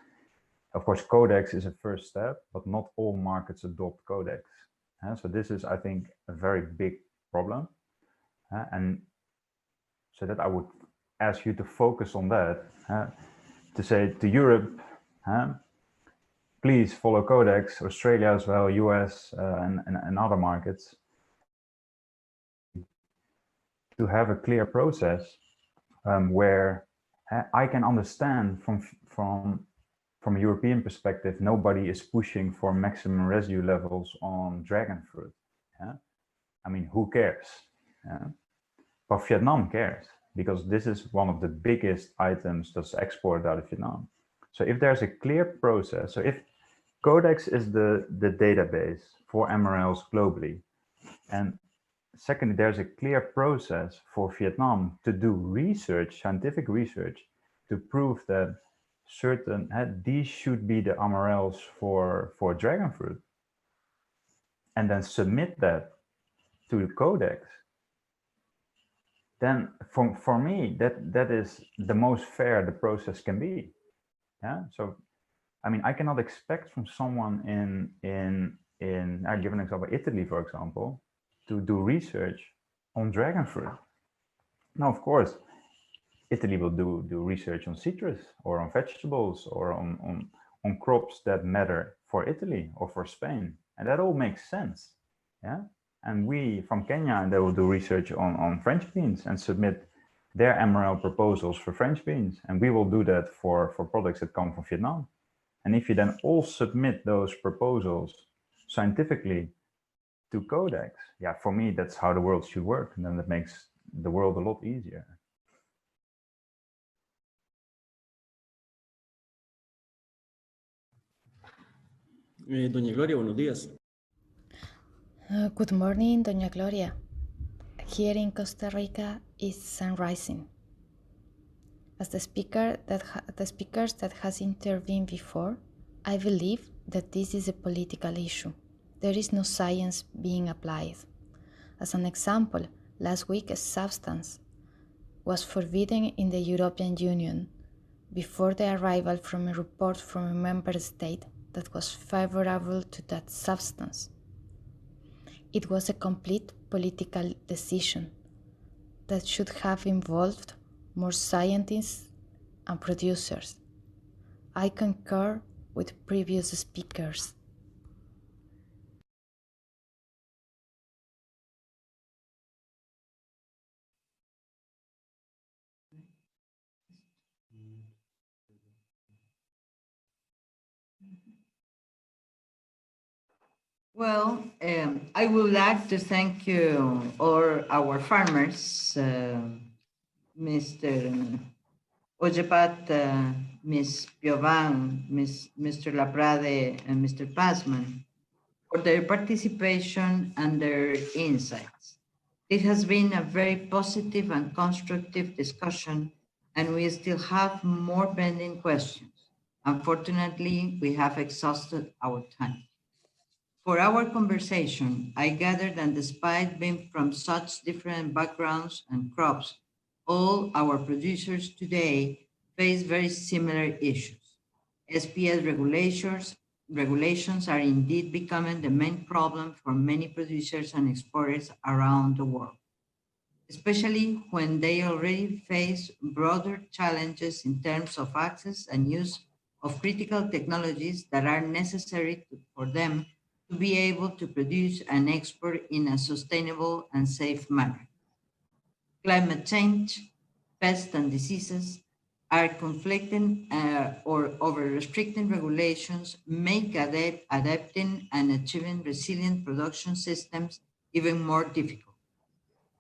Of course, Codex is a first step, but not all markets adopt Codex. So this is, I think, a very big problem. And so that I would ask you to focus on that, to say to Europe, please follow Codex, Australia as well, US and other markets, to have a clear process where I can understand from a European perspective, nobody is pushing for maximum residue levels on dragon fruit. I mean, who cares? But Vietnam cares, because this is one of the biggest items that's exported out of Vietnam. So if there's a clear process, so if Codex is the database for MRLs globally, and secondly, there's a clear process for Vietnam to do research, scientific research, to prove that certain, these should be the MRLs for dragon fruit, and then submit that to the Codex, then for me, that is the most fair the process can be. So, I mean, I cannot expect from someone I'll give an example, Italy, for example, to do research on dragon fruit. Now, of course, Italy will do research on citrus or on vegetables or on crops that matter for Italy or for Spain. And that all makes sense. And we from Kenya, they will do research on French beans and submit their MRL proposals for French beans. And we will do that for products that come from Vietnam. And if you then all submit those proposals scientifically to Codex, for me, that's how the world should work. And then that makes the world a lot easier. Doña Gloria, buenos días. Good morning, Doña Gloria. Here in Costa Rica is sun rising. As the speakers that has intervened before, I believe that this is a political issue. There is no science being applied. As an example, last week a substance was forbidden in the European Union before the arrival from a report from a member state that was favorable to that substance. It was a complete political decision that should have involved more scientists and producers. I concur with previous speakers. Well, I would like to thank you, all our farmers, Mr. Ojepat, Ms. Piovan, Mr. Laprade, and Mr. Passman, for their participation and their insights. It has been a very positive and constructive discussion, and we still have more pending questions. Unfortunately, we have exhausted our time. For our conversation, I gathered that despite being from such different backgrounds and crops, all our producers today face very similar issues. SPS regulations are indeed becoming the main problem for many producers and exporters around the world, especially when they already face broader challenges in terms of access and use of critical technologies that are necessary for them to be able to produce and export in a sustainable and safe manner. Climate change, pests and diseases are conflicting or over-restricting regulations make adapting and achieving resilient production systems even more difficult.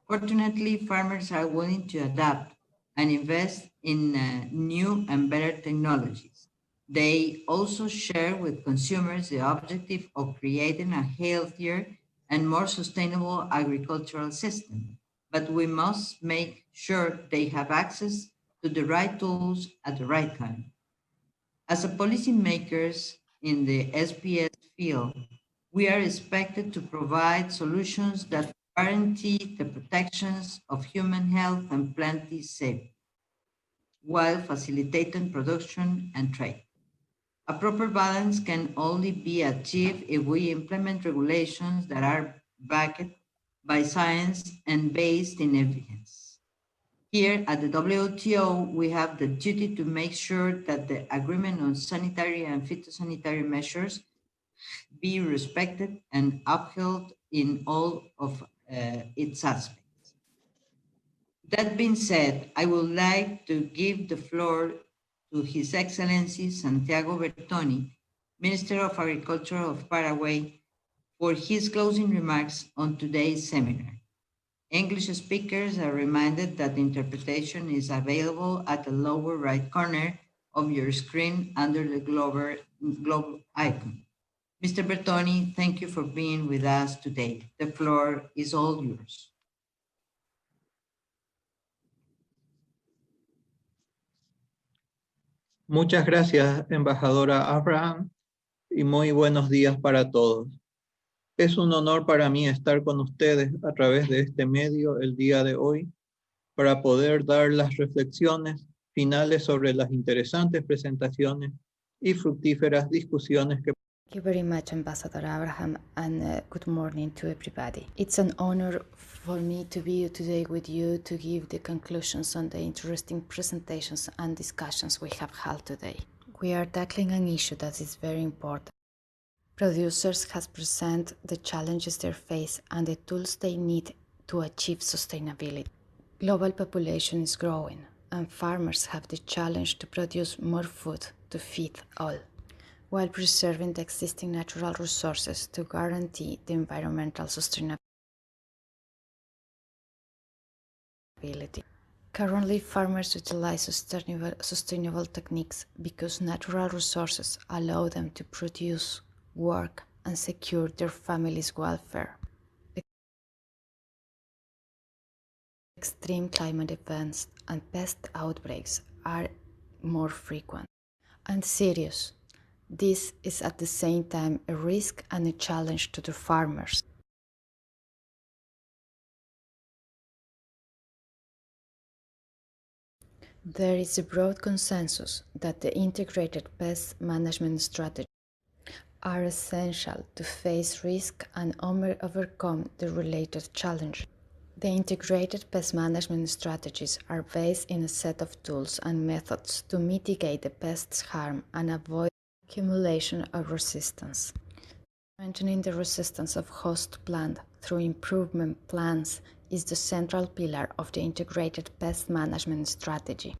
Fortunately, farmers are willing to adapt and invest in new and better technologies. They also share with consumers the objective of creating a healthier and more sustainable agricultural system, but we must make sure they have access to the right tools at the right time. As a policymakers in the SPS field, we are expected to provide solutions that guarantee the protections of human health and plant safety, while facilitating production and trade. A proper balance can only be achieved if we implement regulations that are backed by science and based in evidence. Here at the WTO, we have the duty to make sure that the agreement on sanitary and phytosanitary measures be respected and upheld in all of its aspects. That being said, I would like to give the floor to His Excellency Santiago Bertoni, Minister of Agriculture of Paraguay, for his closing remarks on today's seminar. English speakers are reminded that the interpretation is available at the lower right corner of your screen under the globe icon. Mr. Bertoni, thank you for being with us today. The floor is all yours. Muchas gracias, embajadora Abraham, y muy buenos días para todos. Es un honor para mí estar con ustedes a través de este medio el día de hoy para poder dar las reflexiones finales sobre las interesantes presentaciones y fructíferas discusiones que Thank you very much, Ambassador Abraham, and good morning to everybody. It's an honor for me to be today with you to give the conclusions on the interesting presentations and discussions we have had today. We are tackling an issue that is very important. Producers have presented the challenges they face and the tools they need to achieve sustainability. Global population is growing, and farmers have the challenge to produce more food to feed all, while preserving the existing natural resources to guarantee the environmental sustainability. Currently, farmers utilize sustainable techniques because natural resources allow them to produce, work, and secure their family's welfare. Extreme climate events and pest outbreaks are more frequent and serious. This is at the same time a risk and a challenge to the farmers. There is a broad consensus that the integrated pest management strategies are essential to face risk and overcome the related challenges. The integrated pest management strategies are based in a set of tools and methods to mitigate the pest's harm and avoid accumulation of resistance. Strengthening the resistance of host plant through improvement plans is the central pillar of the integrated pest management strategy.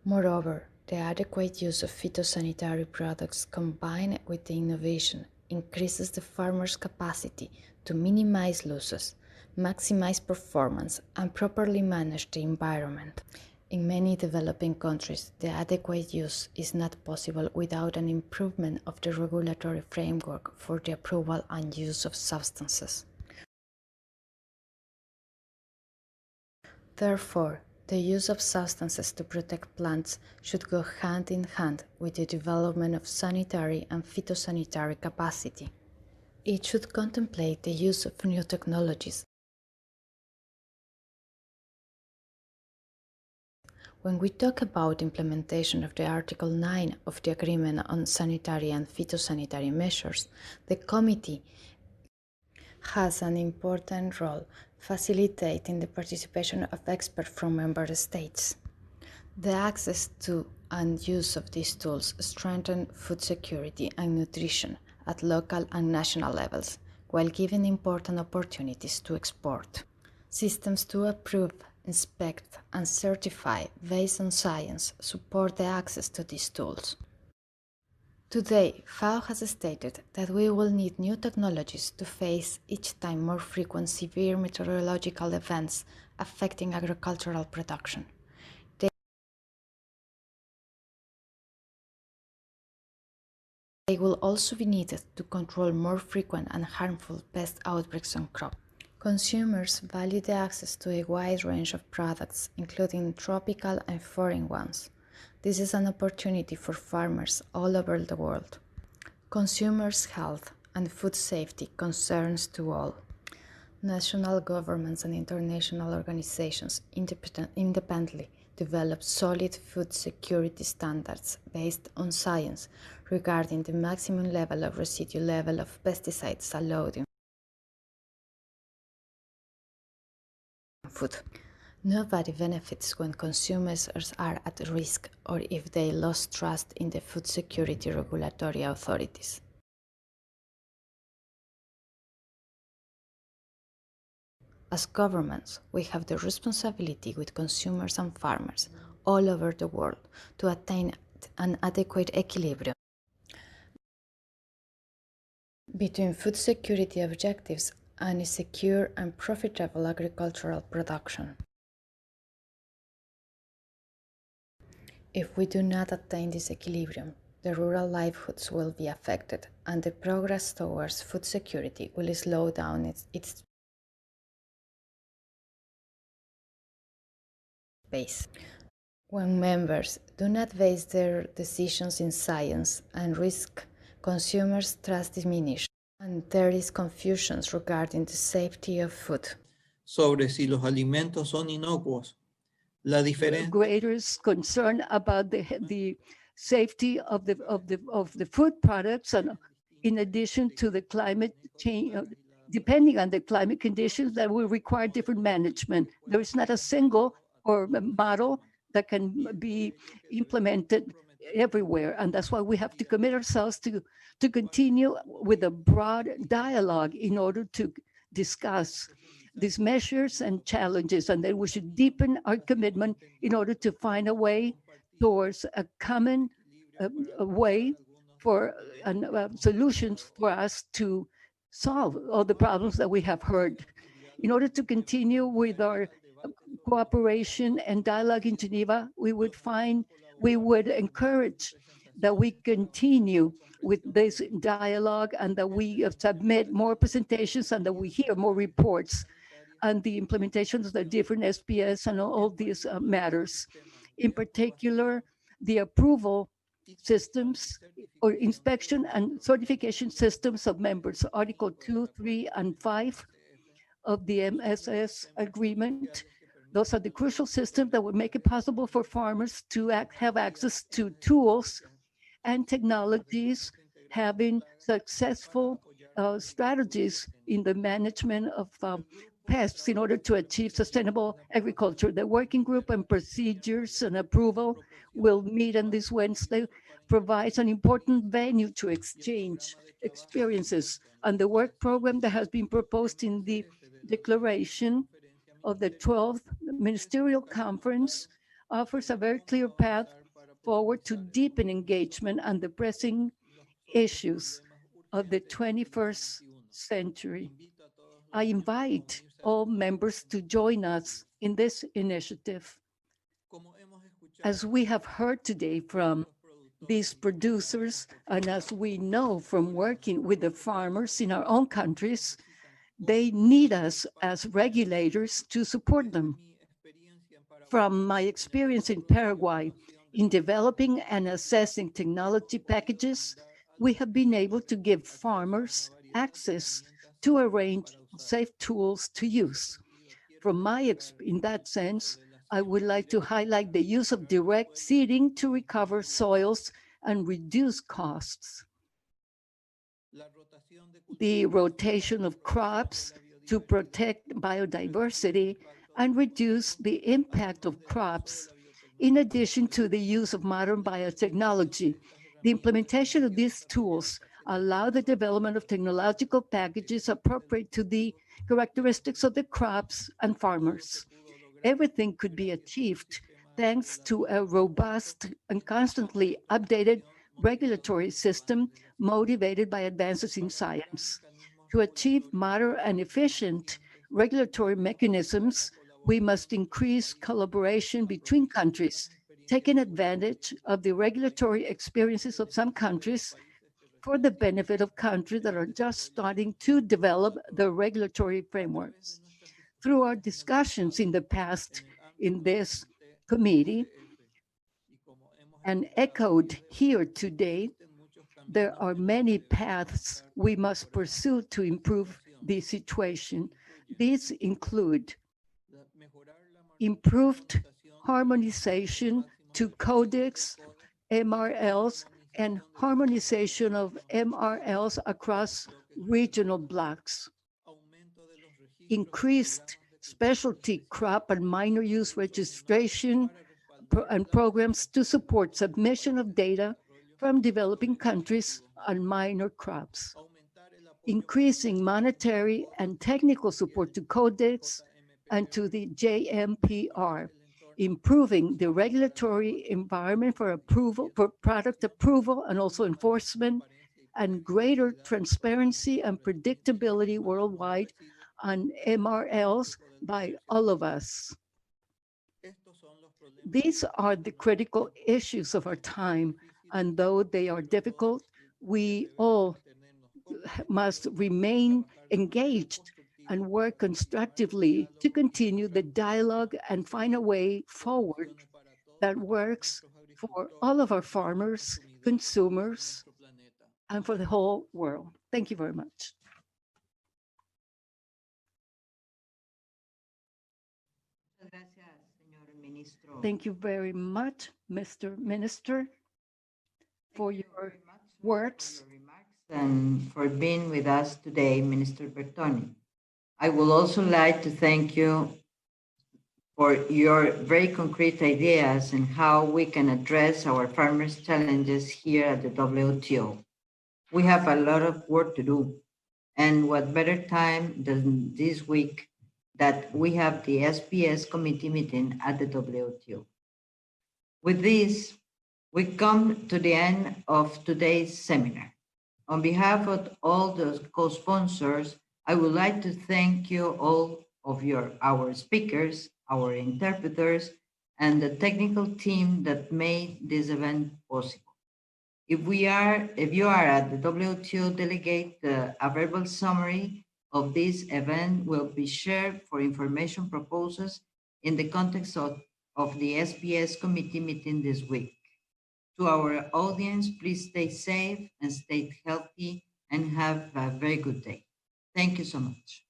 Moreover, the adequate use of phytosanitary products combined with the innovation increases the farmer's capacity to minimize losses, maximize performance, and properly manage the environment. In many developing countries, the adequate use is not possible without an improvement of the regulatory framework for the approval and use of substances. Therefore, the use of substances to protect plants should go hand in hand with the development of sanitary and phytosanitary capacity. It should contemplate the use of new technologies. When we talk about implementation of the Article 9 of the Agreement on Sanitary and Phytosanitary Measures, the Committee has an important role facilitating the participation of experts from member states. The access to and use of these tools strengthen food security and nutrition at local and national levels, while giving important opportunities to export. Systems to approve, inspect, and certify based on science support the access to these tools. Today, FAO has stated that we will need new technologies to face each time more frequent severe meteorological events affecting agricultural production. They will also be needed to control more frequent and harmful pest outbreaks on crops. Consumers value the access to a wide range of products, including tropical and foreign ones. This is an opportunity for farmers all over the world. Consumers' health and food safety concerns to all. National governments and international organizations independently develop solid food security standards based on science regarding the maximum level of residual level of pesticides allowed in food. Nobody benefits when consumers are at risk or if they lost trust in the food security regulatory authorities. As governments, we have the responsibility with consumers and farmers all over the world to attain an adequate equilibrium between food security objectives and a secure and profitable agricultural production. If we do not attain this equilibrium, the rural livelihoods will be affected and the progress towards food security will slow down its pace. When members do not base their decisions in science and risk, consumers' trust diminishes, and there is confusion regarding the safety of food. Sobre si los alimentos son inocuos. La diferencia. Greater concern about the safety of the food products, and in addition to the climate change, depending on the climate conditions that will require different management. There is not a single or a model that can be implemented everywhere. And that's why we have to commit ourselves to continue with a broad dialogue in order to discuss these measures and challenges. And then we should deepen our commitment in order to find a way towards a common way for solutions for us to solve all the problems that we have heard. In order to continue with our cooperation and dialogue in Geneva, we would encourage that we continue with this dialogue and that we submit more presentations and that we hear more reports on the implementation of the different SPS and all these matters. In particular, the approval systems or inspection and certification systems of members, Article 2, 3, and 5 of the MSS agreement. Those are the crucial systems that would make it possible for farmers to have access to tools and technologies, having successful strategies in the management of pests in order to achieve sustainable agriculture. The working group and procedures and approval will meet on this Wednesday, provides an important venue to exchange experiences. And the work program that has been proposed in the declaration of the 12th Ministerial Conference offers a very clear path forward to deepen engagement on the pressing issues of the 21st century. I invite all members to join us in this initiative. As we have heard today from these producers, and as we know from working with the farmers in our own countries, they need us as regulators to support them. From my experience in Paraguay, in developing and assessing technology packages, we have been able to give farmers access to a range of safe tools to use. In that sense, I would like to highlight the use of direct seeding to recover soils and reduce costs. The rotation of crops to protect biodiversity and reduce the impact of crops, in addition to the use of modern biotechnology. The implementation of these tools allow the development of technological packages appropriate to the characteristics of the crops and farmers. Everything could be achieved thanks to a robust and constantly updated regulatory system motivated by advances in science. To achieve modern and efficient regulatory mechanisms, we must increase collaboration between countries, taking advantage of the regulatory experiences of some countries for the benefit of countries that are just starting to develop the regulatory frameworks. Through our discussions in the past in this committee, and echoed here today, there are many paths we must pursue to improve the situation. These include improved harmonization to codex, MRLs, and harmonization of MRLs across regional blocks. Increased specialty crop and minor use registration and programs to support submission of data from developing countries on minor crops. Increasing monetary and technical support to codex and to the JMPR. Improving the regulatory environment for approval, for product approval and also enforcement, and greater transparency and predictability worldwide on MRLs by all of us. These are the critical issues of our time, and though they are difficult, we all must remain engaged and work constructively to continue the dialogue and find a way forward that works for all of our farmers, consumers, and for the whole world. Thank you very much. Thank you very much, Mr. Minister, for your words. And for being with us today, Minister Bertoni. I would also like to thank you for your very concrete ideas and how we can address our farmers' challenges here at the WTO. We have a lot of work to do, and what better time than this week that we have the SPS committee meeting at the WTO. With this, we come to the end of today's seminar. On behalf of all the co-sponsors, I would like to thank you all of our speakers, our interpreters, and the technical team that made this event possible. If you are at the WTO delegate, a verbal summary of this event will be shared for information purposes in the context of the SPS committee meeting this week. To our audience, please stay safe and stay healthy and have a very good day. Thank you so much.